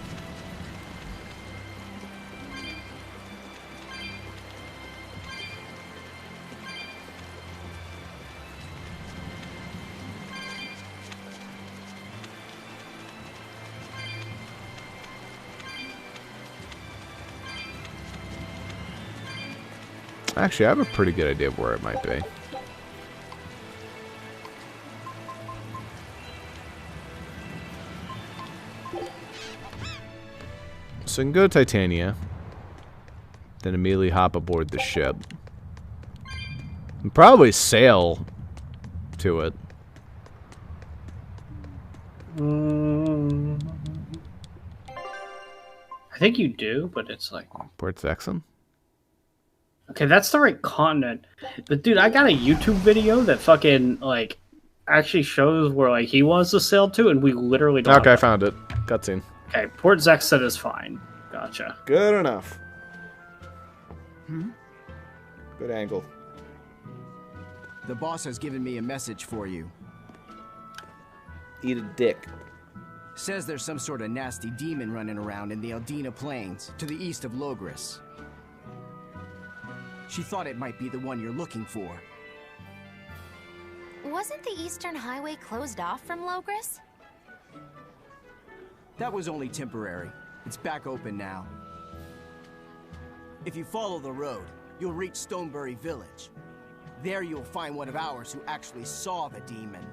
Actually, I have a pretty good idea of where it might be. So I can go to Titania, then immediately hop aboard the ship. And probably sail to it. I think you do, but it's like... Port Zexon? Okay, that's the right continent. But dude, I got a YouTube video that fucking, like, actually shows where like he wants to sail to, and we literally don't. Okay, I found it. Cutscene. Okay, Port Zexit is fine. Gotcha. Good enough. Good angle. The boss has given me a message for you. Eat a dick. Says there's some sort of nasty demon running around in the Aldina Plains, to the east of Logris. She thought it might be the one you're looking for. Wasn't the Eastern Highway closed off from Logris? That was only temporary. It's back open now. If you follow the road, you'll reach Stonebury Village. There you'll find one of ours who actually saw the demon.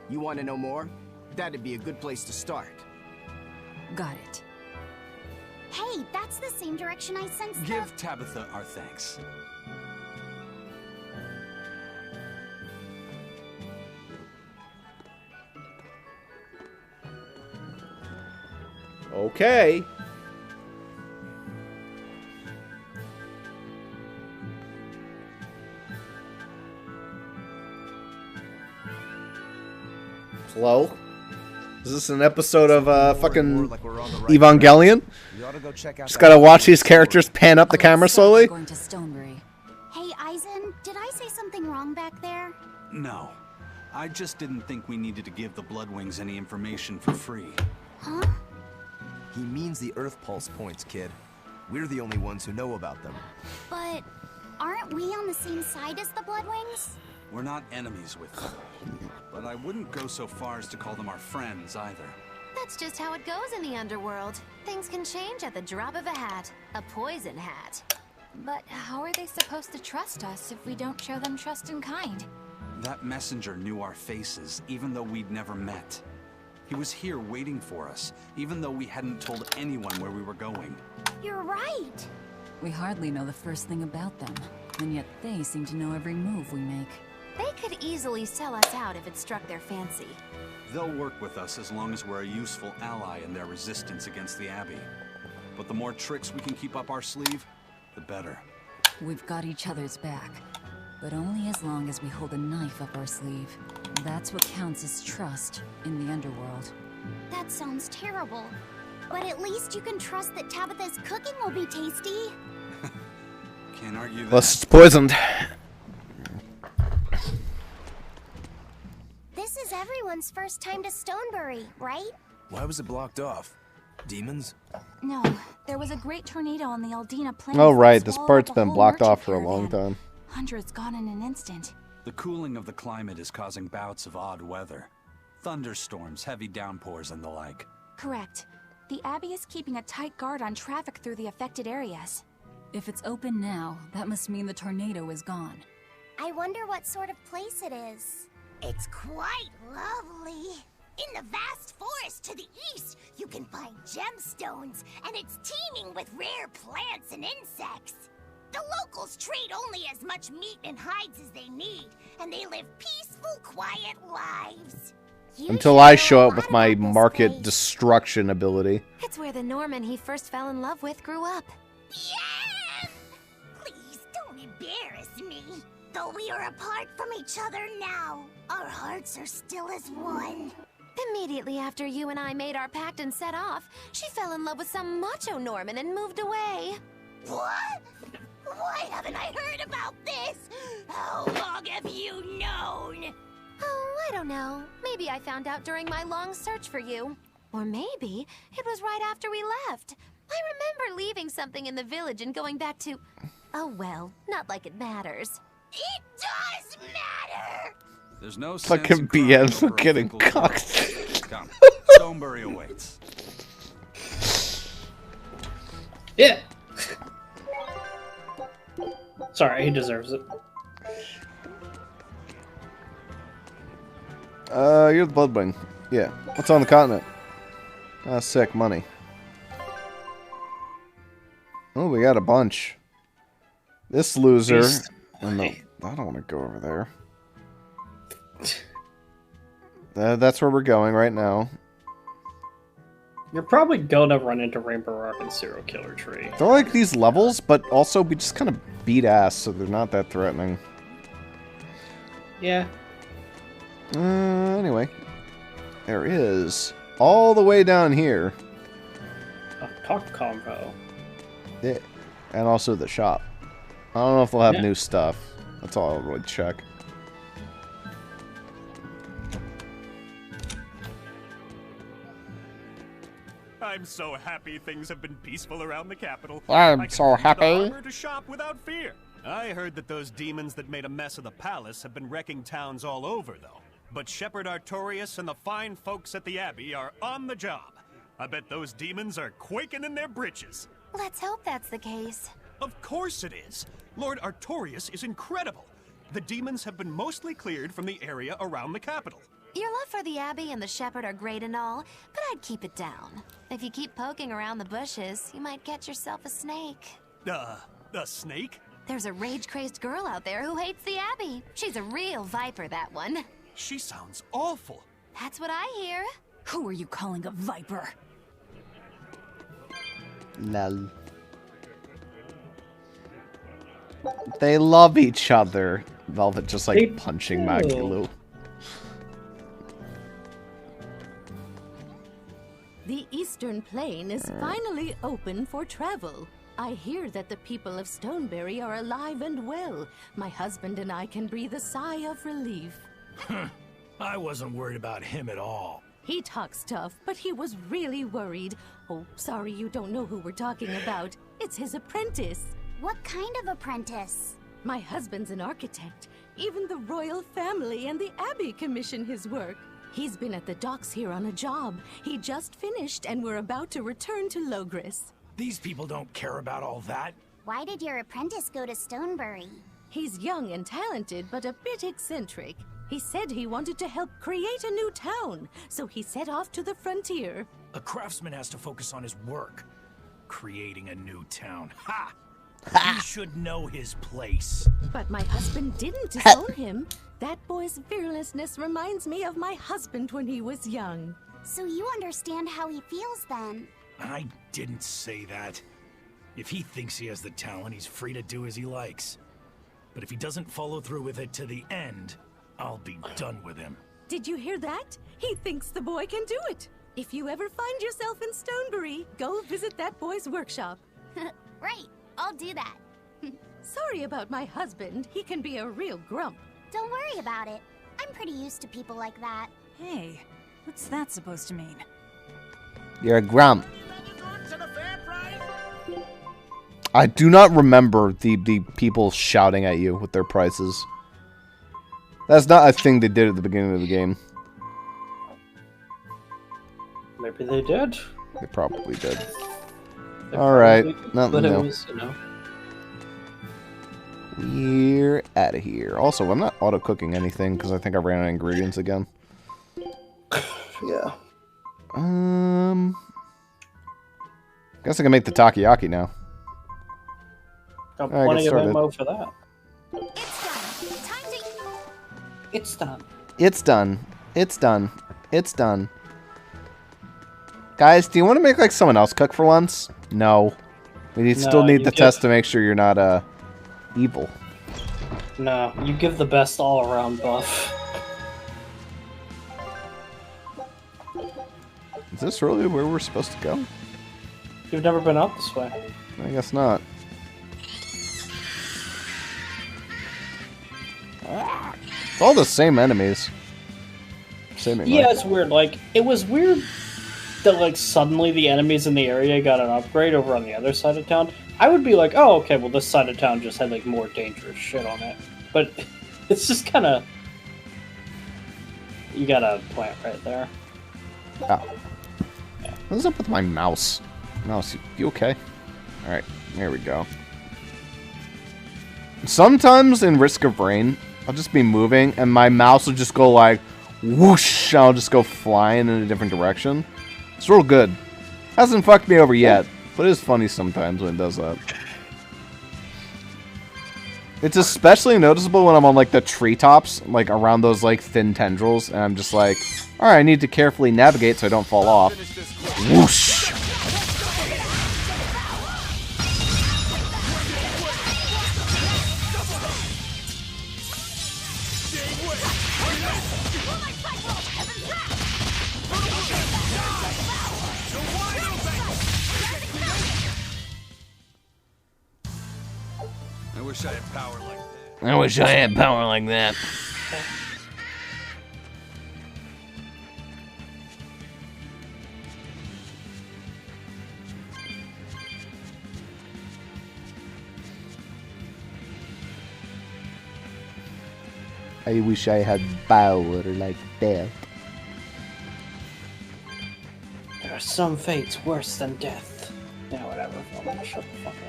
You want to know more? That'd be a good place to start. Got it. Hey, that's the same direction I sensed. Give Tabitha our thanks. Okay. Hello? Is this an episode of fucking Evangelion? Just gotta watch these characters pan up the camera slowly? Going to Stonebury. Hey, Eizen, did I say something wrong back there? No. I just didn't think we needed to give the Bloodwings any information for free. Huh? He means the Earth Pulse points, kid. We're the only ones who know about them. But aren't we on the same side as the Bloodwings? We're not enemies with them. But I wouldn't go so far as to call them our friends either. That's just how it goes in the underworld. Things can change at the drop of a hat. A poison hat. But how are they supposed to trust us if we don't show them trust in kind? That messenger knew our faces, even though we'd never met. He was here waiting for us, even though we hadn't told anyone where we were going. You're right. We hardly know the first thing about them, and yet they seem to know every move we make. They could easily sell us out if it struck their fancy. They'll work with us as long as we're a useful ally in their resistance against the Abbey. But the more tricks we can keep up our sleeve, the better. We've got each other's back, but only as long as we hold a knife up our sleeve. That's what counts as trust in the underworld. That sounds terrible. But at least you can trust that Tabitha's cooking will be tasty. Can't argue that. Unless it's poisoned. This is everyone's first time to Stonebury, right? Why was it blocked off? Demons? No, there was a great tornado on the Aldina Plains. Oh, right. that This swallowed part's up the been whole blocked merchant off for a long caravan. time. Hundreds gone in an instant. The cooling of the climate is causing bouts of odd weather. Thunderstorms, heavy downpours, and the like. Correct. The Abbey is keeping a tight guard on traffic through the affected areas. If it's open now, that must mean the tornado is gone. I wonder what sort of place it is. It's quite lovely. In the vast forest to the east, you can find gemstones, and it's teeming with rare plants and insects. The locals trade only as much meat and hides as they need, and they live peaceful, quiet lives. Until I show up with my market destruction ability. It's where the Norman he first fell in love with grew up. Yes! Please don't embarrass me. Though we are apart from each other now, our hearts are still as one. Immediately after you and I made our pact and set off, she fell in love with some macho Norman and moved away. What? Why haven't I heard about this? How long have you known? Oh, I don't know. Maybe I found out during my long search for you. Or maybe it was right after we left. I remember leaving something in the village and going back to... Oh well, not like it matters. It does matter! There's no Fucking BS for getting cocked. Come, Stonebury awaits. Yeah. Sorry, he deserves it. You're the Bloodwing. Yeah. What's on the continent? Ah, sick. Money. Oh, we got a bunch. This loser... I don't want to go over there. That's where we're going right now. You're probably gonna run into Rainbow Rock and Serial Killer Tree. They're like these levels, but also we just kind of beat ass, so they're not that threatening. Yeah. Anyway. There is. All the way down here. A talk convo. Yeah. And also the shop. I don't know if they'll have Yeah. new stuff. That's all I'll really check. I'm so happy things have been peaceful around the capital. I'm I can so come to the happy. harbor to shop without fear. I heard that those demons that made a mess of the palace have been wrecking towns all over, though. But Shepherd Artorius and the fine folks at the Abbey are on the job. I bet those demons are quaking in their britches. Let's hope that's the case. Of course it is. Lord Artorius is incredible. The demons have been mostly cleared from the area around the capital. Your love for the Abbey and the Shepherd are great and all, but I'd keep it down. If you keep poking around the bushes, you might get yourself a snake. A snake? There's a rage-crazed girl out there who hates the Abbey. She's a real viper, that one. She sounds awful. That's what I hear. Who are you calling a viper? Lol. They love each other. Velvet just like punching Magulu. The Eastern Plain is finally open for travel. I hear that the people of Stoneberry are alive and well. My husband and I can breathe a sigh of relief. I wasn't worried about him at all. He talks tough, but he was really worried. Oh, sorry you don't know who we're talking about. It's his apprentice. What kind of apprentice? My husband's an architect. Even the royal family and the Abbey commission his work. He's been at the docks here on a job. He just finished and we're about to return to Logris. These people don't care about all that. Why did your apprentice go to Stoneberry? He's young and talented, but a bit eccentric. He said he wanted to help create a new town, so he set off to the frontier. A craftsman has to focus on his work. Creating a new town. Ha! He should know his place. But my husband didn't disown him. That boy's fearlessness reminds me of my husband when he was young. So you understand how he feels then? I didn't say that. If he thinks he has the talent, he's free to do as he likes. But if he doesn't follow through with it to the end, I'll be done with him. Did you hear that? He thinks the boy can do it. If you ever find yourself in Stoneberry, go visit that boy's workshop. Right, I'll do that. Sorry about my husband. He can be a real grump. Don't worry about it. I'm pretty used to people like that. Hey, what's that supposed to mean? You're a grump. I do not remember the people shouting at you with their prices. That's not a thing they did at the beginning of the game. Maybe they did. They probably did. They Alright, probably did, nothing but it new. was, you know. We're out of here. Also, I'm not auto-cooking anything because I think I ran out of ingredients again. Yeah. Guess I can make the takoyaki now. Got Alright, plenty get of started. ammo for that. It's done. It's done. It's done. It's done. Guys, do you want to make like someone else cook for once? No. We still No, need you the get- test to make sure you're not evil. No, you give the best all-around buff. Is this really where we're supposed to go? You've never been out this way. I guess not. It's all the same enemies. Seemingly. Yeah, it's weird. Like, it was weird that, like, suddenly the enemies in the area got an upgrade over on the other side of town. I would be like, oh, okay, well, this side of town just had, like, more dangerous shit on it. But it's just kind of... You got a plant right there. Oh. What's up with my mouse? Mouse, you okay? Alright, there we go. Sometimes in Risk of Rain, I'll just be moving and my mouse will just go like whoosh, and I'll just go flying in a different direction. It's real good. Hasn't fucked me over yet, but it is funny sometimes when it does that. It's especially noticeable when I'm on like the treetops, like around those like thin tendrils, and I'm just like, alright, I need to carefully navigate so I don't fall off. Whoosh! wish I had power like that. I wish I had power like that. I wish I had power like that. There are some fates worse than death. Yeah, whatever. I'm gonna shut the fuck up.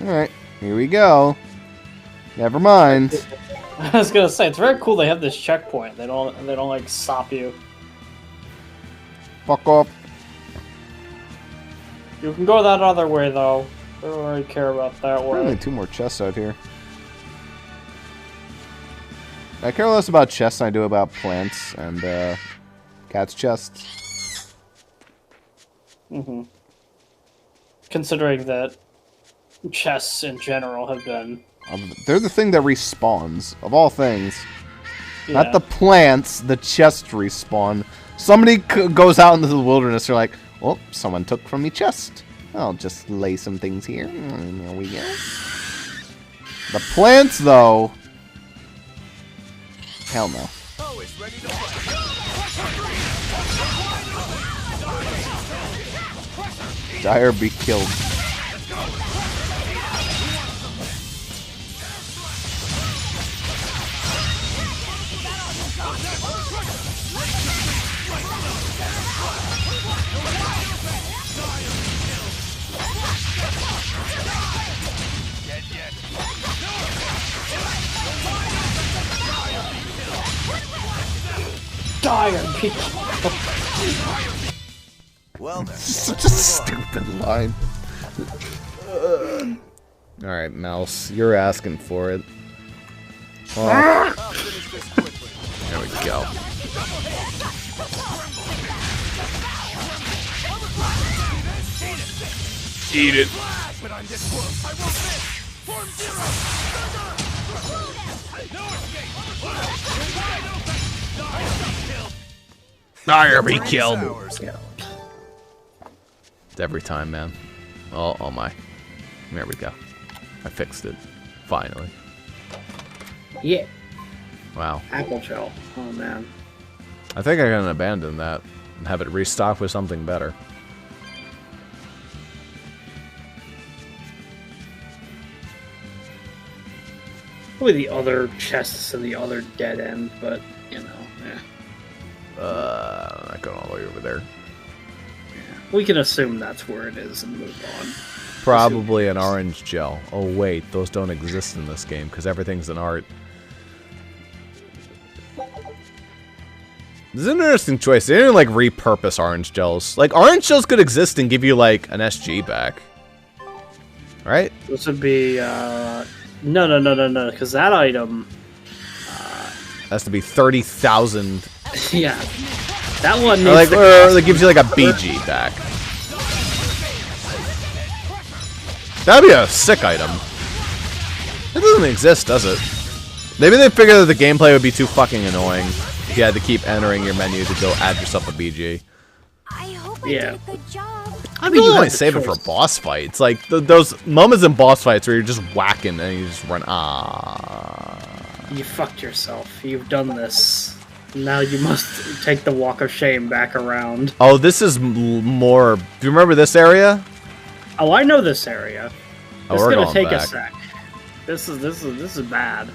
Alright, here we go. Never mind. I was gonna say, it's very cool they have this checkpoint. They don't like stop you. Fuck off. You can go that other way though. I don't really care about that way. Only 2 more chests out here. I care less about chests than I do about plants and cat's chests. Mm-hmm. Considering that chests in general have been... They're the thing that respawns, of all things. Yeah. Not the plants, the chest respawn. Somebody goes out into the wilderness, they're like, well, someone took from me chest. I'll just lay some things here. There we go. The plants, though... Hell no. Die or be killed. Die or be Well, such a stupid line. Alright, Mouse, you're asking for it. Well, there we go. Eat it. Die or be killed. It's every time, man. Oh my. There we go. I fixed it. Finally. Yeah. Wow. Apple gel. Oh man. I think I can abandon that and have it restocked with something better. Probably the other chests and the other dead end, but you know, yeah. I'm not going all the way over there. We can assume that's where it is and move on. Probably an orange gel. Oh wait, those don't exist in this game because everything's an art. This is an interesting choice. They didn't like repurpose orange gels. Like orange gels could exist and give you like an SG back, right? This would be no, because that item has to be 30,000. Yeah, that one Or needs like, or it gives you like a BG back. That'd be a sick item. It doesn't exist, does it? Maybe they figured that the gameplay would be too fucking annoying if you had to keep entering your menu to go add yourself a BG. Yeah. I mean, you want to save it for boss fights. Like, those moments in boss fights where you're just whacking and you just run, You fucked yourself. You've done this. Now you must take the walk of shame back around. Oh, this is more... Do you remember this area? Oh, I know this area. Oh, This is we're gonna going take a back. sec. This is bad.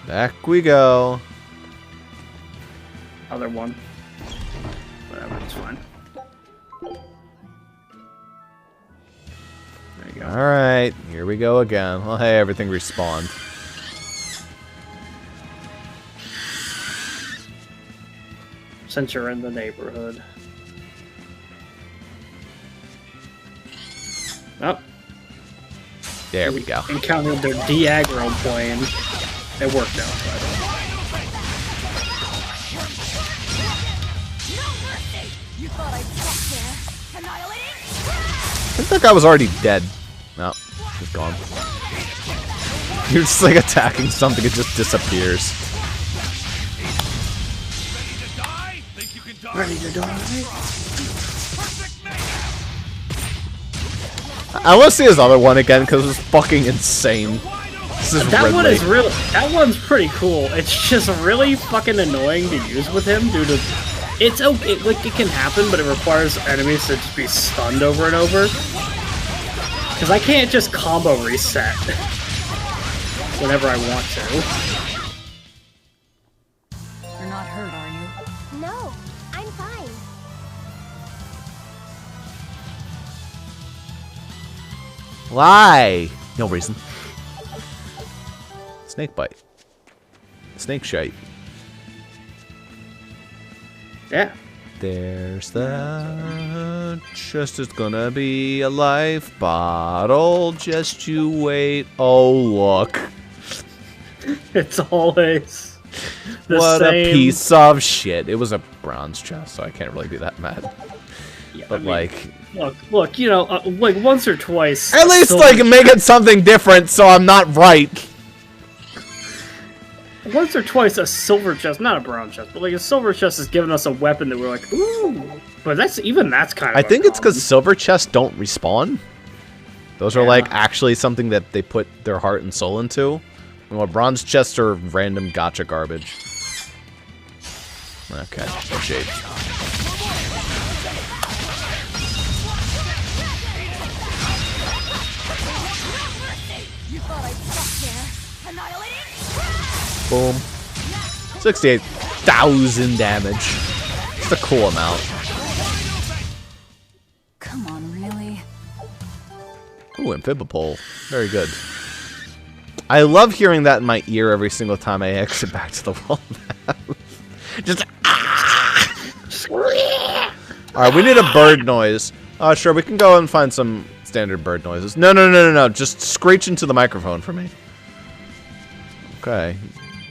Back we go. Other one. Whatever, it's fine. There you go. Alright, here we go again. Well, hey, everything respawned. Since you're in the neighborhood. Oh. There we go. Encountered their de-aggro plane. It worked out, by the way. You thought I'd stop there? Annihilating? I think that guy was already dead. No, he's gone. You're just like attacking something, it just disappears. Ready to die? I want to see his other one again because it's fucking insane. This is That one Ridley. is really. That one's pretty cool. It's just really fucking annoying to use with him due to. It's okay, like it can happen, but it requires enemies to just be stunned over and over. Because I can't just combo reset whenever I want to. You're not hurt, are you? No, I'm fine. Why? No reason. Snake bite. Snake shite. Yeah. There's the chest is gonna be a life bottle. Just you wait. Oh, look. It's always the What same. a piece of shit. It was a bronze chest, so I can't really be that mad. Yeah, But, I mean, like... Look, you know, like once or twice. At least, like, make it something different so I'm not right. Once or twice a silver chest, not a bronze chest, but like a silver chest has given us a weapon that we're like, ooh. But that's kind of. I think it's because silver chests don't respawn. Those are like actually something that they put their heart and soul into. Well, bronze chests are random gotcha garbage. Okay, no shade. You thought I'd stop there. Annihilating. Boom. 68,000 damage. It's a cool amount. Come on, really? Ooh, amphibopole. Very good. I love hearing that in my ear every single time I exit back to the wall map. Just Alright, we need a bird noise. Sure, we can go and find some standard bird noises. No. Just screech into the microphone for me. Okay.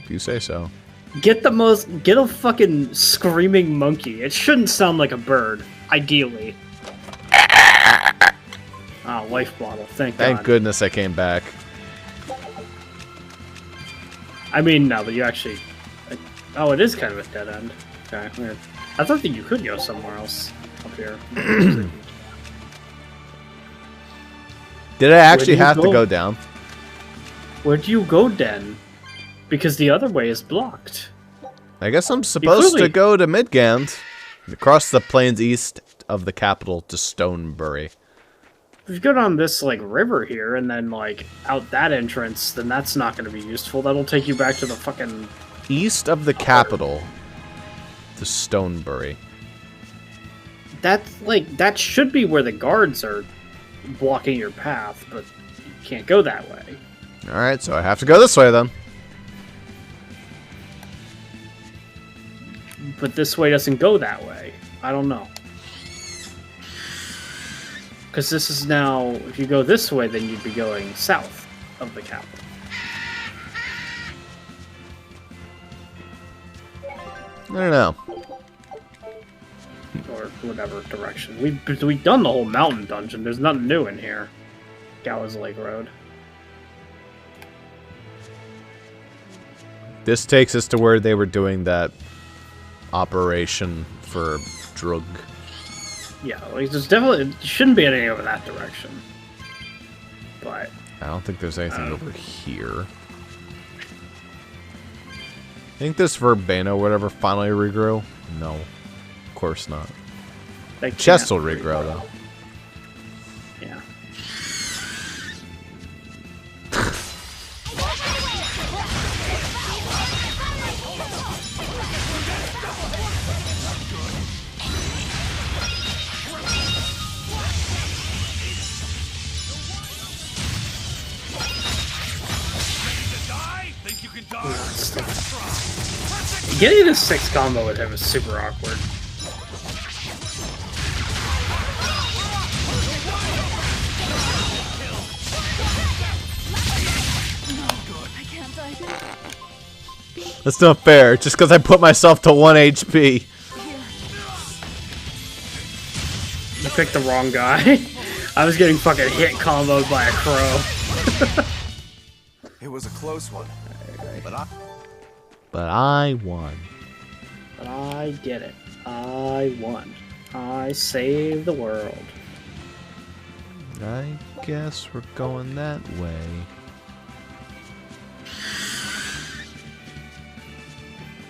If you say so. Get a fucking screaming monkey. It shouldn't sound like a bird, ideally. Ah, life bottle. Thank goodness I came back. I mean, no, but you actually. Oh, it is kind of a dead end. Okay, weird. I thought that you could go somewhere else up here. Did I actually have to go down? Where'd you go, Den? Because the other way is blocked. I guess I'm supposed to go to Midgand. Across the plains east of the capital to Stonebury. If you go down this, like, river here, and then, like, out that entrance, then that's not going to be useful. That'll take you back to the fucking... East of the capital to Stonebury. That's, like, that should be where the guards are blocking your path, but you can't go that way. Alright, so I have to go this way, then. But this way doesn't go that way. I don't know. Because this is now... If you go this way, then you'd be going south of the capital. I don't know. Or whatever direction. We've done the whole mountain dungeon. There's nothing new in here. Gallows Lake Road. This takes us to where they were doing that operation for drug. Yeah, like there's definitely... It shouldn't be anything over that direction. But... I don't think there's anything over here. I think this Verbena, whatever, finally regrew. No. Of course not. They Chest will can't regrow, though. Yeah. Getting a 6 combo with him is super awkward. That's not fair, just because I put myself to 1 HP. You picked the wrong guy. I was getting fucking hit comboed by a crow. It was a close one, But I won. But I did it. I won. I saved the world. I guess we're going that way.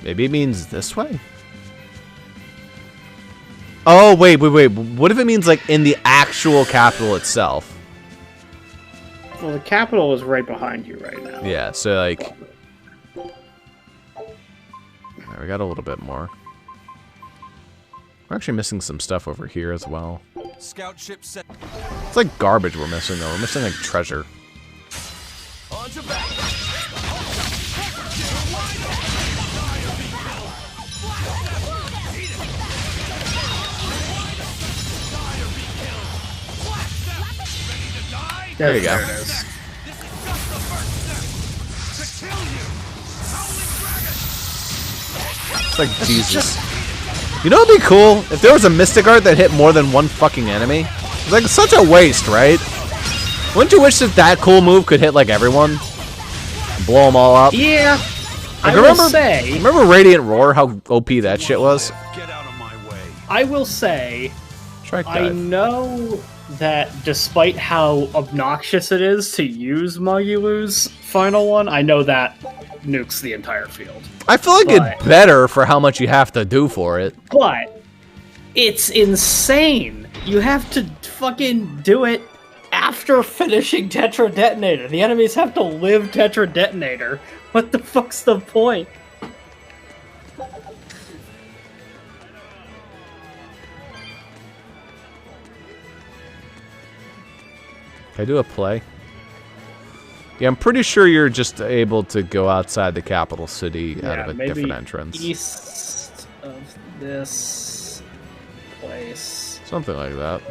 Maybe it means this way? Oh, wait. What if it means, like, in the actual capital itself? Well, the capital is right behind you right now. Yeah, so, like... Alright, we got a little bit more. We're actually missing some stuff over here as well. Scout ship set. It's like garbage we're missing, though. We're missing, like, treasure. On to battle. There you go. There it is. It's like Jesus. You know what'd be cool? If there was a Mystic Art that hit more than one fucking enemy? It's like such a waste, right? Wouldn't you wish that that cool move could hit like everyone? Blow them all up? Yeah. Like, I will say... Remember Radiant Roar, how OP that shit was? I will say... Strike I dive. know that despite how obnoxious it is to use Magulu's final one, I know that nukes the entire field. I feel like it's better for how much you have to do for it. But it's insane. You have to fucking do it after finishing Tetra Detonator. The enemies have to live Tetra Detonator. What the fuck's the point? Can I do a play? Yeah, I'm pretty sure you're just able to go outside the capital city out of a different entrance. East of this place. Something like that.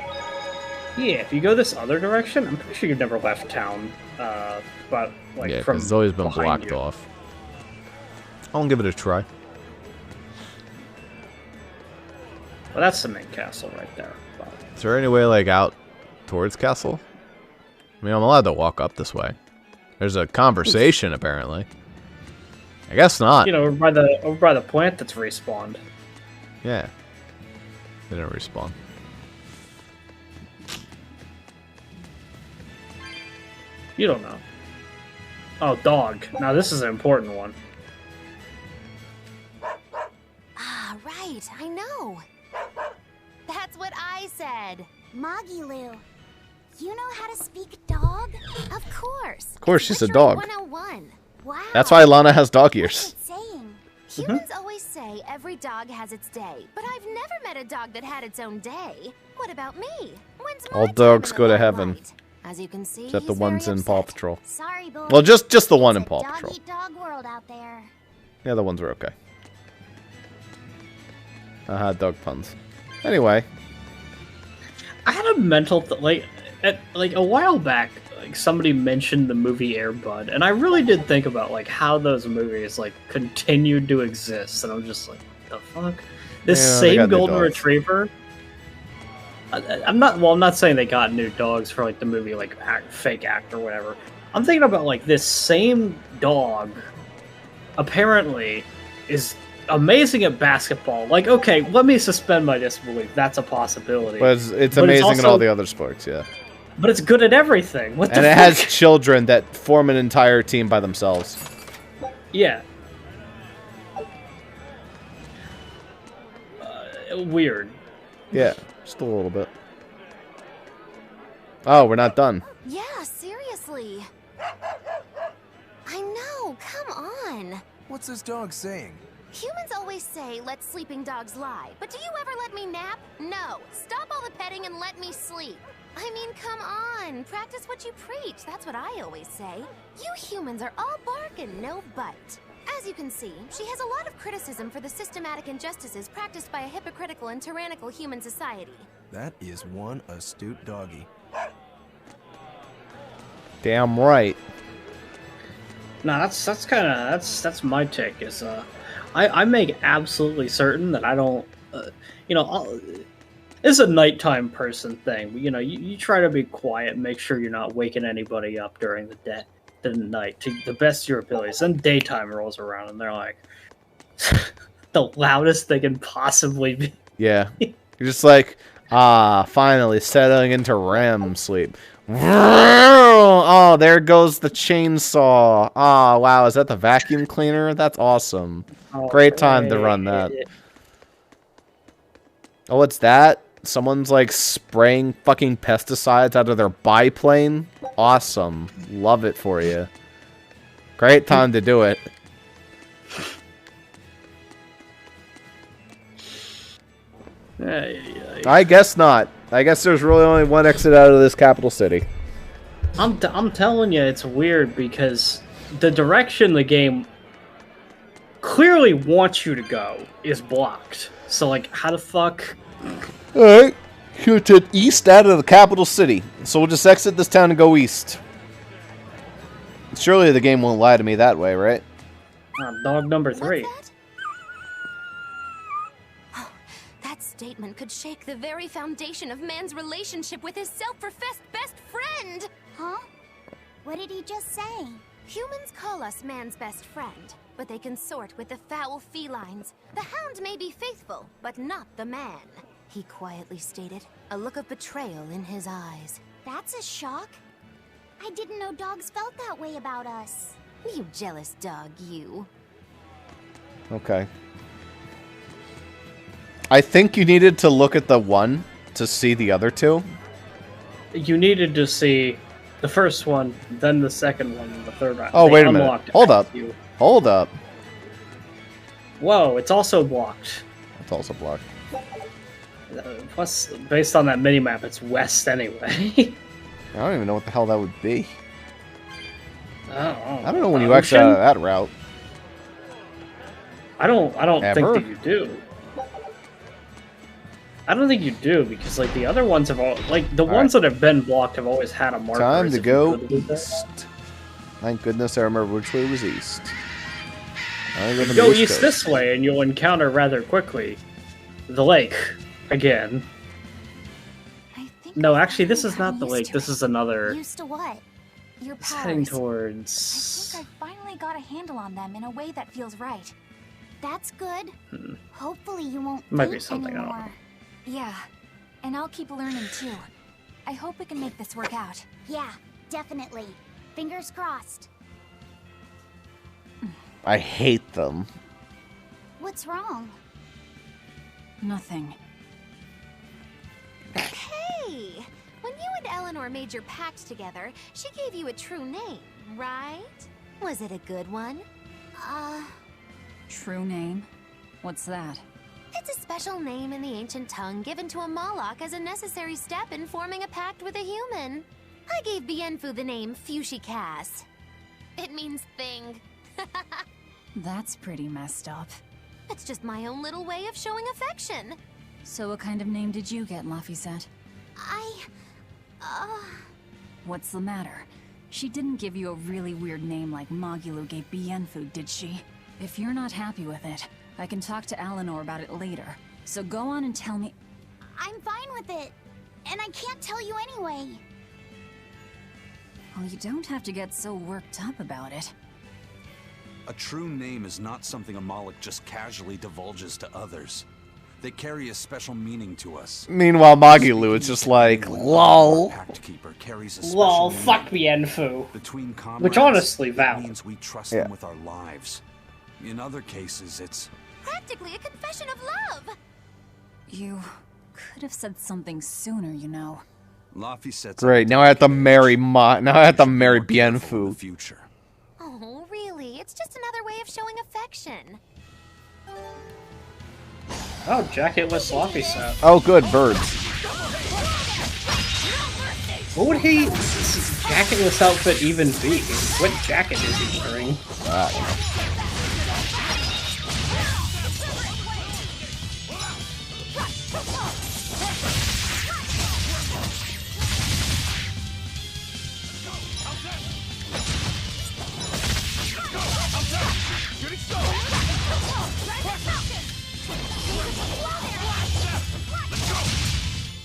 Yeah, if you go this other direction, I'm pretty sure you've never left town. But like Yeah, from because it's always been behind blocked you. off. I'll give it a try. Well, that's the main castle right there. But... Is there any way, like, out towards castle? I mean, I'm allowed to walk up this way. There's a conversation, apparently. I guess not. You know, over by the plant that's respawned. Yeah. They didn't respawn. You don't know. Oh, dog. Now this is an important one. Ah, right. I know. That's what I said. Magilu, you know how to speak dog? Of course. Of course, she's a dog. 101. Wow. That's why Lana has dog ears. Saying. Humans always say every dog has its day, but I've never met a dog that had its own day. What about me? When's my All time dogs in go the to heaven. limelight? As you can see, Except the he's very ones in upset. Paw Patrol. Sorry, boy. Well, just the one in It's a Paw dog Patrol. eat dog world out there. Yeah, the ones were okay. Dog puns. Anyway. I had a mental like a while back, like somebody mentioned the movie Air Bud, and I really did think about like how those movies like continued to exist, and I'm just like, the fuck? This Yeah, they same got new golden dogs. retriever. I'm not saying they got new dogs for like the movie like fake act or whatever. I'm thinking about like this same dog apparently is amazing at basketball. Like, okay, let me suspend my disbelief. That's a possibility. But it's But amazing in also- all the other sports, yeah. But it's good at everything. What the And it fuck? has children that form an entire team by themselves. Yeah. Weird. Yeah, just a little bit. Oh, we're not done. Yeah, seriously. I know, come on. What's this dog saying? Humans always say, let sleeping dogs lie. But do you ever let me nap? No. Stop all the petting and let me sleep. I mean, come on. Practice what you preach. That's what I always say. You humans are all bark and no bite. As you can see, she has a lot of criticism for the systematic injustices practiced by a hypocritical and tyrannical human society. That is one astute doggy. Damn right. No, that's my take. Is I make absolutely certain that I don't, it's a nighttime person thing. You know, you try to be quiet, make sure you're not waking anybody up during the night to the best of your abilities. Then daytime rolls around and they're like the loudest they can possibly be. Yeah. You're just like, Ah, finally settling into REM sleep. Oh, there goes the chainsaw. Ah, wow, is that the vacuum cleaner? That's awesome. Great time to run that. Oh, what's that? Someone's like spraying fucking pesticides out of their biplane. Awesome. Love it for you. Great time to do it. I guess not. I guess there's really only one exit out of this capital city. I'm telling you, it's weird because the direction the game clearly wants you to go is blocked. So, like, how the fuck? Alright. Here to east out of the capital city. So we'll just exit this town and go east. Surely the game won't lie to me that way, right? Dog number 3. That statement could shake the very foundation of man's relationship with his self-professed best friend! Huh? What did he just say? Humans call us man's best friend, but they consort with the foul felines. The hound may be faithful, but not the man, he quietly stated, a look of betrayal in his eyes. That's a shock. I didn't know dogs felt that way about us. You jealous dog, you. Okay. I think you needed to look at the one to see the other two. You needed to see the first one, then the second one, and the third one. Oh, They wait a minute. unlocked it Hold as up. you. Hold up. Whoa, it's also blocked. It's also blocked. Plus, based on that minimap, it's west anyway. I don't even know what the hell that would be. I don't know when you exit out of that route. I don't Ever? think that you do. I don't think you do because like the other ones have all like the ones that have been blocked have always had a marker. Time as to if you go could do that. east. Thank goodness I remember which way was east. I live in the Go East east Coast. this way and you'll encounter rather quickly the lake again. No, actually, this is not the lake. This is another. Used to what? Your It's heading powers. towards. I think I finally got a handle on them in a way that feels right. That's good. Hopefully you won't Might be faint something, I don't anymore. Yeah, and I'll keep learning too. I hope we can make this work out. Yeah, definitely. Fingers crossed. I hate them. What's wrong? Nothing. Hey! When you and Eleanor made your pact together, she gave you a true name, right? Was it a good one? True name? What's that? It's a special name in the ancient tongue given to a Moloch as a necessary step in forming a pact with a human. I gave Bienfu the name Fushicas. It means thing. That's pretty messed up. It's just my own little way of showing affection. So what kind of name did you get, Laphicet? uh... What's the matter? She didn't give you a really weird name like Magilou gave Bienfu, did she? If you're not happy with it, I can talk to Eleanor about it later. So go on and tell me... I'm fine with it. And I can't tell you anyway. Well, you don't have to get so worked up about it. A true name is not something a Moloch just casually divulges to others. They carry a special meaning to us. Meanwhile, Magilou, it's just like, lol. Pact Keeper carries a special Lol, meaning. fuck Bienfu. Between comrades, Which honestly, it valid. means we trust Yeah. them with our lives. In other cases, it's Practically a confession of love. You could have said something sooner, you know. Laphicet's Great, now I have to marry now I have to marry Bienfu. future. Oh, really? It's just another way of showing affection. Oh, jacketless sloppy set. Oh, good, birds. What would his jacketless outfit even be? What jacket is he wearing? I don't know.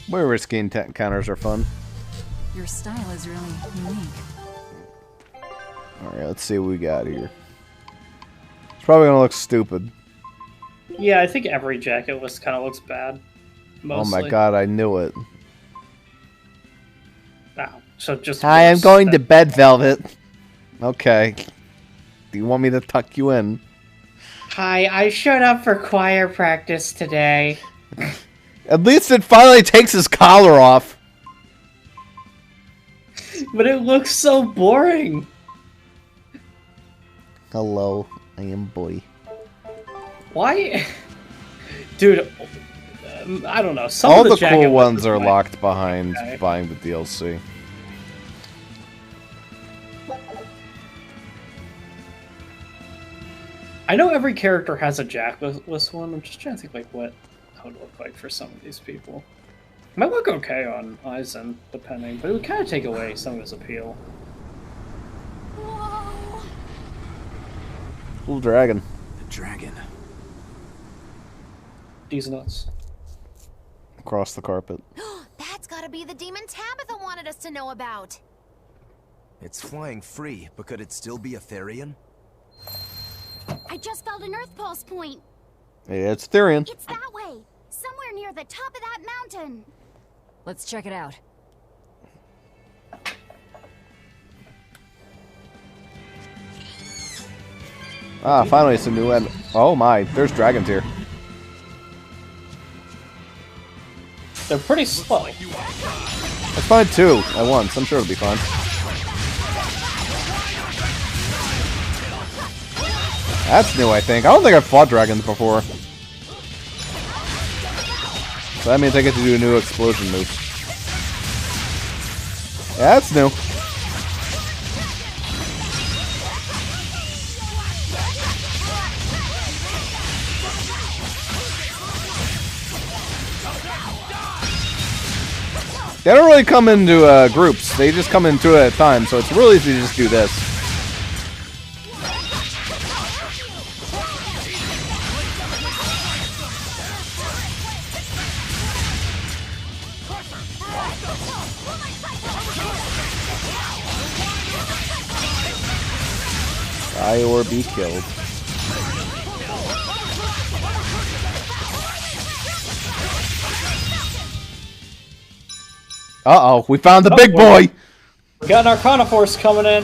Where skin counters are fun. Your style is really unique. Alright, let's see what we got here. It's probably gonna look stupid. Yeah, I think every jacketless kind of looks bad. Mostly. Oh my god, I knew it. Wow. So just. Hi, I'm worse going to than- bed, Velvet. Okay. Do you want me to tuck you in? Hi, I showed up for choir practice today. At least it finally takes his collar off. But it looks so boring. Hello, I am boy. Why? Dude, I don't know. Some All of the jacket cool ones weapons are might- locked behind Okay. buying the DLC. I know every character has a jackless one. I'm just trying to think like what that would look like for some of these people. It might look okay on Eizen, depending, but it would kind of take away some of his appeal. Cool dragon. The dragon. These nuts. Across the carpet. That's gotta be the demon Tabitha wanted us to know about. It's flying free, but could it still be a Therian? I just felt an Earth Pulse point. Yeah, it's Therian. It's that way. Somewhere near the top of that mountain. Let's check it out. Ah, finally some new end. Oh my, there's dragons here. They're pretty slow. That's fine too, at once. I'm sure it'll be fine. That's new, I think. I don't think I've fought dragons before. So that means I get to do a new explosion move. Yeah, that's new. They don't really come into groups. They just come in two at a time, so it's really easy to just do this. Die or be killed. Uh-oh, we found the big boy! We got an Arcana Force coming in.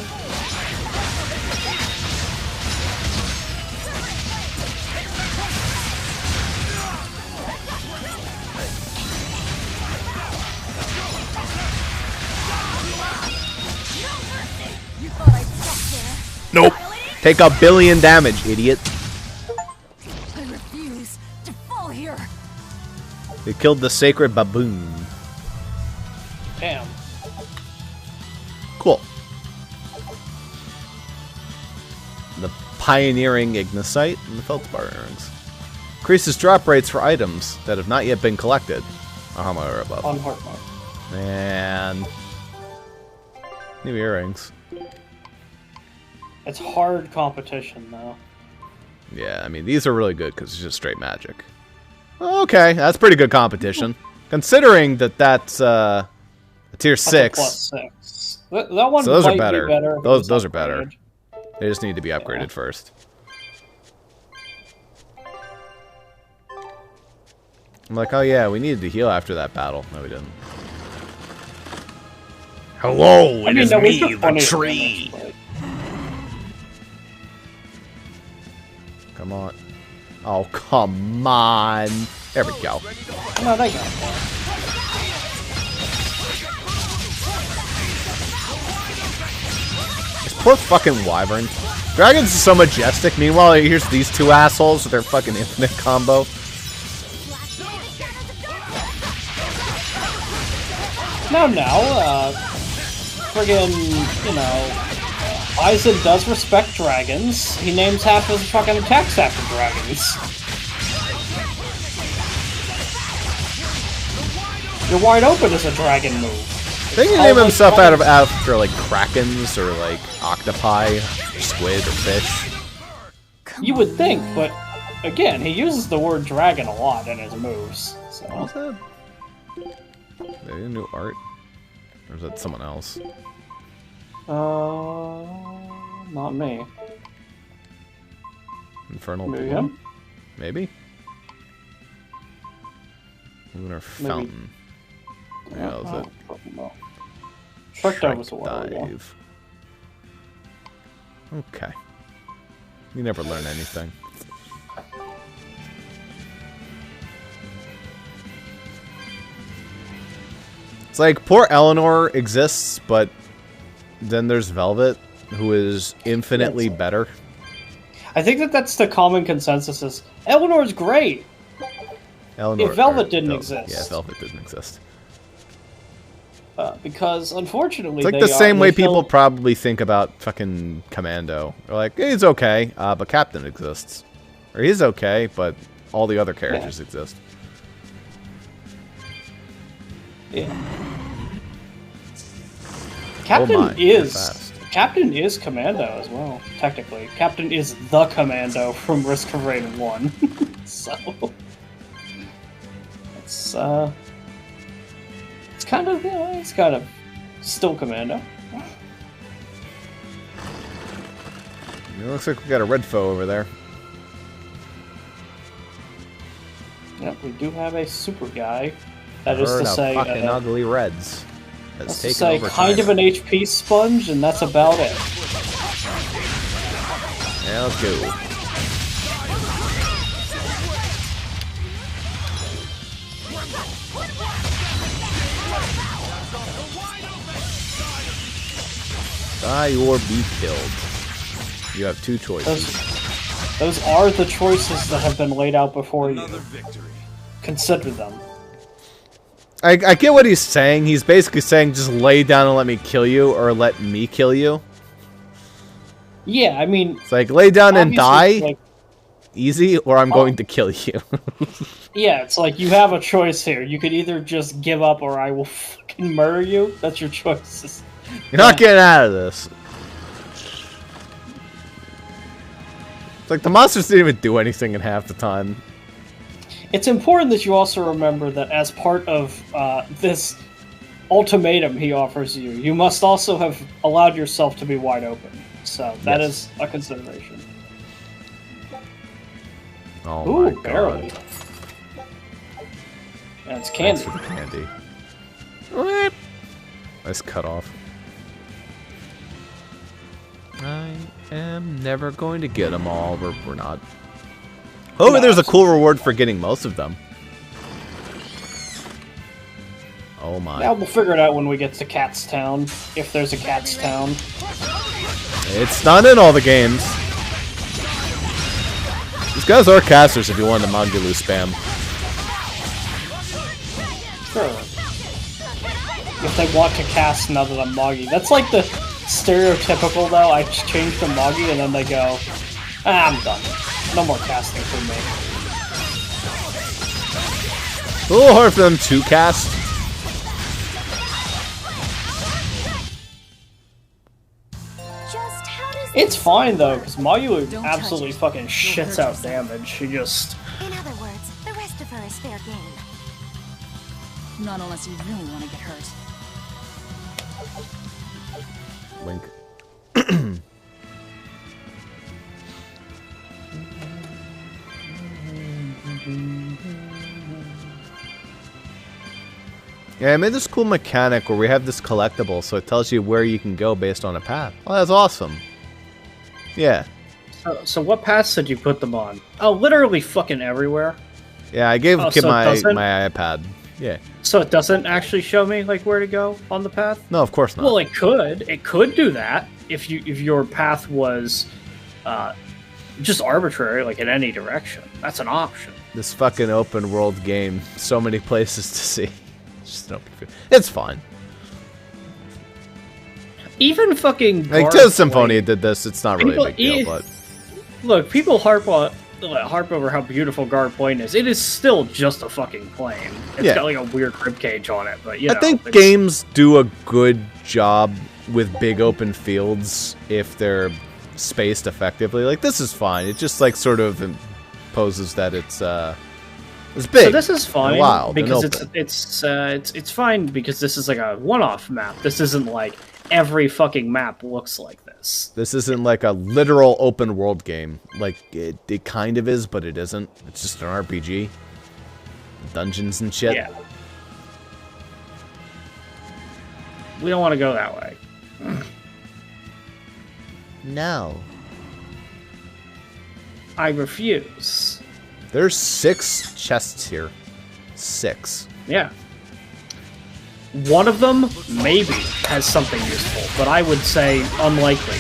Nope. Take a billion damage, idiot. I refuse to fall here. We killed the sacred baboon. Damn. Cool. The pioneering Ignisite and the Feldspar earrings. Increases drop rates for items that have not yet been collected. On my or above. On heart mark. And new earrings. It's hard competition, though. Yeah, I mean, these are really good because it's just straight magic. Okay, that's pretty good competition. Considering that that's a tier That's a 6. +6. That one So those might are better. be better. if Those it's those are better. upgraded. They just need to be upgraded first. I'm like, oh yeah, we needed to heal after that battle. No, we didn't. Hello, it is no, we me, took the plenty of tree. damage, but- Come on. Oh, come on. There we go. No, they got that. This poor fucking wyvern. Dragons is so majestic. Meanwhile, here's these two assholes with their fucking infinite combo. No, friggin', you know, Eizen does respect dragons. He names half his fucking attacks after dragons. You're wide open as a dragon move. I think he All named those himself dragons- after like krakens or like octopi, squid or fish. You would think, but again, he uses the word dragon a lot in his moves. So. They didn't do art? Or is that someone else? Not me. Infernal Maybe Bloom? him? Maybe? Lunar Fountain. Yeah, that was it. Shark Dive was a while ago. Dive. Okay. You never learn anything. It's like poor Eleanor exists, but then there's Velvet, who is infinitely better. I think that's the common consensus is Eleanor's great. Eleanor, if Velvet didn't exist. Yeah, Velvet didn't exist. Because unfortunately, it's like the same way people probably think about fucking Commando. They're like, he's okay, but Captain exists. Or he's okay, but all the other characters exist. Yeah. Captain is Commando as well, technically. Captain is the Commando from Risk of Rain 1. So it's kind of still Commando. It looks like we got a red foe over there. Yep, we do have a super guy. That is Heard to say, fucking ugly reds. That's to say, kind of an HP sponge, and that's about it. Yeah, let's go. Die or be killed. You have two choices. Those are the choices that have been laid out before you. Consider them. I get what he's saying. He's basically saying just lay down and let me kill you, or let me kill you. Yeah, I mean... It's like, lay down and die, like, easy, or I'm going to kill you. Yeah, it's like, you have a choice here. You could either just give up, or I will fucking murder you. That's your choices. You're not getting out of this. It's like, the monsters didn't even do anything in half the time. It's important that you also remember that as part of this ultimatum he offers you, you must also have allowed yourself to be wide open. So that is a consideration. Oh Ooh, my god. barely. And it's candy. Thanks for the candy. Nice cut off. I am never going to get them all. We're not. Oh, there's a cool reward for getting most of them. Oh my. Yeah, we'll figure it out when we get to Cat's Town, if there's a Cat's Town. It's not in all the games. These guys are casters if you want to Magulu spam. Sure. If they want to cast now that I'm Moggy. That's like the stereotypical, though. I change to Moggy and then they go, I'm done. No more casting for me. It's a little hard for them to cast. It's fine though, because Mayu absolutely fucking shits out damage. She just... In other words, the rest of her is fair game. Not unless you really want to get hurt. Link. Yeah, I made this cool mechanic where we have this collectible, so it tells you where you can go based on a path. Oh, that's awesome. Yeah. So what paths did you put them on? Oh, literally fucking everywhere. Yeah, I gave Kid my iPad. Yeah. So it doesn't actually show me like where to go on the path? No, of course not. Well, it could. It could do that if your path was just arbitrary, like in any direction. That's an option. This fucking open world game, so many places to see. It's fine. Even fucking like Tales Symphonia did this. It's not really a big deal, but look, people harp over how beautiful Guard Plain is. It is still just a fucking plane. It's got like a weird ribcage on it, but I think games do a good job with big open fields if they're spaced effectively. Like this is fine. It just like sort of imposes that it's big. So this is fine wild because it's fine because this is like a one-off map. This isn't like every fucking map looks like this. This isn't like a literal open world game. Like it kind of is, but it isn't. It's just an RPG. dungeons and shit. Yeah. We don't want to go that way. No. I refuse. There's 6 chests here. 6. Yeah. One of them, maybe, has something useful, but I would say unlikely.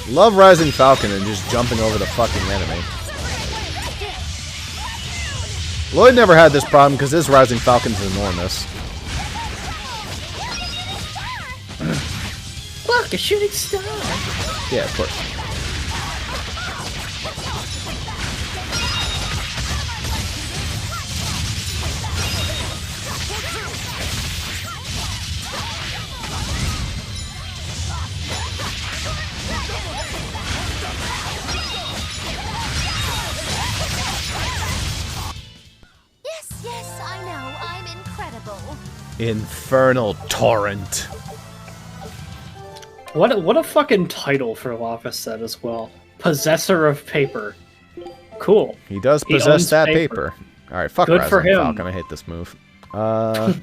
Love Rising Falcon and just jumping over the fucking enemy. Lloyd never had this problem because his Rising Falcon's enormous. Look, a shooting star! Yeah, of course. Yes, I know. I'm incredible. Infernal Torrent. What a fucking title for Lava set as well. Possessor of paper. Cool. He does He possess owns that paper. Alright, fuck Good Rising for him. Falcon. I hate this move. Oh,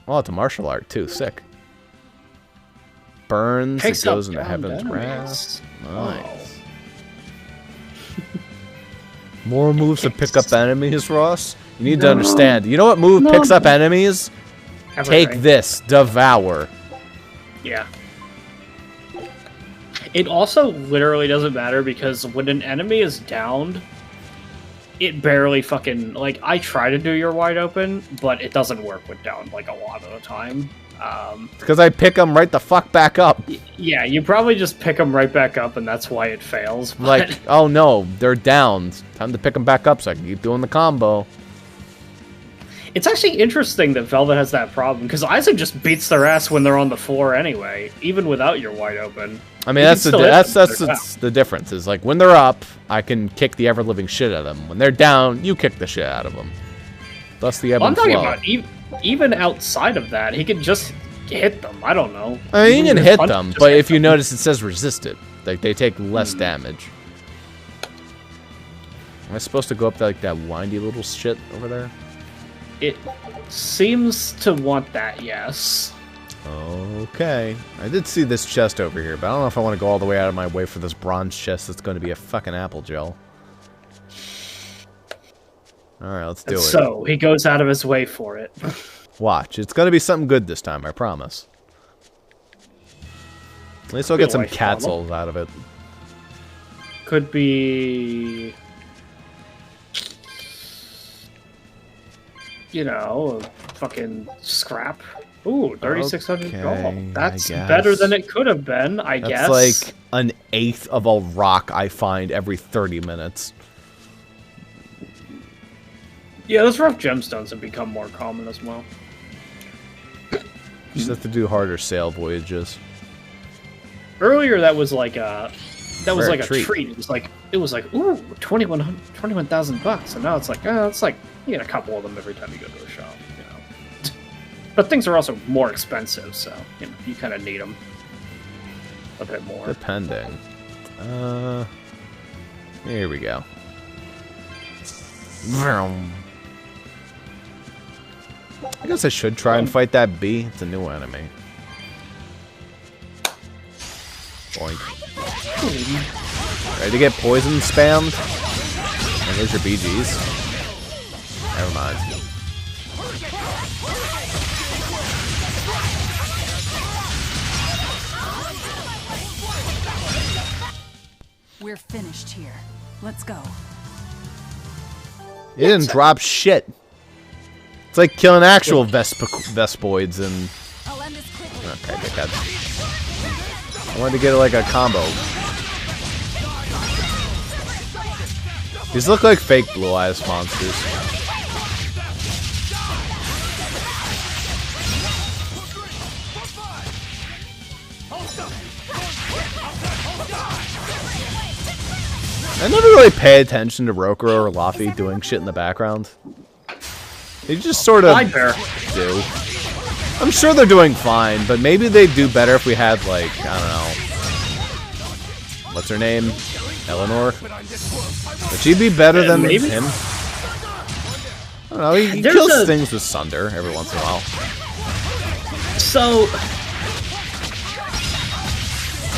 it's a martial art too. Sick. Burns. Picks It goes up into downed Heaven's enemies. Wrath. Nice. More moves to pick up enemies, Ross? You need to understand. You know what move picks up enemies? Everything. Take this. Devour. Yeah. It also literally doesn't matter because when an enemy is downed, it barely fucking... Like, I try to do your wide open, but it doesn't work with down, like, a lot of the time. Because I pick them right the fuck back up. Yeah, you probably just pick them right back up, and that's why it fails. But... Like, oh no, they're down. Time to pick them back up so I can keep doing the combo. It's actually interesting that Velvet has that problem, because Eizen just beats their ass when they're on the floor anyway, even without your wide open. I mean, that's the difference. Is like when they're up, I can kick the ever-living shit out of them. When they're down, you kick the shit out of them. Thus the ebb I'm and talking flow. about even outside of that, he can just hit them. I don't know. I mean, you Even can if hit punch them, just but hit if you them. notice, it says resisted. Like they take less damage. Am I supposed to go up to, like that windy little shit over there? It seems to want that, yes. Okay. I did see this chest over here, but I don't know if I want to go all the way out of my way for this bronze chest that's going to be a fucking apple gel. Alright, let's do it. So, he goes out of his way for it. Watch. It's going to be something good this time, I promise. At least I'll get some Like cat funnel. souls out of it. Could be... You know, a fucking scrap. Ooh, 3,600 gold. That's I better guess. than it could have been, I guess. That's like an eighth of a rock I find every 30 minutes. Yeah, those rough gemstones have become more common as well. Just have to do harder sail voyages. Earlier, that was like a Rare a treat. treat. It was like ooh, 21,000 bucks, and now it's like you get a couple of them every time you go to a shop, you know. But things are also more expensive, so you know you kind of need them a bit more. Depending. Here we go. Vroom. I guess I should try and fight that bee. It's a new enemy. Boink. Ready to get poison spammed? And there's your BGs. Never mind. We're finished here. Let's go. It didn't drop shit. It's like killing actual Vespoids and... Okay, good catch. I wanted to get like a combo. These look like fake Blue Eyes monsters. I never really pay attention to Rokuro or Laffy doing shit in the background. They just sort of do. I'm sure they're doing fine, but maybe they'd do better if we had, like, I don't know, what's her name? Eleanor. Would she be better than maybe? him? I don't know, he There's kills a- things with Sunder every once in a while. So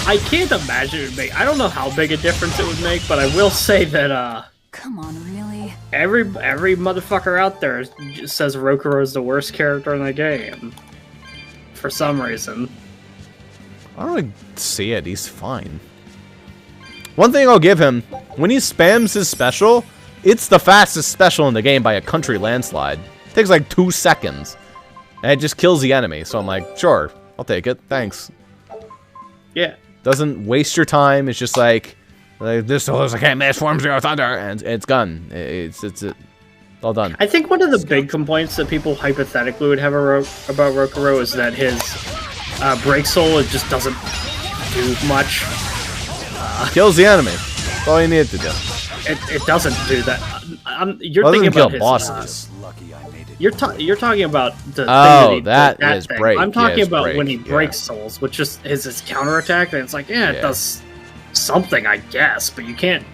I can't imagine it would make. I don't know how big a difference it would make, but I will say that Come on, really? every motherfucker out there says Rokuro is the worst character in the game for some reason. I don't really see it, he's fine. One thing I'll give him, when he spams his special, it's the fastest special in the game by a country landslide. It takes like 2 seconds. And it just kills the enemy, so I'm like, sure, I'll take it, thanks. Yeah. Doesn't waste your time, it's just like this I can't match Form Zero Thunder, and it's gone. It's all done. I think one of the big complaints that people hypothetically would have about Rokuro is that his break soul just doesn't do much. Kills the enemy. That's all you need to do. It doesn't do that. You're Well, it thinking doesn't about kill his. bosses. You're talking about the Oh, thing that that is thing. break. I'm talking Yeah, it's about break, when he yeah. breaks souls, which just is his counterattack, and it's like, yeah, it Yeah. does something, I guess, but you can't.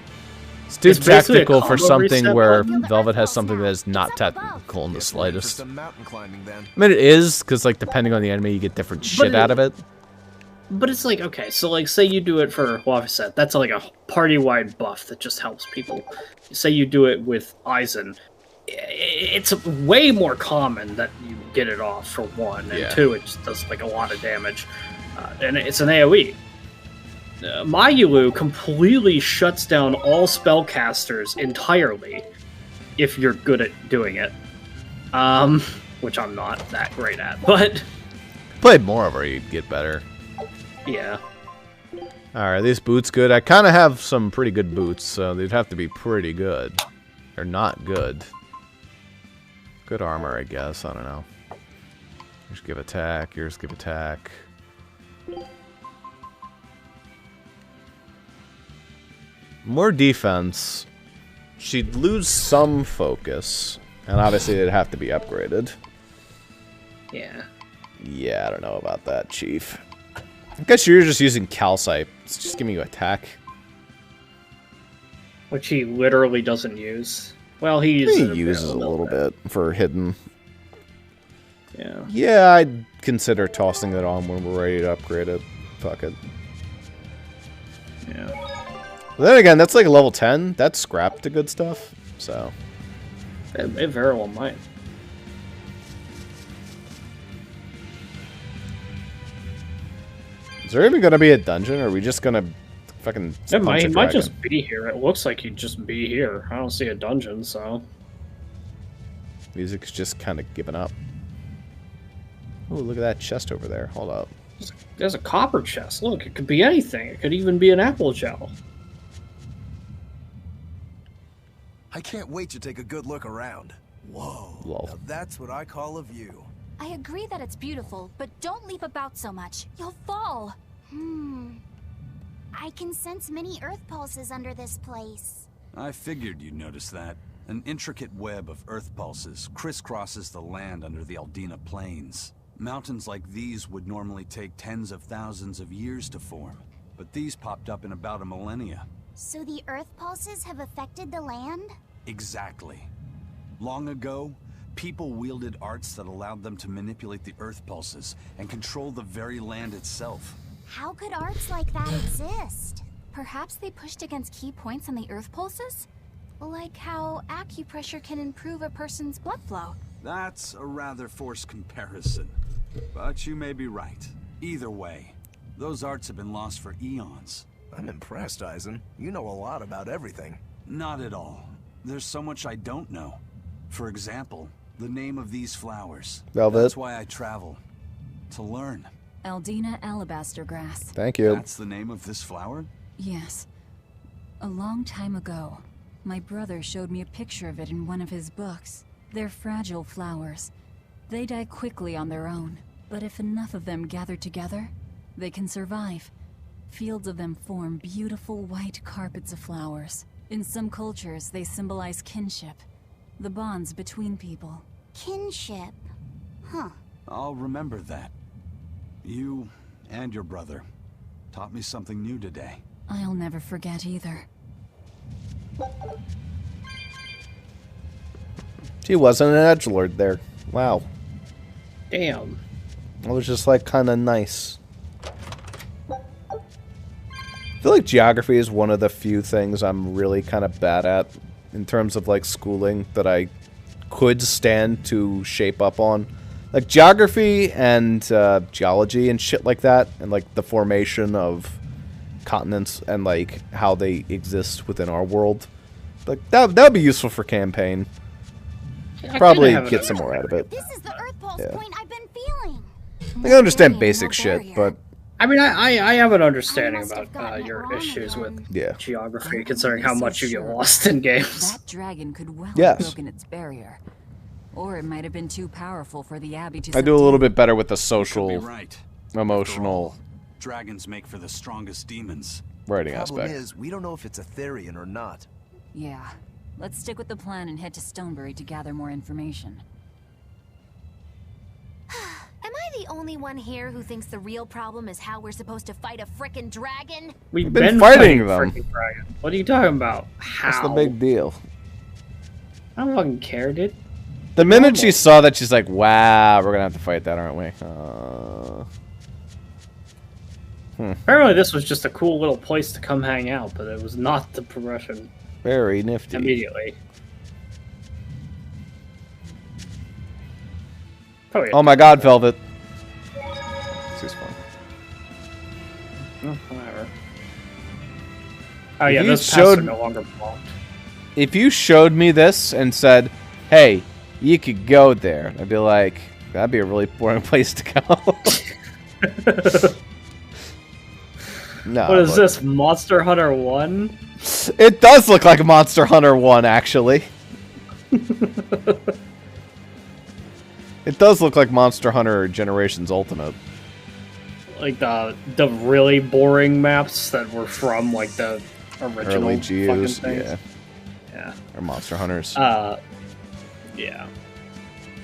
It's too basically a technical for combo something reset where button. Velvet has something that is not technical in the slightest. Some mountain climbing then. I mean, it is, because, like, depending on the enemy, you get different shit out of it. But it's like, okay, so like, say you do it for Wafset, that's like a party-wide buff that just helps people. Say you do it with Eizen, it's way more common that you get it off, for one, and Yeah. two, it just does like a lot of damage, and it's an AoE. Mayulu completely shuts down all spellcasters entirely if you're good at doing it, which I'm not that great at, but Played more of her, you'd get better. yeah. Alright, these boots good. I kind of have some pretty good boots, so they'd have to be pretty good. They're not good. Good armor, I guess. I don't know. Yours give attack. Yours give attack. More defense. She'd lose some focus. And obviously it'd have to be upgraded. Yeah. Yeah, I don't know about that, Chief. I guess you're just using calcite. It's just giving you attack. Which he literally doesn't use. Well, he uses, a little bit for hidden. Yeah. Yeah, I'd consider tossing it on when we're ready to upgrade it. Fuck it. Yeah. But then again, that's like a level 10. That's scrapped to good stuff. So. It very well might. Is there even gonna be a dungeon, or are we just gonna fucking He might dragon? just be here. It looks like he'd just be here. I don't see a dungeon, so. Music's just kind of giving up. Oh, look at that chest over there. Hold up. There's a copper chest. Look, it could be anything. It could even be an apple gel. I can't wait to take a good look around. Whoa. Lol. Now that's what I call a view. I agree that it's beautiful, but don't leap about so much. You'll fall. I can sense many earth pulses under this place. I figured you'd notice that. An intricate web of earth pulses crisscrosses the land under the Aldina Plains. Mountains like these would normally take tens of thousands of years to form, but these popped up in about a millennia. So the earth pulses have affected the land? Exactly. Long ago, people wielded arts that allowed them to manipulate the earth pulses and control the very land itself. How could arts like that exist? Perhaps they pushed against key points on the earth pulses? Like how acupressure can improve a person's blood flow. That's a rather forced comparison, but you may be right. Either way, those arts have been lost for eons. I'm impressed, Eizen. You know a lot about everything. Not at all. There's so much I don't know. For example, the name of these flowers. Velvet. That's why I travel. To learn. Aldina alabaster grass. Thank you. That's the name of this flower? Yes. A long time ago, my brother showed me a picture of it in one of his books. They're fragile flowers. They die quickly on their own, but if enough of them gather together, they can survive. Fields of them form beautiful white carpets of flowers. In some cultures, they symbolize kinship, the bonds between people. Kinship. Huh. I'll remember that. You and your brother taught me something new today. I'll never forget either. She wasn't an edgelord there. Wow. Damn. It was just like kind of nice. I feel like geography is one of the few things I'm really kind of bad at in terms of like schooling that I could stand to shape up on. Like geography and geology and shit like that, and like the formation of continents and like how they exist within our world. Like that would be useful for campaign. Probably get some more out of it. This is the Earth Pulse point I've been feeling. I can understand basic shit, but I mean, I have an understanding about your issues with geography, considering how much you get lost in games. That dragon could well have broken its barrier. Or it might have been too powerful for the Abbey to I do a little bit better with the social, emotional, dragons make for the strongest demons. Writing Problem aspect. is, we don't know if it's a Therian or not. Yeah. Let's stick with the plan and head to Stonebury to gather more information. Am I the only one here who thinks the real problem is how we're supposed to fight a frickin' dragon? We've been been fighting them. frickin' dragon. What are you talking about? How? That's the big deal. I don't fucking care, dude. The minute she saw that, she's like, wow, we're gonna have to fight that, aren't we? Apparently this was just a cool little place to come hang out, but it was not the progression. Very nifty. Immediately. Oh my god, Velvet. This is fun. Oh, whatever. Oh yeah, those paths are no longer blocked. If you showed me this and said, hey, you could go there, I'd be like, that'd be a really boring place to go. No. What is this, Monster Hunter 1? It does look like Monster Hunter 1, actually. It does look like Monster Hunter Generations Ultimate. Like the really boring maps that were from like the original Early fucking GUs, things. yeah. Yeah. Or Monster Hunters. Yeah.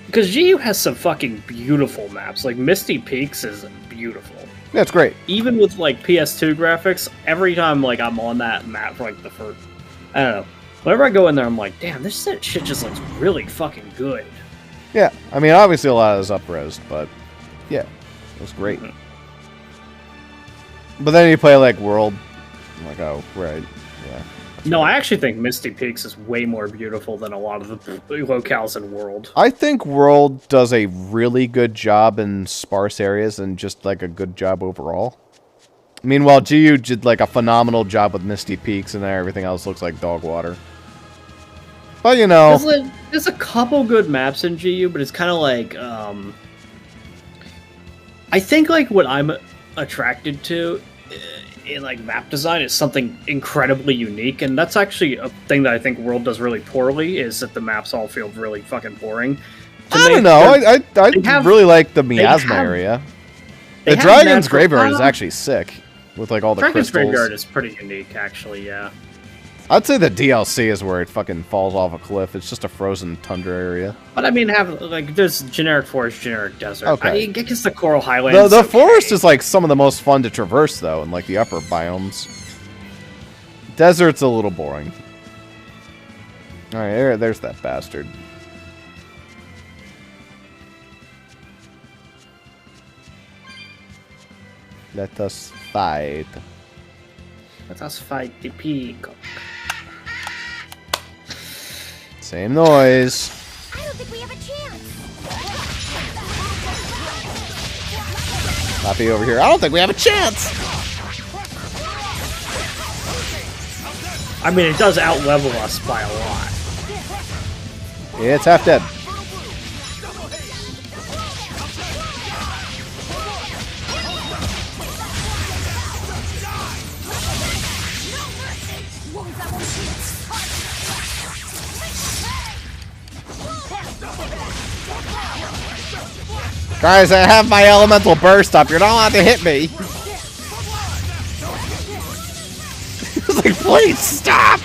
Because GU has some fucking beautiful maps. Like Misty Peaks is beautiful. Yeah, it's great. Even with like PS2 graphics, every time like I'm on that map for like the first, I don't know. Whenever I go in there, I'm like, damn, this shit just looks really fucking good. Yeah, I mean, obviously a lot of it's up-res, but yeah, it was great. But then you play like World, I'm like, oh, right, yeah. No, I actually think Misty Peaks is way more beautiful than a lot of the locales in World. I think World does a really good job in sparse areas and just like a good job overall. Meanwhile, GU did like a phenomenal job with Misty Peaks and everything else looks like dog water. But you know... There's a couple good maps in GU, but it's kind of like... I think like what I'm attracted to in like map design is something incredibly unique, and that's actually a thing that I think World does really poorly, is that the maps all feel really fucking boring. I don't know, I really like the Miasma area. The Dragon's Graveyard is actually sick, with like all the Dragon's crystals. Graveyard is pretty unique, actually, yeah. I'd say the DLC is where it fucking falls off a cliff. It's just a frozen tundra area. But I mean, there's generic forest, generic desert. Okay. I guess the Coral Highlands. The forest is like some of the most fun to traverse, though, in like the upper biomes. Desert's a little boring. All right, there's that bastard. Let us fight. Let us fight the peacock. Same noise. I don't think we have a chance. Poppy over here. I don't think we have a chance. I mean, it does out-level us by a lot. Yeah, it's half dead. Guys, I have my elemental burst up. You're not allowed to hit me. It's like, please stop.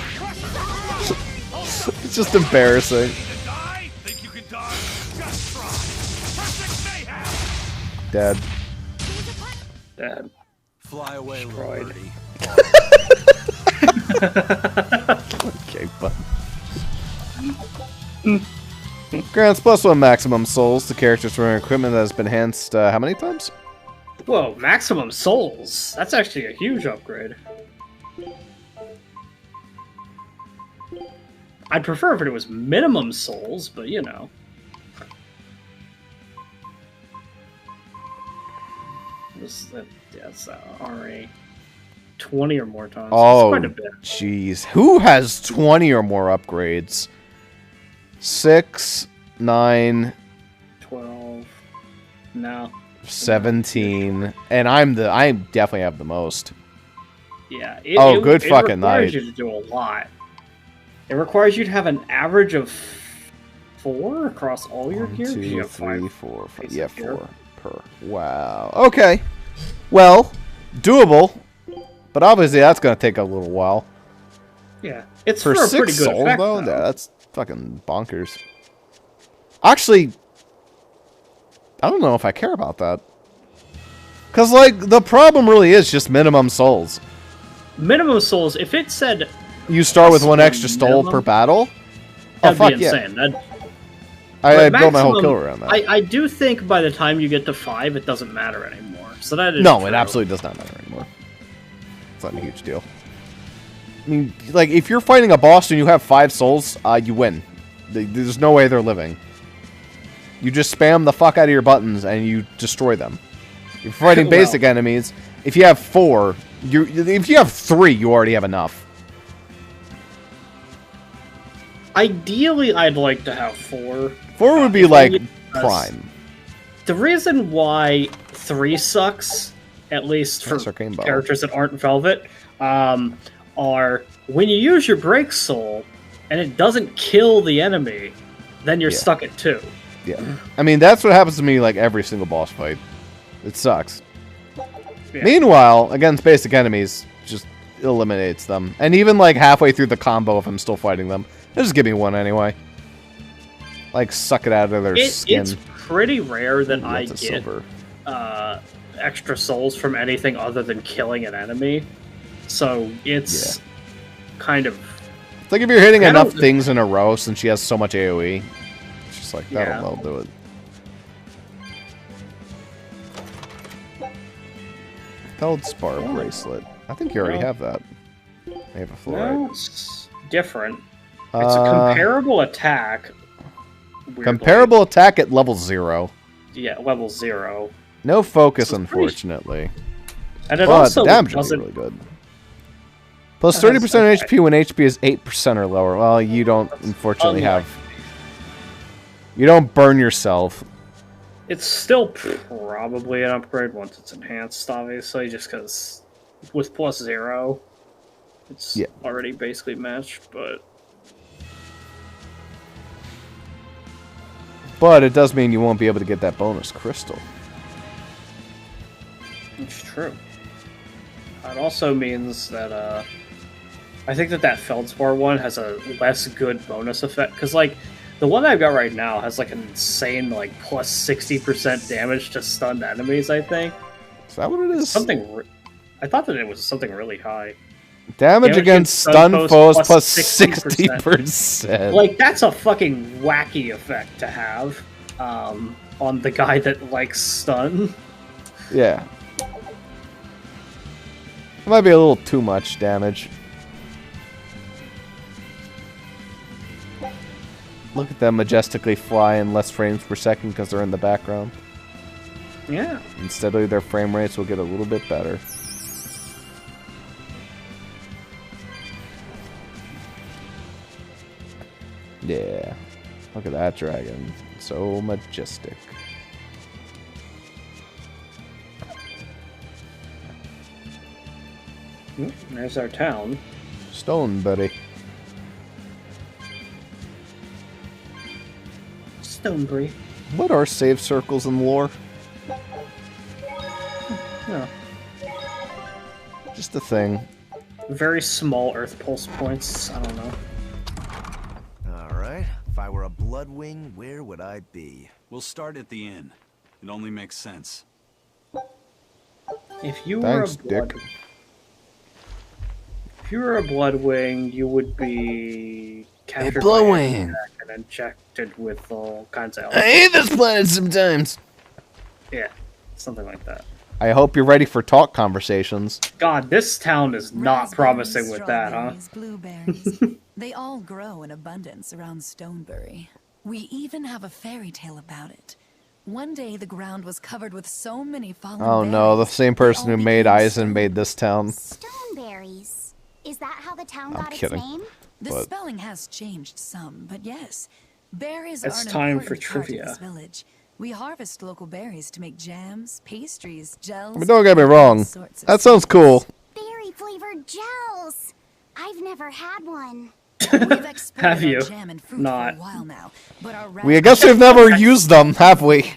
It's just embarrassing. Dead. Dead. Fly away, little birdie. Okay, but grants +1 maximum souls to characters from equipment that has been enhanced how many times? Whoa, maximum souls. That's actually a huge upgrade. I'd prefer if it was minimum souls, but you know. That's RA 20 or more times. Oh, that's quite a bit. Jeez. Who has 20 or more upgrades? 6, 9, 12. No. 17, and I definitely have the most. Yeah. Good fucking night. It requires you to do a lot. It requires you to have an average of 4 across all your gear. 1, 2, You have 3, 5 4, 5. pieces Yeah, of gear. 4 per. Wow. Okay. Well, doable, but obviously that's gonna take a little while. Yeah, it's for for a 6 pretty good souls effect, though. though. Yeah, that's fucking bonkers. Actually, I don't know if I care about that. Because, like, the problem really is just minimum souls. Minimum souls, if it said... You start with 1 extra soul per battle? Oh, That'd fuck be yeah. insane. I built my whole kill around that. I do think by the time you get to 5, it doesn't matter anymore. So that is No, true. it absolutely does not matter anymore. It's not a huge deal. I mean, like, if you're fighting a boss and you have 5 souls, you win. There's no way they're living. You just spam the fuck out of your buttons and you destroy them. If you're fighting basic enemies, if you have 4, if you have 3, you already have enough. Ideally, I'd like to have 4. 4 would be like prime. The reason why 3 sucks, at least for characters that aren't Velvet, are when you use your break soul and it doesn't kill the enemy, then you're stuck at 2. Yeah. I mean, that's what happens to me like every single boss fight. It sucks. Yeah. Meanwhile, against basic enemies, just eliminates them. And even like halfway through the combo, if I'm still fighting them, they'll just give me 1 anyway. Like, suck it out of their skin. It's pretty rare that Ooh, I that's a get silver. extra souls from anything other than killing an enemy. So it's kind of... It's like if you're hitting enough things in a row, since she has so much AoE. It's just like, that'll do it. Feldspar bracelet. I think you already have that. I have a fluoride. No, it's different. It's a comparable attack. Weirdly. Comparable attack at level 0. Yeah, level 0. No focus, unfortunately. And it also the damage doesn't... would be really good. Plus 30% HP when HP is 8% or lower. Well, you don't, unfortunately, have... You don't burn yourself. It's still probably an upgrade once it's enhanced, obviously, just because with plus 0, it's already basically matched, but... But it does mean you won't be able to get that bonus crystal. It's true. It also means that, I think that Feldspar one has a less good bonus effect, because, like, the one I've got right now has, like, an insane, like, plus 60% damage to stunned enemies, I think. Is that what it is? I thought that it was something really high. Damage against stun foes plus 60%. Like, that's a fucking wacky effect to have on the guy that likes stun. Yeah. It might be a little too much damage. Look at them majestically fly in less frames per second because they're in the background. Yeah. And steadily their frame rates will get a little bit better. Yeah. Look at that dragon. So majestic. There's our town. Stone, buddy. Stonebury. What are save circles in lore? Yeah. Just a thing. Very small earth pulse points. I don't know. Alright. If I were a Bloodwing, where would I be? We'll start at the inn. It only makes sense. If you Thanks, were a blood... Dick. If you were a Bloodwing, you would be captured by Bloodwing. an attack and injected with all kinds of I hate this planet sometimes. Yeah, something like that. I hope you're ready for talk conversations. God, this town is not promising with that, huh? Blueberries. They all grow in abundance around Stonebury. We even have a fairy tale about it. One day the ground was covered with so many fallen Oh no, the same person who made Eizen made this town. Stoneberries. Is that how the town I'm got kidding. its name? The But- spelling has changed some, but yes, berries It's are an time for important part of trivia. this village. We harvest local berries to make jams, pastries, gels. I mean, don't get me and wrong. all sorts of That sounds cool. Berry flavored gels. I've never had one. Have you? Not. I guess we've never used them, have we?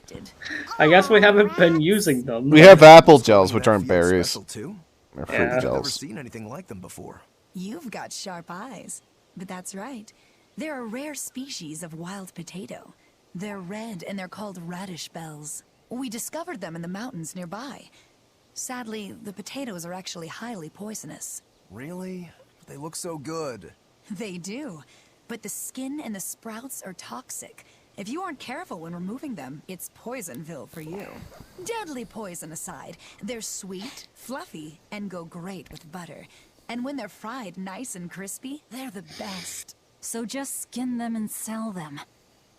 I guess we haven't been using them. We have apple gels, which aren't berries. They're fruit Yeah. I've never gels. seen anything like them before. You've got sharp eyes. But that's right. They're a rare species of wild potato. They're red and they're called radish bells. We discovered them in the mountains nearby. Sadly, the potatoes are actually highly poisonous. Really? They look so good. They do. But the skin and the sprouts are toxic. If you aren't careful when removing them, it's Poisonville for you. Deadly poison aside, they're sweet, fluffy, and go great with butter. And when they're fried nice and crispy, they're the best. So just skin them and sell them.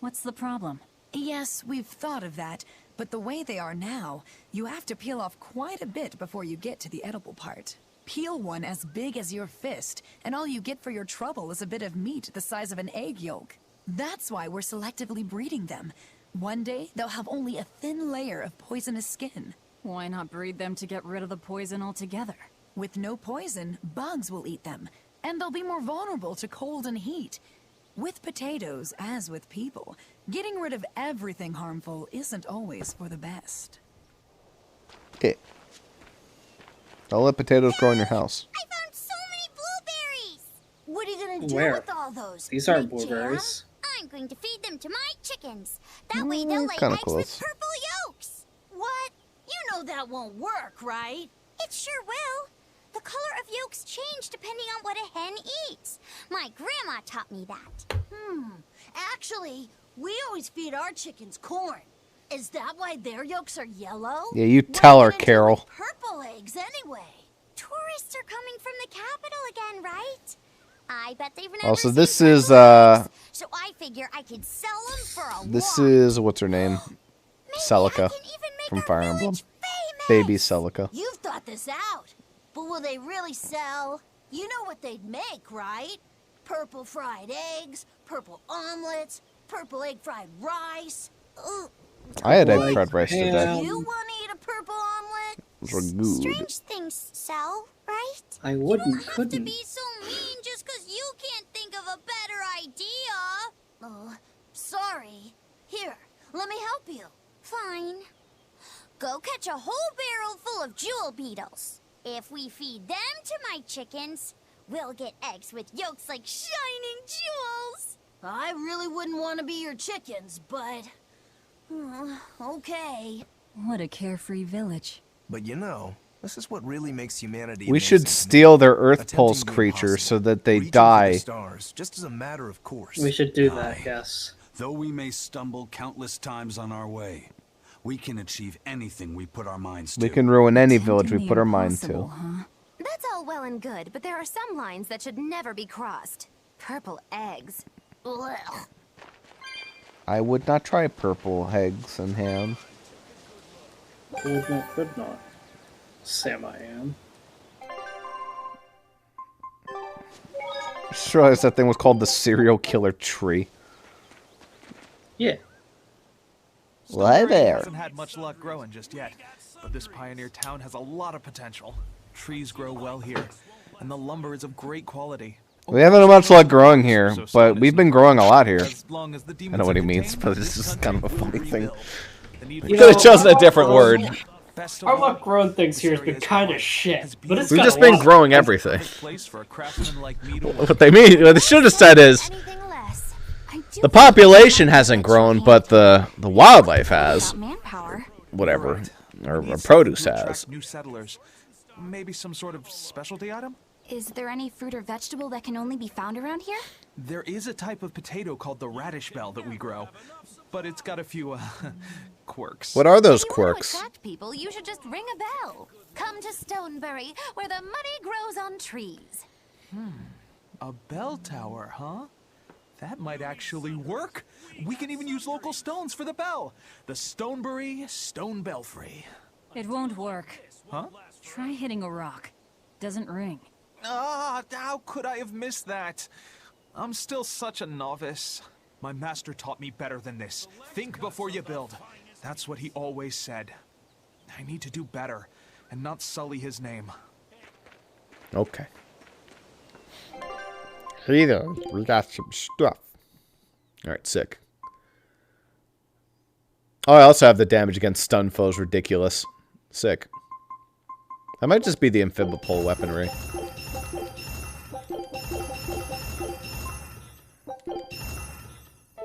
What's the problem? Yes, we've thought of that, but the way they are now, you have to peel off quite a bit before you get to the edible part. Peel one as big as your fist, and all you get for your trouble is a bit of meat the size of an egg yolk. That's why we're selectively breeding them. One day, they'll have only a thin layer of poisonous skin. Why not breed them to get rid of the poison altogether? With no poison, bugs will eat them, and they'll be more vulnerable to cold and heat. With potatoes, as with people, getting rid of everything harmful isn't always for the best. Okay. Don't let potatoes grow in your house. I found so many blueberries! What are you gonna do Where? with all those? These aren't Make jam? blueberries. I'm going to feed them to my chickens. That way they'll lay kinda eggs close. with purple yolks. What? You know that won't work, right? It sure will. The color of yolks change depending on what a hen eats. My grandma taught me that. Actually, we always feed our chickens corn. Is that why their yolks are yellow? Yeah, you tell her, Carol. Purple eggs anyway. Tourists are coming from the capital again, right? I bet they've never Oh, so seen this is, so I figure I could sell them for a This lot. is, what's her name? Celica from Fire Emblem. Baby Celica. You've thought this out. But will they really sell? You know what they'd make, right? Purple fried eggs, purple omelets, purple egg fried rice. Ugh. I had egg fried rice today. You want to eat a purple omelet? Those were good. Strange things sell, right? I wouldn't, To couldn't. be so mean just because you can't think of a better idea. Oh, sorry. Here, let me help you. Fine. Go catch a whole barrel full of jewel beetles. If we feed them to my chickens, we'll get eggs with yolks like shining jewels. I really wouldn't want to be your chickens, but... okay. What a carefree village. But you know, this is what really makes humanity We amazing should to me. steal their Earth Attempting Pulse the creatures so impossible, that they reaching for the die. stars, just as a matter of course. We should do that, yes. Though we may stumble countless times on our way, we can achieve anything we put our minds to. We can ruin any village we put our mind to. That's all well and good, but there are some lines that should never be crossed. Purple eggs. Blech. I would not try purple eggs and ham. Would not, could not. Sam I am. I just realized that thing was called the serial killer tree. Yeah. Well, hi there. Hasn't had much luck growing just yet, but this pioneer town has a lot of potential. Trees grow well here, and the lumber is of great quality. We haven't had much luck growing here, but we've been growing a lot here. I know what he means, but this is kind of a funny thing. You could have chosen a different word. Our luck growing things here has been kind of shit, but it's We've got just a been lot. growing everything. What they mean, what they should have said is, the population hasn't grown, but the wildlife has. Whatever, or produce has. New settlers. Maybe some sort of specialty item? Is there any fruit or vegetable that can only be found around here? There is a type of potato called the radish bell that we grow, but it's got a few, quirks. What are those quirks? Attract people, you should just ring a bell. Come to Stonebury, where the money grows on trees. A bell tower, huh? That might actually work. We can even use local stones for the bell. The Stonebury Stone Belfry. It won't work. Huh? Try hitting a rock. Doesn't ring. Ah, how could I have missed that? I'm still such a novice. My master taught me better than this. Think before you build. That's what he always said. I need to do better and not sully his name. Okay. Hey there, we got some stuff. Alright, sick. Oh, I also have the damage against stun foes, ridiculous. Sick. That might just be the amphibopole weaponry.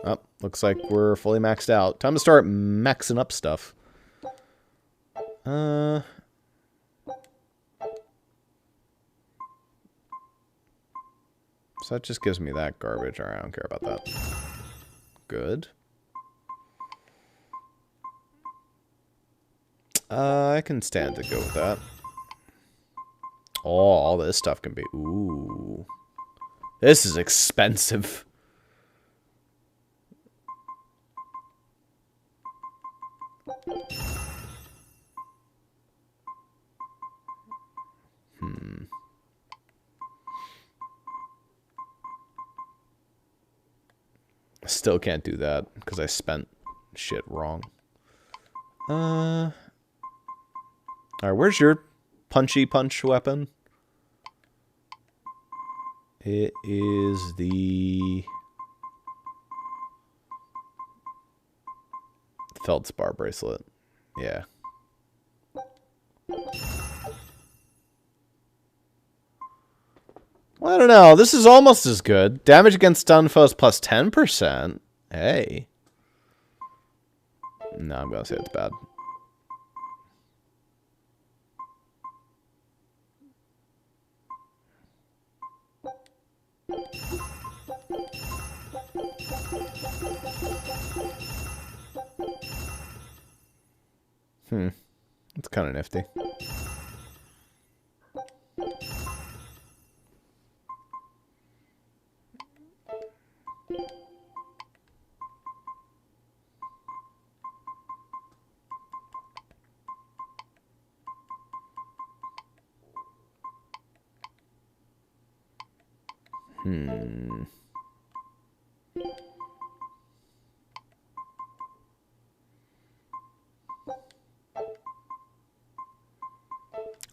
Oh, looks like we're fully maxed out. Time to start maxing up stuff. So that just gives me that garbage. Alright, I don't care about that. Good. I can stand to go with that. Oh, all this stuff can be... Ooh. This is expensive. Still can't do that because I spent shit wrong. Alright, where's your punchy punch weapon? It is the Feldspar bracelet. Yeah. Well, I don't know. This is almost as good. Damage against stun foes plus 10%. Hey. No, I'm going to say it's bad. It's kind of nifty.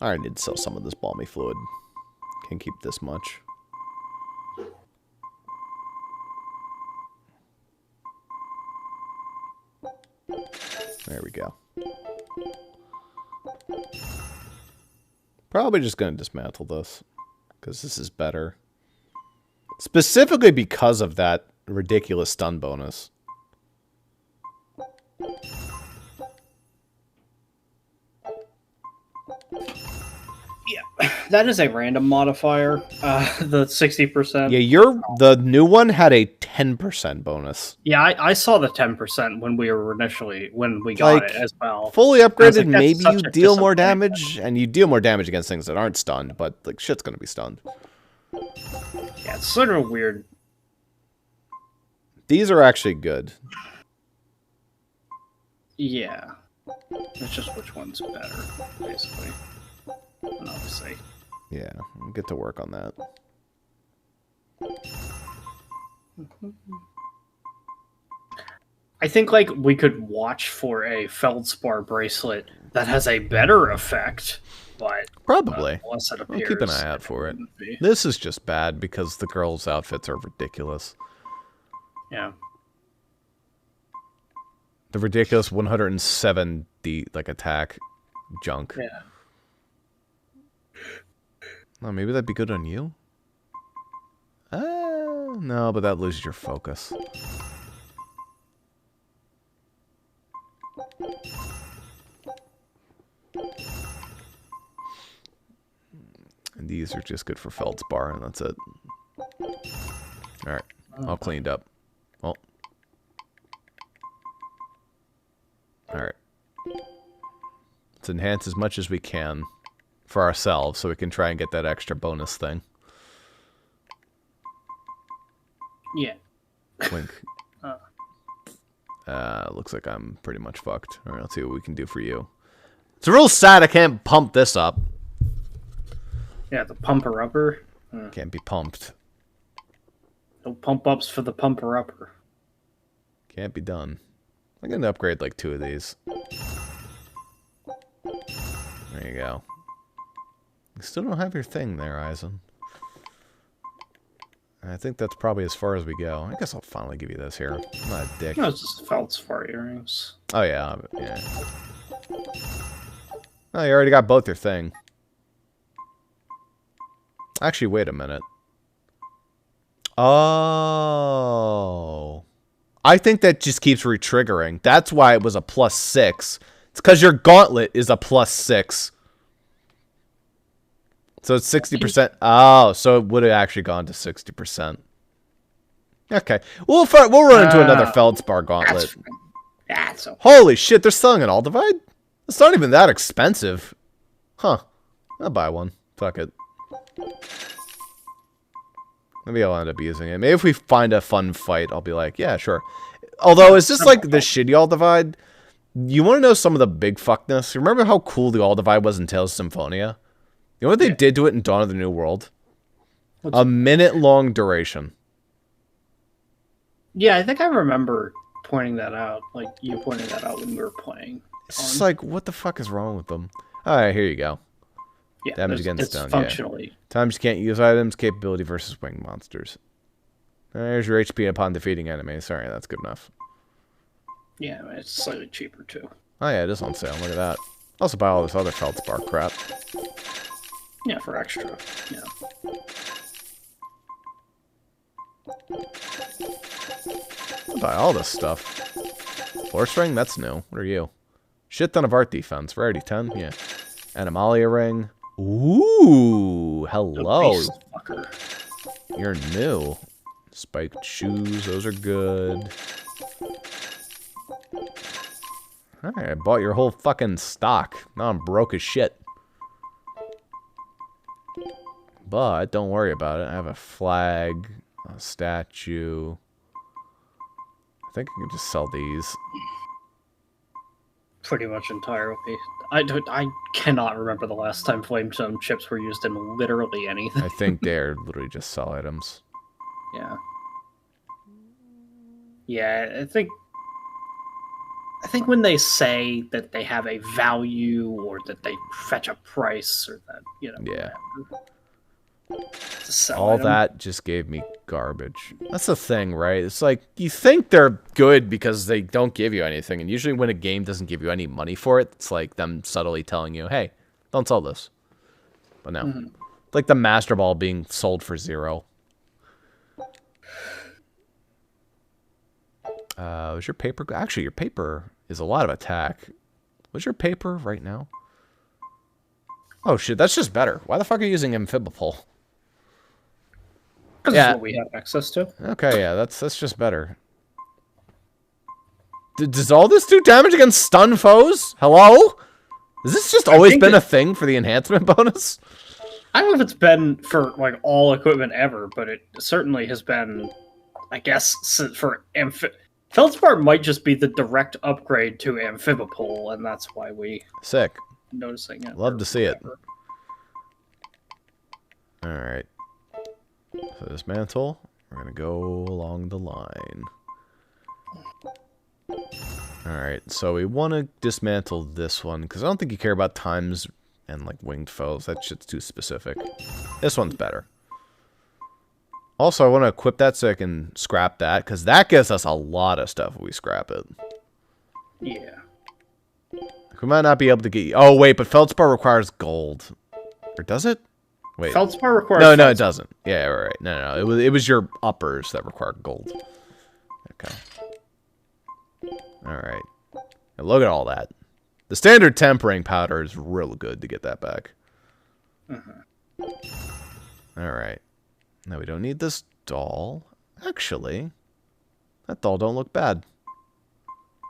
I need to sell some of this balmy fluid. Can't keep this much. There we go. Probably just going to dismantle this, because this is better. Specifically because of that ridiculous stun bonus. That is a random modifier, the 60%. Yeah, the new one had a 10% bonus. Yeah, I saw the 10% when we got it as well. Fully upgraded, like, maybe you deal more damage, and you deal more damage against things that aren't stunned, but like shit's gonna be stunned. Yeah, it's sort of weird. These are actually good. Yeah. It's just which one's better, basically. And obviously. Yeah, I'll get to work on that. I think, like, we could watch for a Feldspar bracelet that has a better effect, but... Probably. Unless it appears. I'll keep an eye out for it. This is just bad because the girls' outfits are ridiculous. Yeah. The ridiculous 107 attack junk. Yeah. Oh, maybe that'd be good on you? No, but that loses your focus. And These are just good for feldspar, and that's it. Alright, all cleaned up. Well. Alright. Let's enhance as much as we can for ourselves so we can try and get that extra bonus thing. Yeah. Wink. Looks like I'm pretty much fucked. Alright, let's see what we can do for you. It's real sad I can't pump this up. Yeah, the pumper-upper. Can't be pumped. No pump-ups for the pumper-upper. Can't be done. I'm going to upgrade like 2 of these. There you go. You still don't have your thing there, Eizen. I think that's probably as far as we go. I guess I'll finally give you this here. I'm not a dick. No, it's just feldspar earrings. Oh, yeah. Yeah. Oh, you already got both your thing. Actually, wait a minute. Oh. I think that just keeps re-triggering. That's why it was a +6. It's because your gauntlet is a +6. So it's 60%. Oh, so it would have actually gone to 60%. Okay. We'll run into another feldspar gauntlet. That's okay. Holy shit, they're selling an all divide? It's not even that expensive. Huh. I'll buy one. Fuck it. Maybe I'll end up using it. Maybe if we find a fun fight, I'll be like, yeah, sure. Although, is this like the shitty all divide? You want to know some of the big fuckness? Remember how cool the all divide was in Tales of Symphonia? You know what they did to it in Dawn of the New World? A minute-long duration. Yeah, I think I remember pointing that out. Like, you pointing that out when we were playing. It's just like, what the fuck is wrong with them? Alright, here you go. Yeah, damage against it's stun. functionally. Yeah. Times you can't use items, capability versus winged monsters. There's your HP upon defeating enemies. Sorry, that's good enough. Yeah, it's slightly cheaper too. Oh yeah, it is on sale. Look at that. Also buy all this other feldspar crap. Yeah, for extra. Yeah. I'll buy all this stuff. Force ring? That's new. What are you? Shit ton of art defense. Rarity 10? Yeah. Animalia ring. Ooh, hello. You're new. Spiked shoes. Those are good. Alright, I bought your whole fucking stock. Now I'm broke as shit. But don't worry about it. I have a flag, a statue. I think I can just sell these. Pretty much entirely. I cannot remember the last time flamestone chips were used in literally anything. I think they're literally just sell items. Yeah. Yeah, I think when they say that they have a value or that they fetch a price or that, you know. Yeah. All that just gave me garbage. That's the thing, right? It's like, you think they're good because they don't give you anything. And usually when a game doesn't give you any money for it, it's like them subtly telling you, hey, don't sell this. But no. Mm-hmm. It's like the Master Ball being sold for 0. Was your paper... Actually, your paper is a lot of attack. What's your paper right now? Oh, shit, that's just better. Why the fuck are you using Amphibopole? Because that's what we have access to. Okay, yeah, that's just better. Does all this do damage against stun foes? Hello? Has this just always been a thing for the enhancement bonus? I don't know if it's been for, like, all equipment ever, but it certainly has been, I guess, for Feldspar might just be the direct upgrade to Amphibopole, and that's why we... Sick. Noticing it. Love to see it. Alright. So dismantle. We're going to go along the line. Alright, so we want to dismantle this one, because I don't think you care about times and, like, winged foes. That shit's too specific. This one's better. Also, I want to equip that so I can scrap that, because that gives us a lot of stuff if we scrap it. Yeah. We might not be able to get... Oh, wait, but Feldspar requires gold. Or does it? Wait. Feldspar requires... No, it doesn't. Yeah, right. No. It was your uppers that require gold. Okay. Alright. Look at all that. The standard tempering powder is real good to get that back. Alright. Now we don't need this doll. Actually, that doll don't look bad.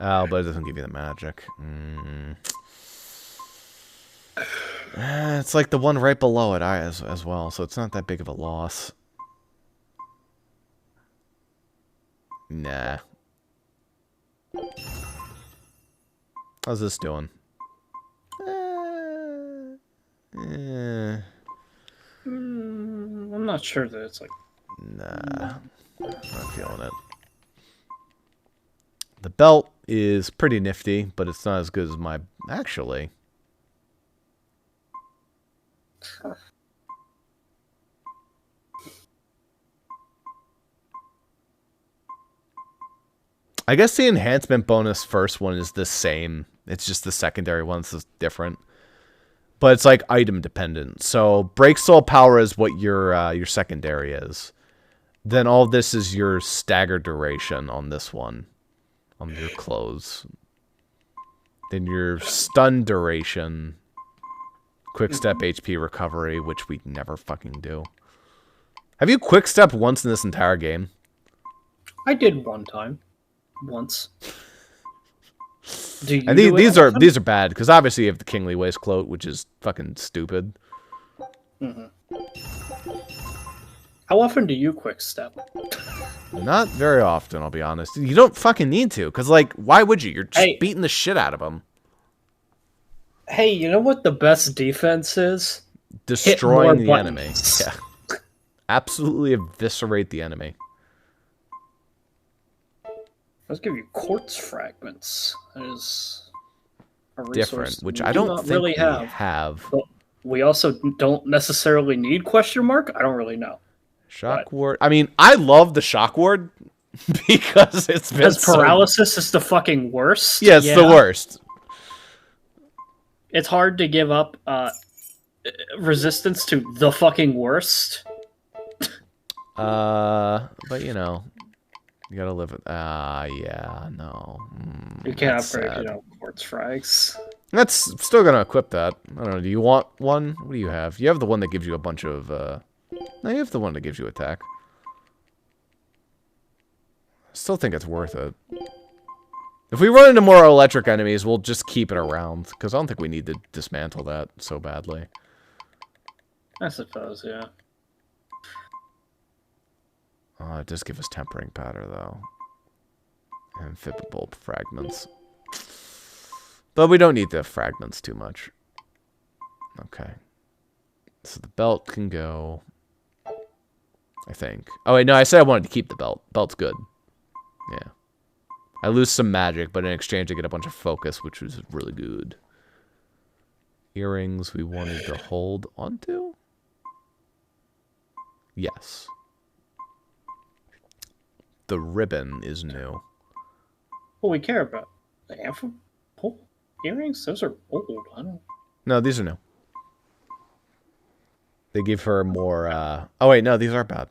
Oh, but it doesn't give you the magic. It's like the one right below it as well, so it's not that big of a loss. Nah. How's this doing? I'm not sure that it's like... Nah. Not feeling it. The belt is pretty nifty, but it's not as good as my... Actually... I guess the enhancement bonus first one is the same. It's just the secondary one's just different. But it's like item dependent. So break soul power is what your secondary is. Then all this is your stagger duration on this one. On your clothes. Then your stun duration. Quick step HP recovery, which we never fucking do. Have you quick stepped once in this entire game? I did one time. Once. Do you And these are bad, because obviously you have the Kingly Waistcoat, which is fucking stupid. How often do you quick step? Not very often, I'll be honest. You don't fucking need to, because, like, why would you? You're just beating the shit out of them. Hey, you know what the best defense is? Destroying the enemy. Yeah. Absolutely eviscerate the enemy. Let's give you quartz fragments. That is a resource different, which we I do don't not think really we have. But we also don't necessarily need question mark. I don't really know. Shock ward. I mean, I love the shock ward because it's been because paralysis is the fucking worst. Yeah, it's the worst. It's hard to give up resistance to the fucking worst. But you know, you gotta live with. Yeah, no. You can't upgrade, you know, quartz frags. That's still gonna equip that. I don't know. Do you want one? What do you have? You have the one that gives you a bunch of. No, you have the one that gives you attack. Still think it's worth it. If we run into more electric enemies, we'll just keep it around because I don't think we need to dismantle that so badly. I suppose, yeah. Oh, it does give us tempering powder though. Amphibable fragments. But we don't need the fragments too much. Okay. So the belt can go. I think. Oh wait, no, I said I wanted to keep the belt. Belt's good. Yeah. I lose some magic, but in exchange I get a bunch of focus, which was really good. Earrings we wanted to hold onto? Yes. The ribbon is new. What we care about? The amphibole earrings? Those are old. I don't... No, these are new. They give her more, Oh wait, no, these are bad.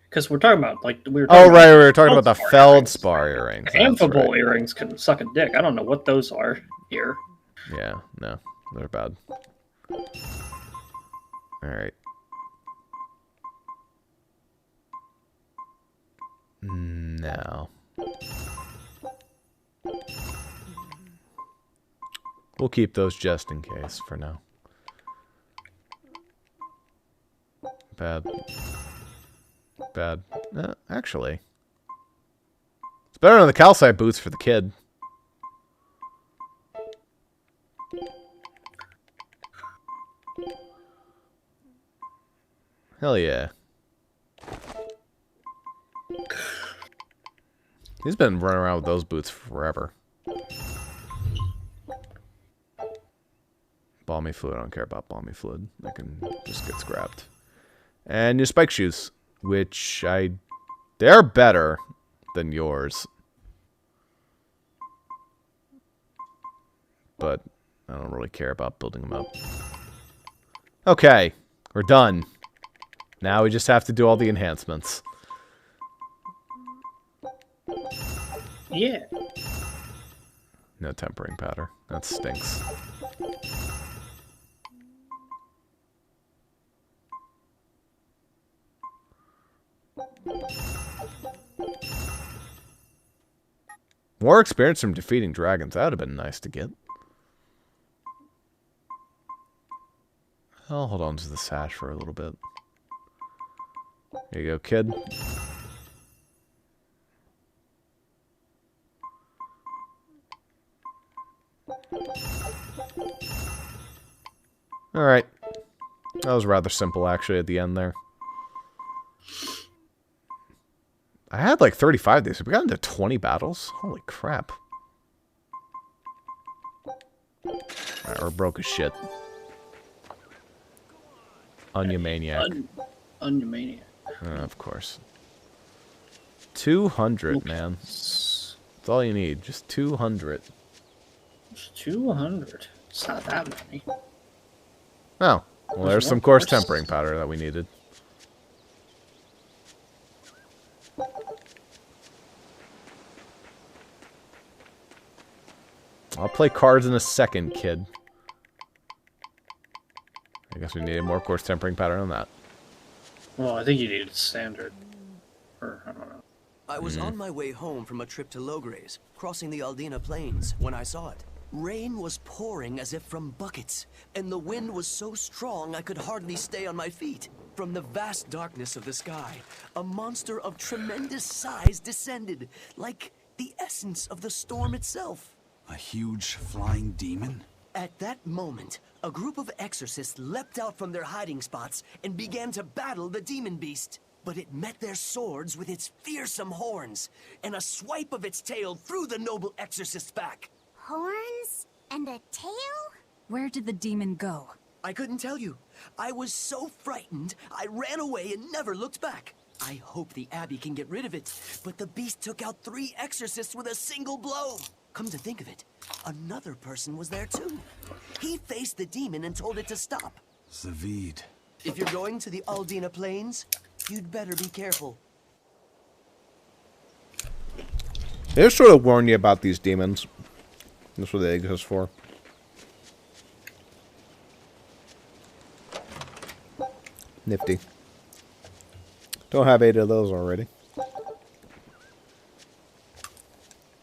Because we're talking about, like, we were talking we were talking about the Feldspar earrings. Amphibole earrings can suck a dick. I don't know what those are here. Yeah, no, they're bad. Alright. No. We'll keep those just in case for now. Bad. Bad. Actually. It's better than the calcite boots for the kid. Hell yeah. He's been running around with those boots forever. Balmy fluid. I don't care about balmy fluid. That can just get scrapped. And your spike shoes, which they're better than yours. But I don't really care about building them up. Okay, we're done. Now we just have to do all the enhancements. Yeah. No tempering powder. That stinks. More experience from defeating dragons. That would have been nice to get. I'll hold on to the sash for a little bit. There you go, kid. Alright. That was rather simple, actually, at the end there. I had like 35 days. We got into 20 battles? Holy crap. Alright, we're broke as shit. Onion Maniac. Onion Maniac. Of course. 200, man. That's all you need. Just 200. Just 200. It's not that many. Oh. Well, there's some coarse tempering powder that we needed. I'll play cards in a second, kid. I guess we needed more coarse tempering powder than that. Well, I think you needed standard. Or, I don't know. I was on my way home from a trip to Logres, crossing the Aldina Plains, when I saw it. Rain was pouring as if from buckets, and the wind was so strong I could hardly stay on my feet. From the vast darkness of the sky, a monster of tremendous size descended, like the essence of the storm itself. A huge flying demon? At that moment, a group of exorcists leapt out from their hiding spots and began to battle the demon beast. But it met their swords with its fearsome horns, and a swipe of its tail threw the noble exorcist's back. Horns and a tail? Where did the demon go? I couldn't tell you. I was so frightened, I ran away and never looked back. I hope the Abbey can get rid of it, but the beast took out 3 exorcists with a single blow. Come to think of it, another person was there too. He faced the demon and told it to stop. Zavid. If you're going to the Aldina Plains, you'd better be careful. They just sort of warn you about these demons. That's what they exist for. Nifty. Don't have 8 of those already.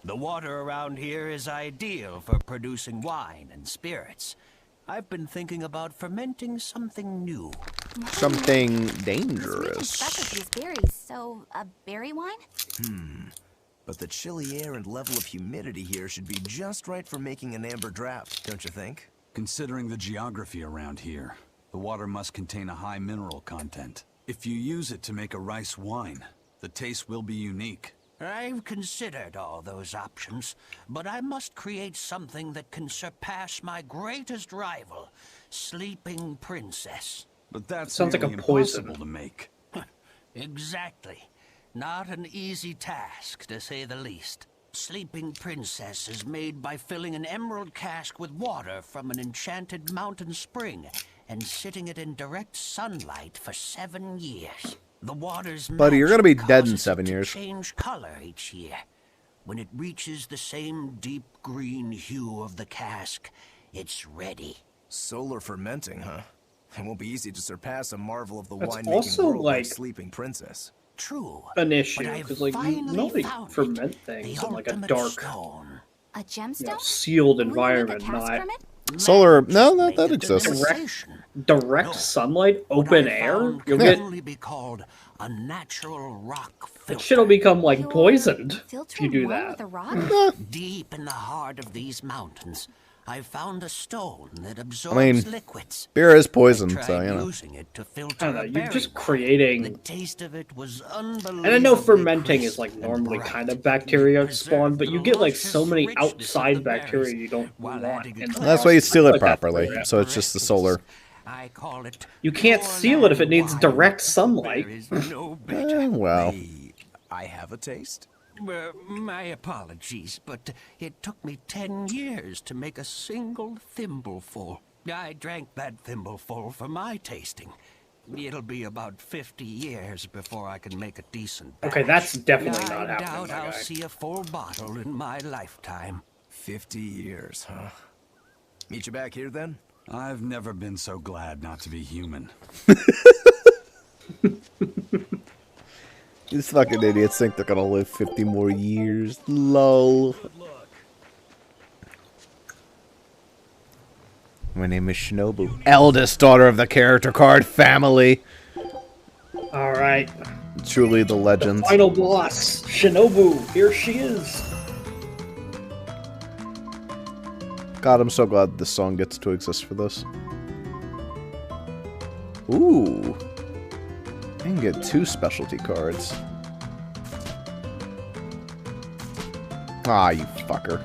The water around here is ideal for producing wine and spirits. I've been thinking about fermenting something new. Something Who's dangerous. specialty is berries, so a berry wine? But the chilly air and level of humidity here should be just right for making an amber draft, don't you think? Considering the geography around here, the water must contain a high mineral content. If you use it to make a rice wine, the taste will be unique. I've considered all those options, but I must create something that can surpass my greatest rival, Sleeping Princess. But that sounds like a poison to make. Exactly. Not an easy task, to say the least. Sleeping Princess is made by filling an emerald cask with water from an enchanted mountain spring and sitting it in direct sunlight for 7 years. The water's Buddy, you're gonna be magic dead in causes 7 it to years. change color each year. When it reaches the same deep green hue of the cask, it's ready. Solar fermenting, huh? It won't be easy to surpass a marvel of the That's winemaking also, world like like, Sleeping Princess. True. An issue, But I've because like you finally normally found it, ferment things the in like a ultimate dark, stone. A gemstone? you know, sealed Will you make a environment, cask not from it? Solar, no, that exists. direct sunlight, open air. You'll Can get only be called a natural rock that filter. shit'll become like poisoned if you do that. With a rock? Deep in the heart of these mountains, I found a stone that absorbs I mean, liquids. beer is poison, I tried so, you know. using it to I filter don't know. a You're berry just wine. creating. The taste of it was unbelievable. And I know fermenting is like normally kind of bacteria spawn, but you get like so many outside bacteria you don't want. in That's why you seal it like that properly. for So it's just the solar. I call it You can't seal it if it needs direct sunlight. no better. Well. I have a taste. My apologies, but it took me 10 years to make a single thimbleful. I drank that thimbleful for my tasting. It'll be about 50 years before I can make a decent batch. Okay, that's definitely not I happening, doubt my I'll guy. see a full bottle in my lifetime. 50 years, huh? Meet you back here then? I've never been so glad not to be human. These fucking idiots think they're gonna live 50 more years. Lol. My name is Shinobu. Eldest daughter of the character card family. Alright. Truly the legend. Final boss, Shinobu. Here she is. God, I'm so glad this song gets to exist for this. Ooh. I can get 2 specialty cards. Ah, you fucker.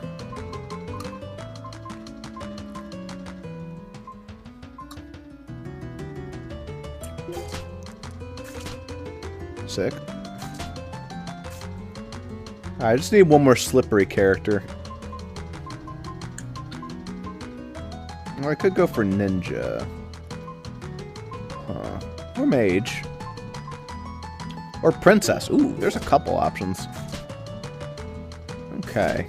Sick. I just need one more slippery character. Or I could go for ninja. Huh. Or mage. Or princess. Ooh, there's a couple options. Okay.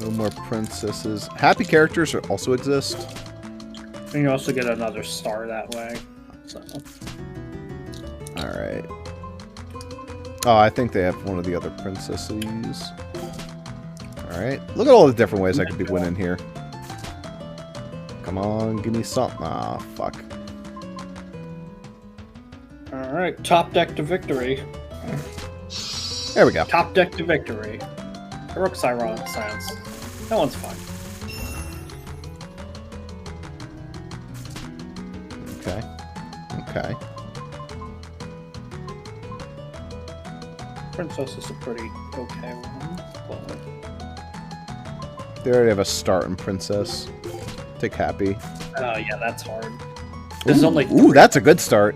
No more princesses. Happy characters also exist. And you also get another star that way. So. Alright. Oh, I think they have one of the other princesses. Alright. Look at all the different ways I could be winning here. Come on, give me something. Ah, fuck. Alright, top deck to victory. There we go. Top deck to victory. Heroic Siren Science. That one's fine. Okay. Okay. Princess is a pretty okay one. But... They already have a start in princess. Take happy. Oh yeah, that's hard. This is only. Ooh, that's a good start.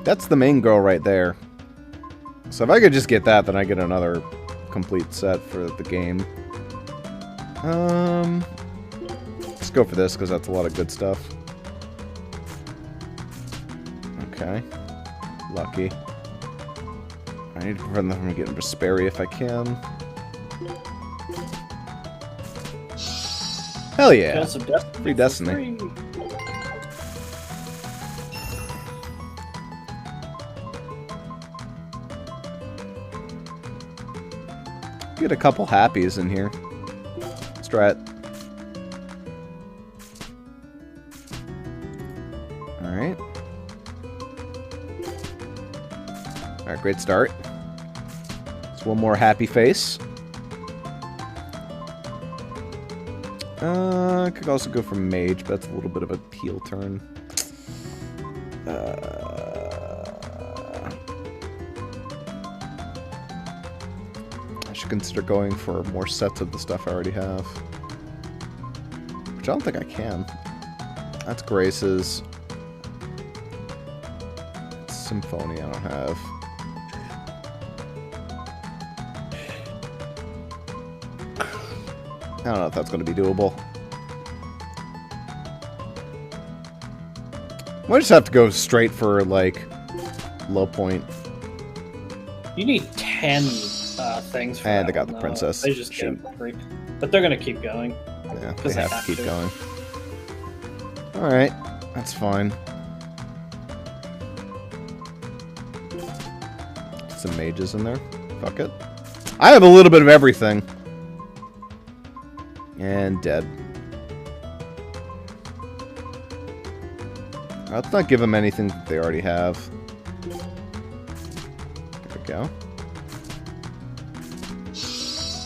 That's the main girl right there. So if I could just get that, then I get another complete set for the game. Let's go for this, because that's a lot of good stuff. Okay. Lucky. I need to prevent them from getting Berseria if I can. Hell yeah! Free Destiny. Get a couple happies in here. Let's try it. Alright. Alright, great start. It's one more happy face. I could also go for mage, but that's a little bit of a peel turn. I should consider going for more sets of the stuff I already have. Which I don't think I can. That's Grace's. Symphony I don't have. I don't know if that's going to be doable. Might just have to go straight for, like, low point. You need 10 things for and that they got one, the princess. They just get free. But they're going to keep going. Yeah, they have to keep going. Alright, that's fine. Some mages in there. Fuck it. I have a little bit of everything. And dead. Let's not give them anything that they already have. There we go.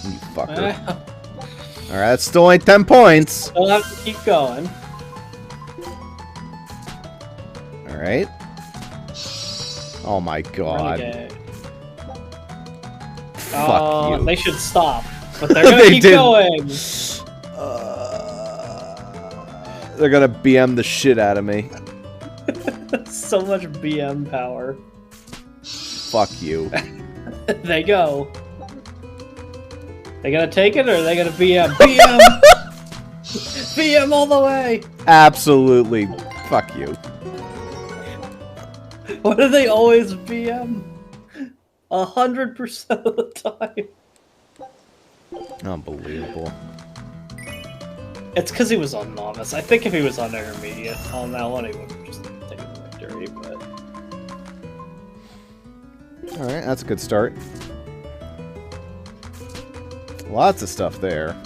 You fucker. Alright, that's still only 10 points. Still have to keep going. Alright. Oh my god. Renegade. Fuck you. They should stop. But they're gonna keep going. They're gonna BM the shit out of me. So much BM power. fuck you. They go. They gonna take it or are they gonna BM? BM! BM all the way! Absolutely. Fuck you. Why do they always BM? 100% of the time. Unbelievable. It's because he was on Novice. I think if he was on Intermediate on that one, he would have just taken the victory, but... Alright, that's a good start. Lots of stuff there.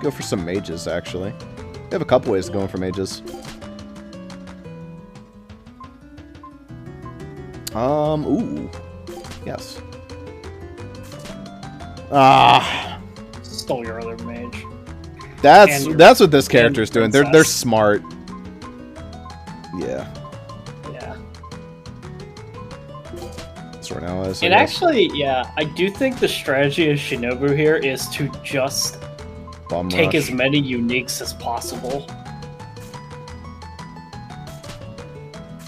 Go for some mages, actually. We have a couple ways of going for mages. Ooh. Yes. Ah. Stole your other mage. That's what this character's doing. They're smart. Yeah. Yeah. Sword allies. And actually, yeah, I do think the strategy of Shinobu here is to just Bomb take rush. as many uniques as possible.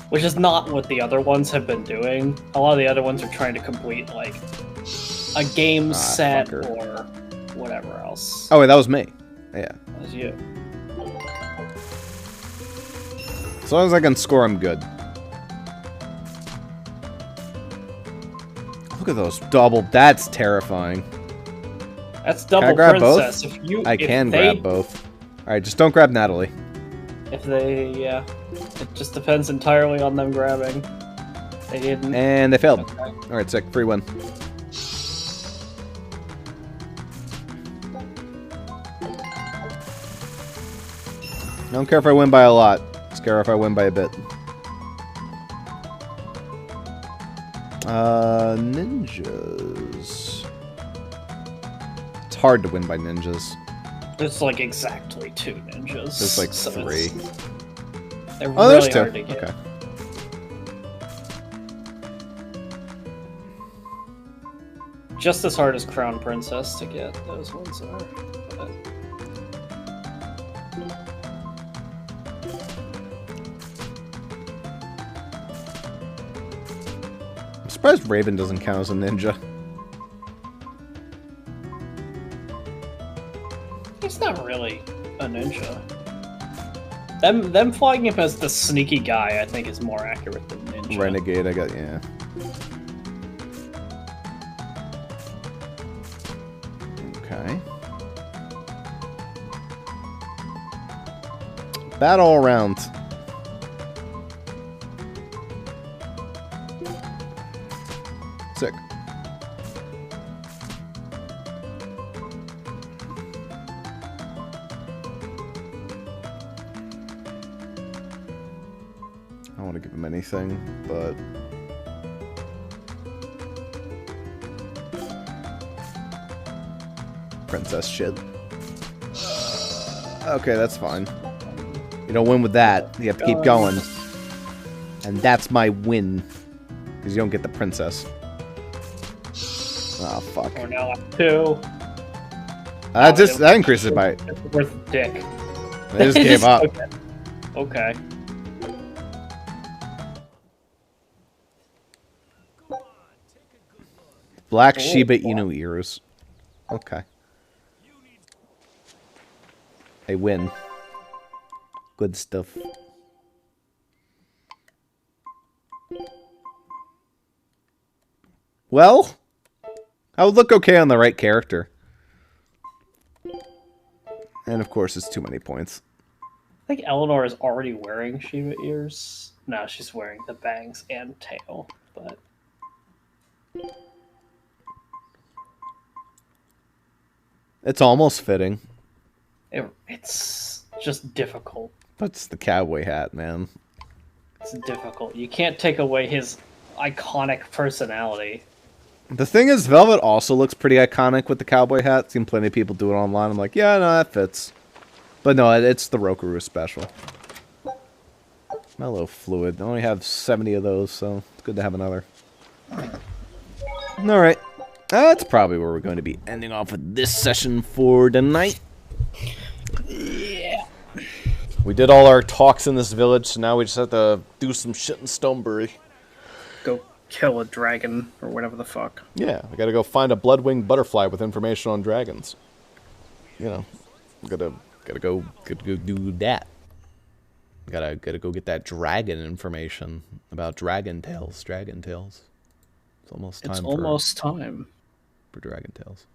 Which is not what the other ones have been doing. A lot of the other ones are trying to complete, like, a game set fucker. or whatever else. Oh, wait, that was me. Yeah. That was you. As long as I can score, I'm good. Look at those double. That's terrifying. That's Can I double grab princess. both? If I can grab both. Alright, just don't grab Natalie. If they, yeah. It just depends entirely on them grabbing. They didn't. And they failed. Okay. Alright, sick. Free win. I don't care if I win by a lot. Just care if I win by a bit. Ninjas. It's hard to win by ninjas. There's like exactly 2 ninjas. There's like so 3. They're Oh, really there's 2. hard to get. Okay. Just as hard as Crown Princess to get. Those ones are. But... I'm surprised Raven doesn't count as a ninja. He's not really a ninja. Them flying him as the sneaky guy, I think, is more accurate than ninja. Renegade, I got, yeah. Okay. Bad all around. Sick. I don't want to give him anything, but... Princess shit. Okay, that's fine. You don't win with that. You have to keep going. And that's my win. Because you don't get the princess. Oh, fuck. We're now at 2. That increases it by... It's worth a dick. They just gave up. Okay. Black Shiba Inu ears. Okay. They win. Good stuff. Well, I would look okay on the right character. And of course, it's too many points. I think Eleanor is already wearing Shiba ears. No, she's wearing the bangs and tail, but... It's almost fitting. It's just difficult. But it's the cowboy hat, man. It's difficult. You can't take away his iconic personality. The thing is, Velvet also looks pretty iconic with the cowboy hat. Seen plenty of people do it online. I'm like, yeah, no, that fits. But no, it's the Rokurou special. Mellow Fluid. I only have 70 of those, so it's good to have another. Alright. That's probably where we're going to be ending off with this session for tonight. Yeah. We did all our talks in this village, so now we just have to do some shit in Stonebury. Go kill a dragon or whatever the fuck. Yeah, we gotta go find a blood-winged butterfly with information on dragons. You know, gotta go do that. Gotta go get that dragon information about dragon tales. Dragon tales. It's almost time. It's almost time for dragon tales.